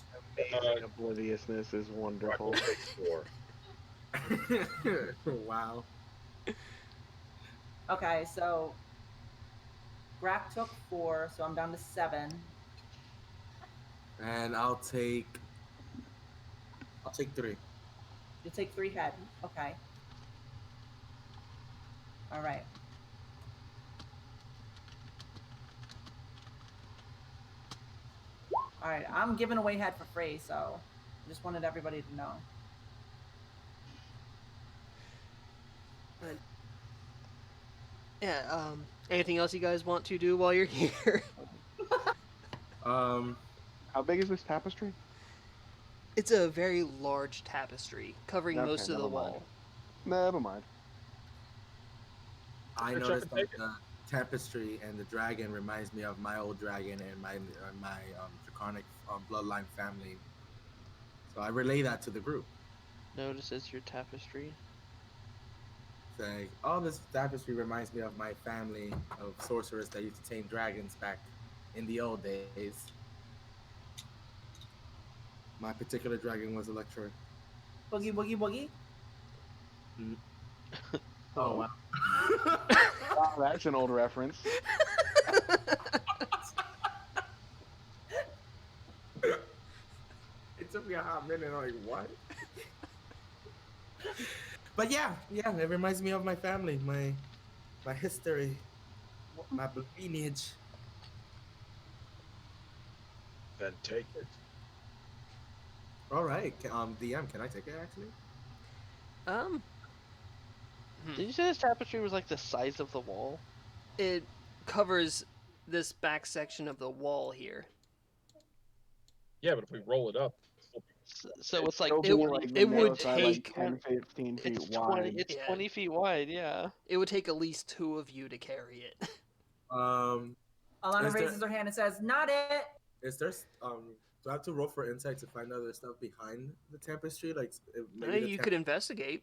G: Amazing obliviousness is wonderful.
F: Greg will take 4.
C: Wow.
D: Okay, so Grack took 4, so I'm down to 7.
C: And I'll take 3.
D: You'll take 3 head. Okay. All right. All right. I'm giving away head for free, so I just wanted everybody to know.
B: Yeah, anything else you guys want to do while you're here?
G: How big is this tapestry?
B: It's a very large tapestry covering
G: Okay,
B: most of the
G: never mind.
B: wall.
G: Never mind.
C: I
F: Good job
C: noticed
F: in
C: that
F: taking
C: the tapestry and the dragon reminds me of my old dragon and my draconic bloodline family. So I relay that to the group.
E: Notices your tapestry.
C: Say, oh, this tapestry reminds me of my family of sorcerers that used to tame dragons back in the old days. My particular dragon was electric.
D: Boogie, boogie, boogie.
C: Oh, wow.
G: Wow, that's an old reference.
C: me a hot minute. I'm like, what? But yeah, it reminds me of my family, my history, my lineage.
F: Then take it.
C: All right, DM, can I take it actually?
B: Um,
E: Did you say this tapestry was like the size of the wall?
B: it covers this back section of the wall here.
F: Yeah, but if we roll it up,
E: So it's like
G: It'll be
E: 20
G: like the
B: it
G: narrow
B: would
G: side,
B: take-
G: like 10, 15 feet
E: it's 20
G: wide.
E: it's
B: Yeah.
E: 20 feet wide, yeah.
B: It would take at least 2 of you to carry it.
C: Um,
D: Alana
C: Is there-
D: raises her hand and says, "Not it."
C: is there do I have to roll for insight to find other stuff behind the tapestry? Like maybe the
B: You could investigate.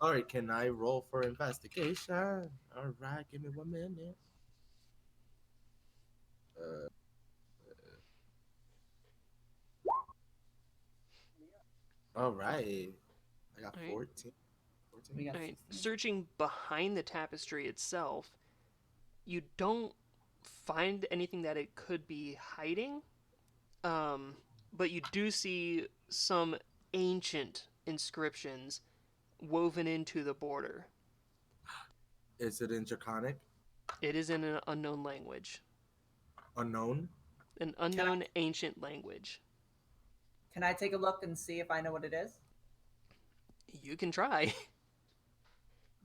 C: All right, can I roll for investigation? All right, give me 1 minute. All right, I got
B: All right.
C: 14.
D: We got
B: Right.
D: 16.
B: Searching behind the tapestry itself, you don't find anything that it could be hiding. But you do see some ancient inscriptions woven into the border.
C: Is it in Draconic?
B: It is in an unknown language.
C: Unknown?
B: An unknown ancient language.
D: Can I take a look and see if I know what it is?
B: You can try.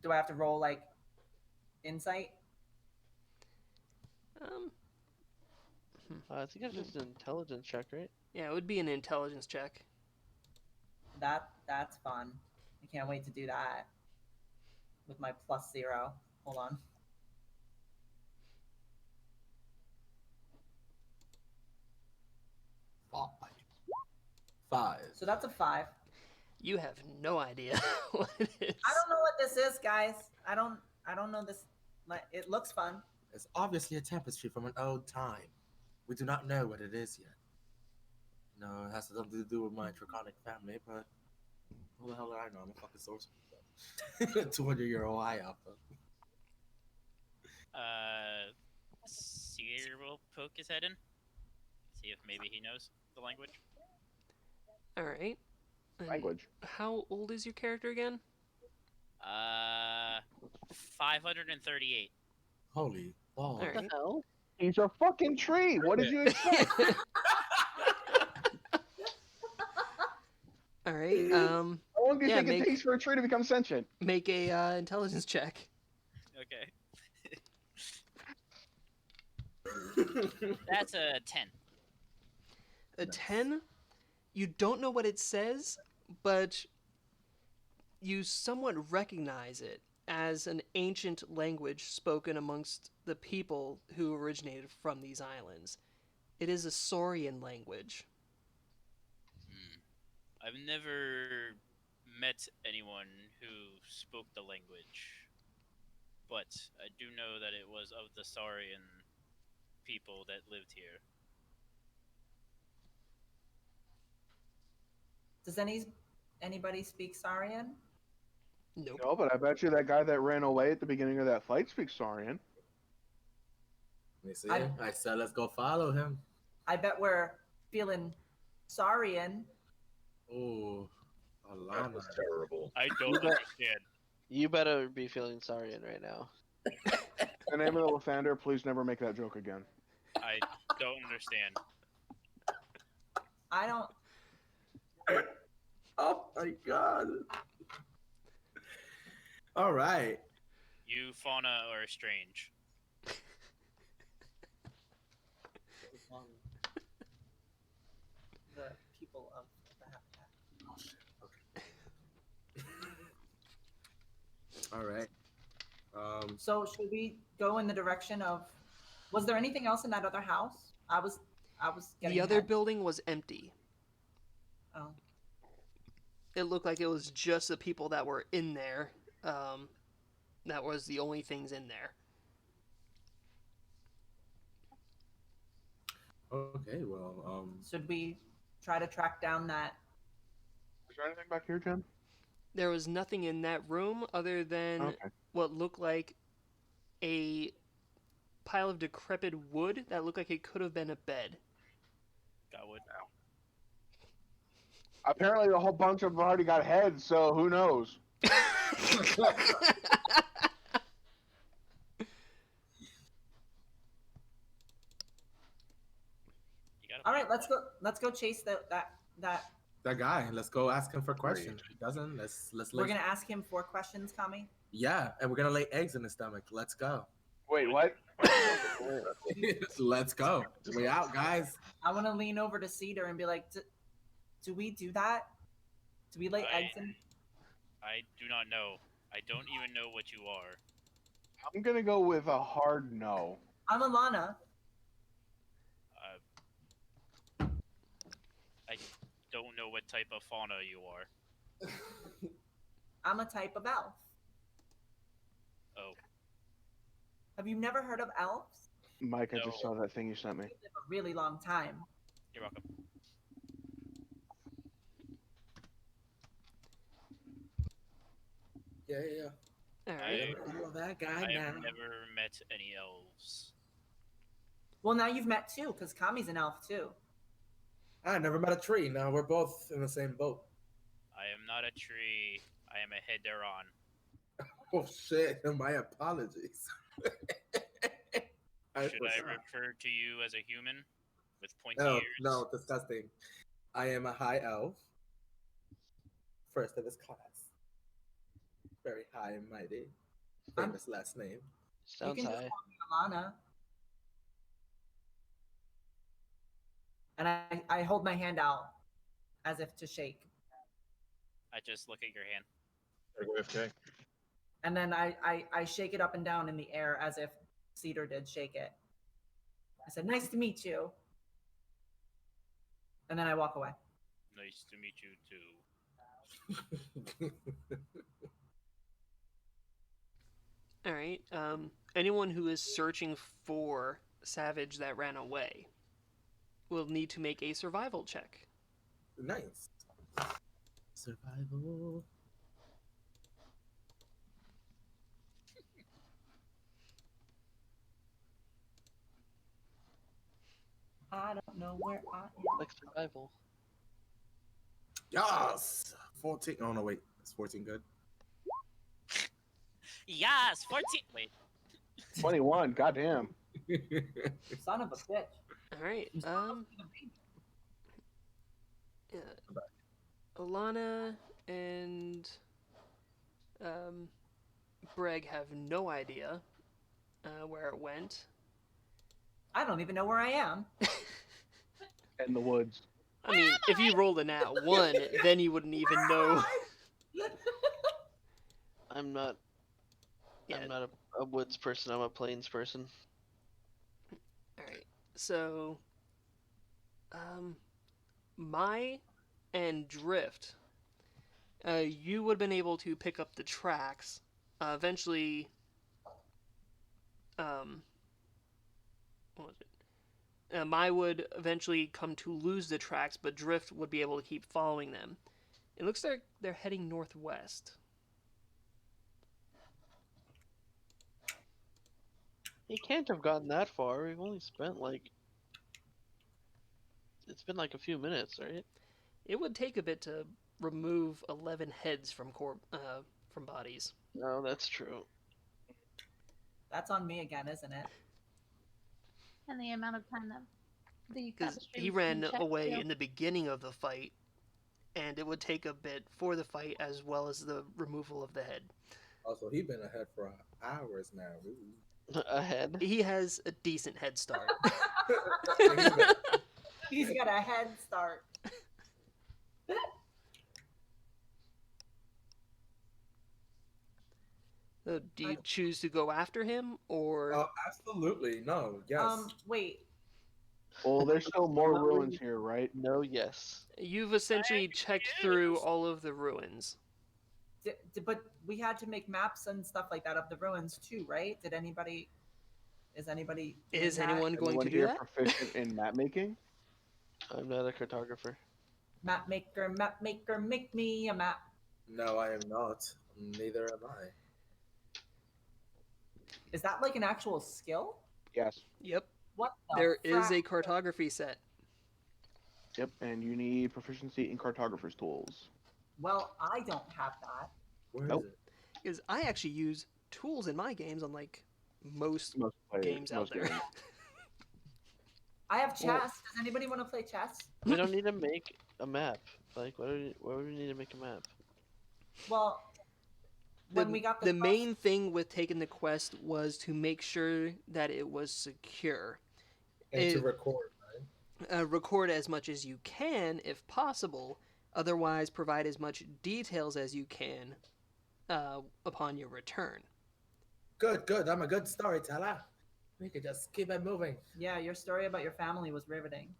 D: Do I have to roll like insight?
B: Um,
E: I think it's just an intelligence check, right?
B: yeah, it would be an intelligence check.
D: That's fun. I can't wait to do that with my +0. Hold on.
C: Five.
D: So that's a 5.
B: You have no idea what it is.
D: I don't know what this is, guys. I don't know this. It looks fun.
C: It's obviously a tapestry from an old time. We do not know what it is yet. No, it has something to do with my Draconic family, but who the hell do I know? I'm a fucking sorcerer. 200-year-old high alpha.
A: Seer will poke his head in, see if maybe he knows the language.
B: All right. And
G: Language.
B: how old is your character again?
A: 538.
C: Holy balls.
B: All right.
E: hell?
G: He's a fucking tree. What did you expect?
B: All right.
G: How long do you
B: Yeah,
G: think
B: make-
G: it takes for a tree to become sentient?
B: Make a intelligence check.
A: Okay. That's a 10.
B: A
C: Nice.
B: 10? You don't know what it says, but you somewhat recognize it as an ancient language spoken amongst the people who originated from these islands. It is a Saurian language.
A: I've never met anyone who spoke the language, but I do know that it was of the Saurian people that lived here.
D: Does anybody speak Saurian?
B: Nope.
G: No, but I bet you that guy that ran away at the beginning of that fight speaks Saurian.
C: Let me see.
D: I-
C: I said, let's go follow him.
D: I bet we're feeling Saurian.
C: Oh,
F: that
C: Alana.
F: was terrible.
A: I don't understand.
E: You better be feeling Saurian right now.
G: In the name of the Lathander, please never make that joke again.
A: I don't understand.
D: I don't.
C: Oh my god. All right.
A: You fauna are strange.
D: The people of the habitat.
C: Oh shit. Okay. All right.
D: So should we go in the direction of? Was there anything else in that other house? I was getting
B: The other
D: ahead.
B: building was empty.
D: Oh.
B: It looked like it was just the people that were in there. That was the only things in there.
C: Okay. Well.
D: Should we try to track down that?
G: Is there anything back here, Jen?
B: There was nothing in that room other than
G: Okay.
B: what looked like a pile of decrepit wood that looked like it could have been a bed.
A: Got wood.
G: Apparently, a whole bunch of them already got heads, so who knows?
A: You gotta
D: All
A: find
D: right, let's go chase that.
C: That guy. Let's go ask him for
G: Great.
C: questions. If he doesn't, let's
D: We're
C: lay.
D: gonna ask him 4 questions, Kami.
C: Yeah, and we're gonna lay eggs in his stomach. Let's go.
G: Wait, what?
C: Let's go. We out, guys.
D: I want to lean over to Cedar and be like, do we do that? Do we lay eggs in?
A: I do not know. I don't even know what you are.
G: I'm gonna go with a hard no.
D: I'm Alana.
A: I don't know what type of fauna you are.
D: I'm a type of elf.
A: Oh,
D: Have you never heard of elves?
G: Mike, I
A: No.
G: just saw that thing you sent me.
D: They live a really long time.
A: you're welcome.
C: Yeah.
B: All right.
C: Follow that guy
A: I
C: now.
A: have never met any elves.
D: Well, now you've met 2, because Kami's an elf too.
C: I never met a tree. Now we're both in the same boat.
A: I am not a tree. I am a Heteron.
C: Oh shit! My apologies.
A: Should I refer to you as a human with pointy
C: No,
A: ears?
C: no, disgusting. I am a high elf, first of his class. Very high and mighty. Famous last name.
D: You
E: Sounds
D: can just
E: high.
D: call me Alana. And I hold my hand out as if to shake.
A: I just look at your hand.
F: There go AFK.
D: And then I shake it up and down in the air as if Cedar did shake it. I said, nice to meet you. And then I walk away.
A: Nice to meet you too.
B: All right. Anyone who is searching for Savage that ran away will need to make a survival check.
C: Nice. Survival.
D: I don't know where I am.
E: Like survival.
C: Yes. 14. Oh no, wait. Is 14 good?
A: Yes, 14. Wait,
G: 21. Goddamn.
D: Son of a bitch.
B: All right.
D: He's supposed to be the baby.
B: Alana and Breg have no idea where it went.
D: I don't even know where I am.
G: In the woods.
B: I mean, if you rolled a nat 1, then you wouldn't even know.
E: I'm not.
B: Yeah.
E: I'm not a woods person. I'm a plains person.
B: All right. So, Mai and Drift, you would have been able to pick up the tracks. Eventually, what was it? Mai would eventually come to lose the tracks, but Drift would be able to keep following them. It looks like they're heading northwest.
E: He can't have gotten that far. We've only spent like. It's been like a few minutes, right?
B: It would take a bit to remove 11 heads from from bodies.
E: No, that's true.
D: That's on me again, isn't it?
H: And the amount of time that the
B: Because
H: chemistry
B: he
H: was being
B: ran
H: checked,
B: away
H: too.
B: in the beginning of the fight, and it would take a bit for the fight as well as the removal of the head.
C: Also, he's been ahead for hours now. Ooh.
E: Ahead.
B: He has a decent head start.
D: He's got a head start.
B: So do you choose to go after him, or
C: Oh, absolutely. No, yes.
D: Wait.
G: Well, there's still more ruins here, right?
E: No, yes.
B: you've essentially checked through all of the ruins?
D: But we had to make maps and stuff like that of the ruins too, right? Did anybody? Is anybody? doing
B: Is
D: that?
B: anyone going
G: Anyone
B: to do
G: here
B: that?
G: proficient in map making?
E: I'm not a cartographer.
D: Map maker, make me a map.
C: No, I am not. Neither am I.
D: Is that like an actual skill?
G: Yes.
B: Yep.
D: What? The
B: There is
D: frack?
B: a cartography set.
G: Yep, and you need proficiency in cartographer's tools.
D: Well, I don't have that.
C: Where is
G: Nope.
C: it?
B: Because I actually use tools in my games, unlike most
G: Most players,
B: games out
G: most
B: there.
G: games.
D: I have chess.
G: Well-
D: Does anybody want to play chess?
I: We don't need to make a map. Like, why would we need to make a map?
D: Well, when we got
B: the
D: quest-
B: main thing with taking the quest was to make sure that it was secure.
C: And to
B: It-
C: record.
B: Record as much as you can, if possible. Otherwise, provide as much details as you can upon your return.
C: Good, good. I'm a good storyteller. We could just keep it moving.
D: Yeah, your story about your family was riveting.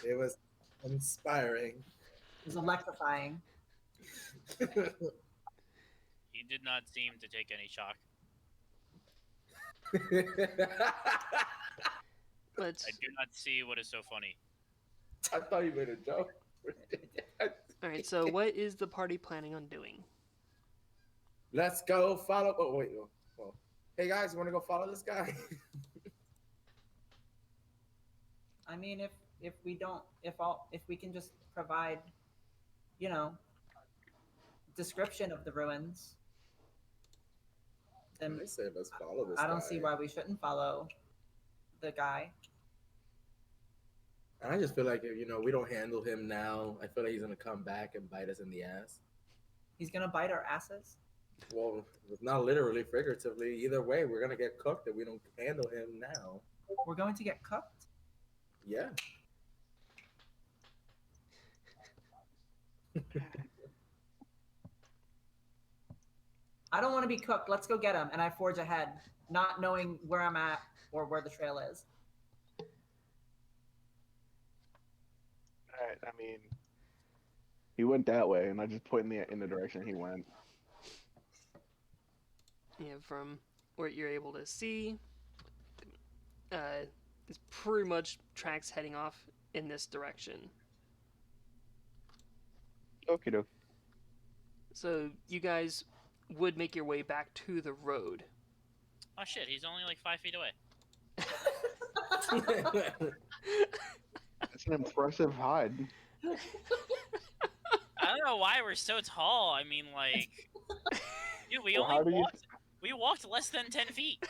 C: It was inspiring.
D: It was electrifying.
A: He did not seem to take any shock.
B: But
A: I do not see what is so funny.
C: I thought you made a joke.
B: all right, so what is the party planning on doing?
C: Let's go follow. Oh wait. Oh. Hey guys, you want to go follow this guy?
D: I mean, if we don't, if we can just provide, description of the ruins, then
C: I say let's follow this.
D: I don't
C: guy.
D: see why we shouldn't follow the guy.
C: I just feel like if we don't handle him now, I feel like he's gonna come back and bite us in the ass.
D: He's gonna bite our asses.
C: Well, not literally, figuratively. Either way, we're gonna get cooked if we don't handle him now.
D: We're going to get cooked.
C: Yeah.
D: I don't want to be cooked. Let's go get him. And I forge ahead, not knowing where I'm at or where the trail is.
G: Alright, I mean, he went that way, and I just point in the direction he went.
B: Yeah, from what you're able to see, it's pretty much tracks heading off in this direction.
G: Okie doke.
B: So you guys would make your way back to the road.
A: Oh shit, he's only like 5 feet away.
G: That's an impressive hide.
A: I don't know why we're so tall. I mean, like, dude, we
G: Well, how do
A: only
G: you-
A: walked less than 10 feet.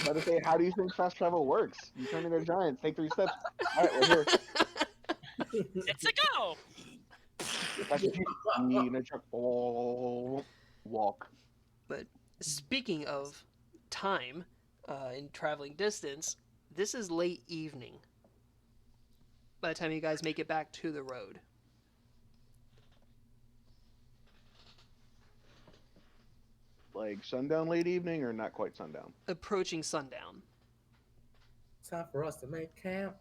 G: How to say, how do you think fast travel works? You turn into a giant, take 3 steps. Alright, we're here.
A: It's a go.
G: That's what you in a truck. Oh, walk.
B: But speaking of time and traveling distance, this is late evening by the time you guys make it back to the road.
G: Like sundown, late evening, or not quite sundown?
B: Approaching sundown.
C: Time for us to make camp.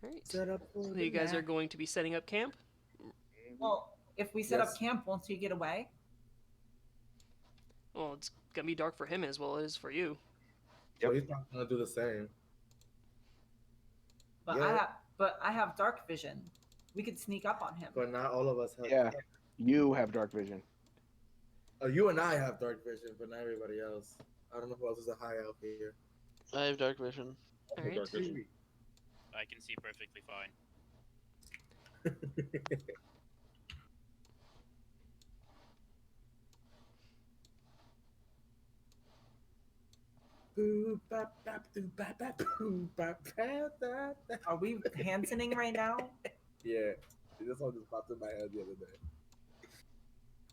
B: All right.
C: Set up for
B: So
C: the
B: you guys are
C: night.
B: going to be setting up camp?
D: Well, if we set
C: Yes.
D: up camp, won't you get away?
B: Well, it's going to be dark for him as well as it is for you.
C: So he's not gonna do the same.
D: But
C: Yeah.
D: I have dark vision. We could sneak up on him.
C: But not all of us have.
G: Yeah. You have dark vision.
C: You and I have dark vision, but not everybody else. I don't know who else is a high elf here.
I: I have dark vision.
B: All right.
F: Dark vision.
A: I can see perfectly fine.
C: Boo, bap, bap, doo, bap, bap, boo, bap, bap, da, da.
D: Are we Hansoning right now?
C: Yeah, this one just popped in my head the other day.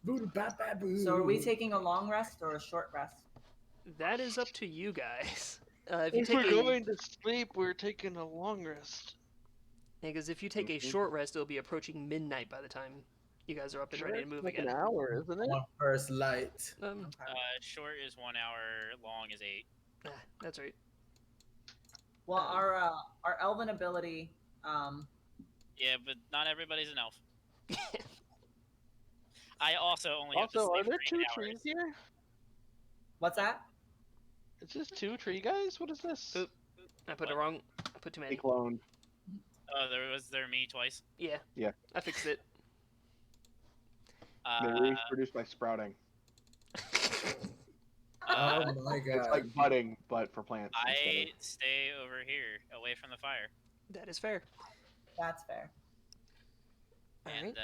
C: Boo, bap, bap, boo.
D: So are we taking a long rest or a short rest?
B: That is up to you guys. If you
I: If
B: take
I: we're
B: a,
I: going to sleep, we're taking a long rest.
B: because if you take a short rest, it'll be approaching midnight by the time you guys are up and ready to move
I: like
B: again.
I: an hour, isn't it?
C: One first light.
A: Short is 1 hour, long is 8.
B: That's right.
D: Well, our elven ability,
A: Yeah, but not everybody's an elf. I also only have to
I: Also, are
A: sleep
I: there
A: for
I: 2
A: 8
I: trees
A: hours.
I: here?
D: what's that?
I: It's just 2 tree guys? What is this?
B: Oop. I put it wrong. I put too many.
G: They cloned.
A: Oh, there me twice.
B: Yeah.
G: Yeah.
B: I fixed it.
G: They reproduced by sprouting.
A: Uh,
C: Oh my
G: It's
C: god.
G: like budding, but for plants. instead
A: I
G: of-
A: stay over here, away from the fire,
B: That is fair.
D: That's fair.
B: All
A: and
B: right.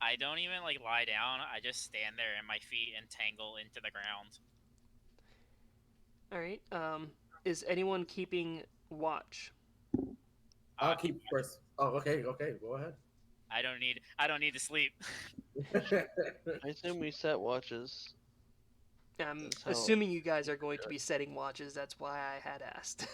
A: I don't even like lie down. I just stand there, and my feet entangle into the ground.
B: All right. Is anyone keeping watch?
C: I'll keep first. Oh, okay, okay, go ahead.
A: I don't need to sleep.
I: I assume we set watches.
B: I'm
I: That's how-
B: assuming you guys are going to be setting watches. That's why I had asked.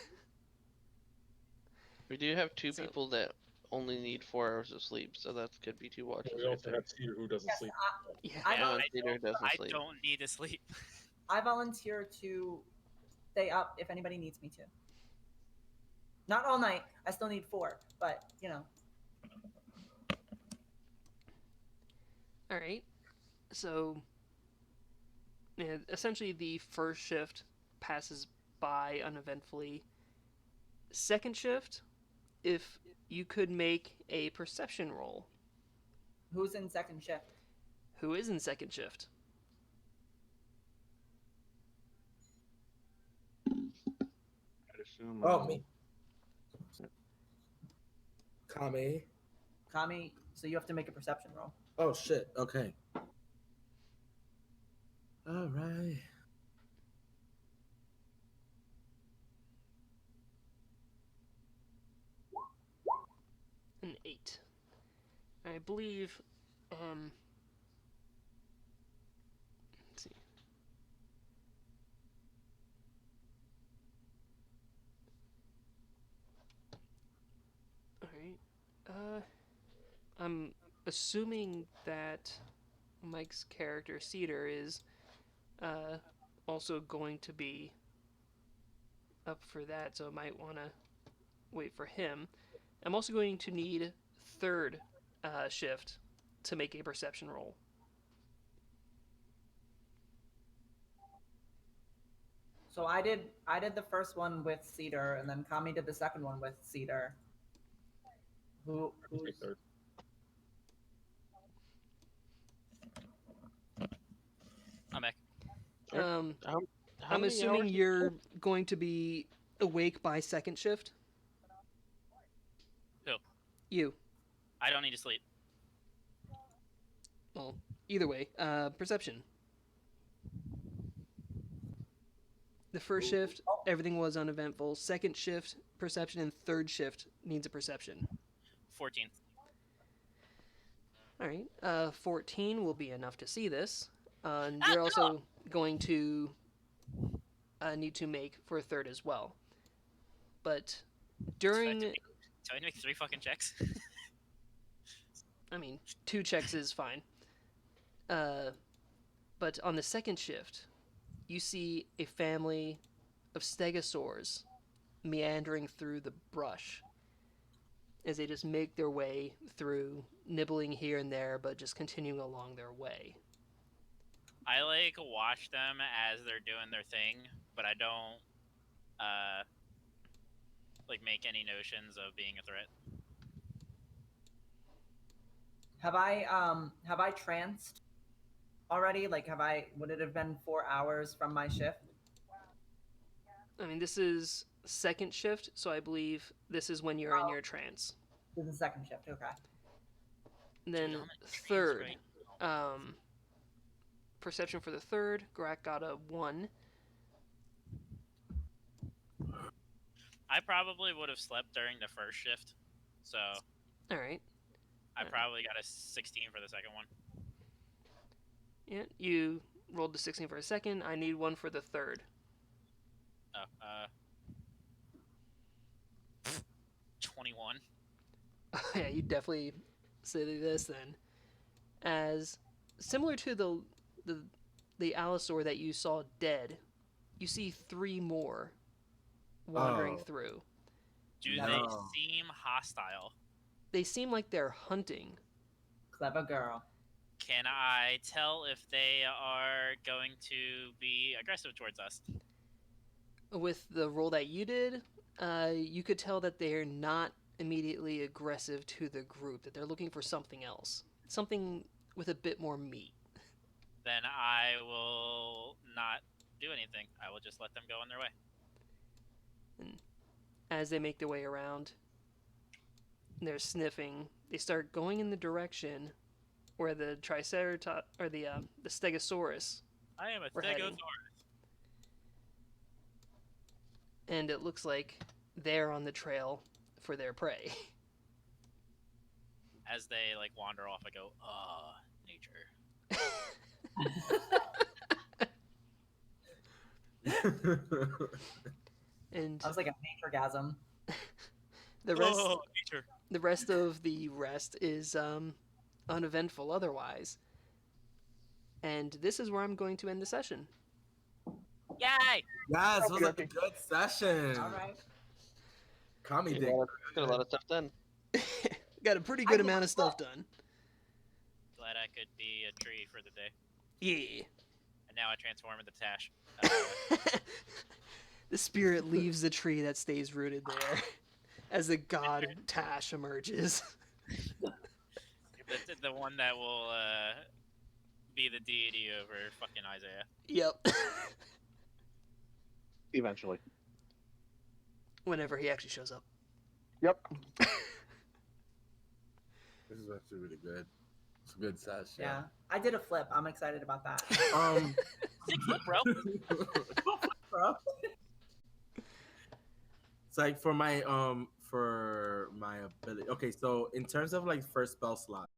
I: We do have two
B: So-
I: people that only need 4 hours of sleep, so that could be 2 watches.
F: We
I: right
F: also
I: there.
F: have Cedar who doesn't
D: Yes,
F: sleep.
B: yeah.
D: I,
A: Yeah,
I: No,
D: volunteer,
I: and Peter doesn't
A: I
I: sleep.
A: don't need to sleep.
D: I volunteer to stay up if anybody needs me to. Not all night. I still need 4, but you know.
B: All right. So, yeah, essentially, the first shift passes by uneventfully. Second shift, if you could make a perception roll.
D: Who's in second shift?
B: Who is in second shift?
G: I'd assume.
C: Oh, me. Kame.
D: Kami, so you have to make a perception roll.
C: Oh shit. Okay. All right.
B: An 8. I believe. Let's see. All right. I'm assuming that Mike's character Cedar is also going to be up for that, so I might want to wait for him. I'm also going to need third shift to make a perception roll.
D: So I did the first one with Cedar, and then Kami did the second one with Cedar.
F: Who's
D: Who's
F: third?
A: I'm back.
I: Sure.
B: Um,
I: How
B: I'm
I: many
B: assuming
I: hours?
B: you're going to be awake by second shift.
A: Who?
B: You.
A: I don't need to sleep.
B: Well, either way, perception. The first shift, everything was uneventful. Second shift, perception, and third shift needs a perception.
A: 14.
B: All right, 14 will be enough to see this. And you're also going to need to make for a third as well. But during,
A: Do I make 3 fucking checks?
B: I mean, 2 checks is fine. But on the second shift, you see a family of stegosaurs meandering through the brush as they just make their way through, nibbling here and there, but just continuing along their way.
A: I like watch them as they're doing their thing, but I don't like make any notions of being a threat.
D: have I tranced already? Like would it have been 4 hours from my shift?
B: I mean, this is second shift, so I believe this is when you're in your trance.
D: This is the second shift, okay.
B: And then
A: Dude, I'm in trance
B: third,
A: right
B: perception for the third, Grak got a 1.
A: I probably would have slept during the first shift, so
B: All right.
A: I probably got a 16 for the second one.
B: Yeah, you rolled the 16 for a second. I need 1 for the third.
A: Oh, 21.
B: Yeah, you definitely say this then. As similar to the Allosaur that you saw dead, you see 3 more wandering
C: Oh.
B: through.
A: Do
C: No.
A: they seem hostile?
B: They seem like they're hunting.
D: Clever girl.
A: Can I tell if they are going to be aggressive towards us?
B: With the roll that you did, you could tell that they're not immediately aggressive to the group, that they're looking for something else. Something with a bit more meat.
A: Then I will not do anything. I will just let them go on their way.
B: And as they make their way around, they're sniffing. They start going in the direction where the Triceratops or the Stegosaurus
A: I am a
B: We're heading.
A: Stegosaurus.
B: and it looks like they're on the trail for their prey.
A: As they like wander off, I go, nature.
B: And
D: I was like a nature gasm.
B: the rest
A: Nature.
B: the rest of the rest is uneventful otherwise. And this is where I'm going to end the session.
A: Yay!
C: Yes, it was a
G: Okay.
C: good session.
D: All right.
C: Kami
E: Get
C: did.
E: a lot of stuff done.
B: Got a pretty good amount of stuff done.
A: Glad I could be a tree for the day.
B: Yeah.
A: And now I transform into Tash.
B: The spirit leaves the tree that stays rooted there as the god Tash emerges.
A: The one that will be the deity over fucking Isaiah.
B: Yep.
G: Eventually.
B: Whenever he actually shows up.
G: Yep.
C: This is actually really good. It's a good session.
D: Yeah. I did a flip. I'm excited about that.
A: Sick flip, bro.
D: Bro.
C: It's like for my ability. Okay, so in terms of like first spell slot,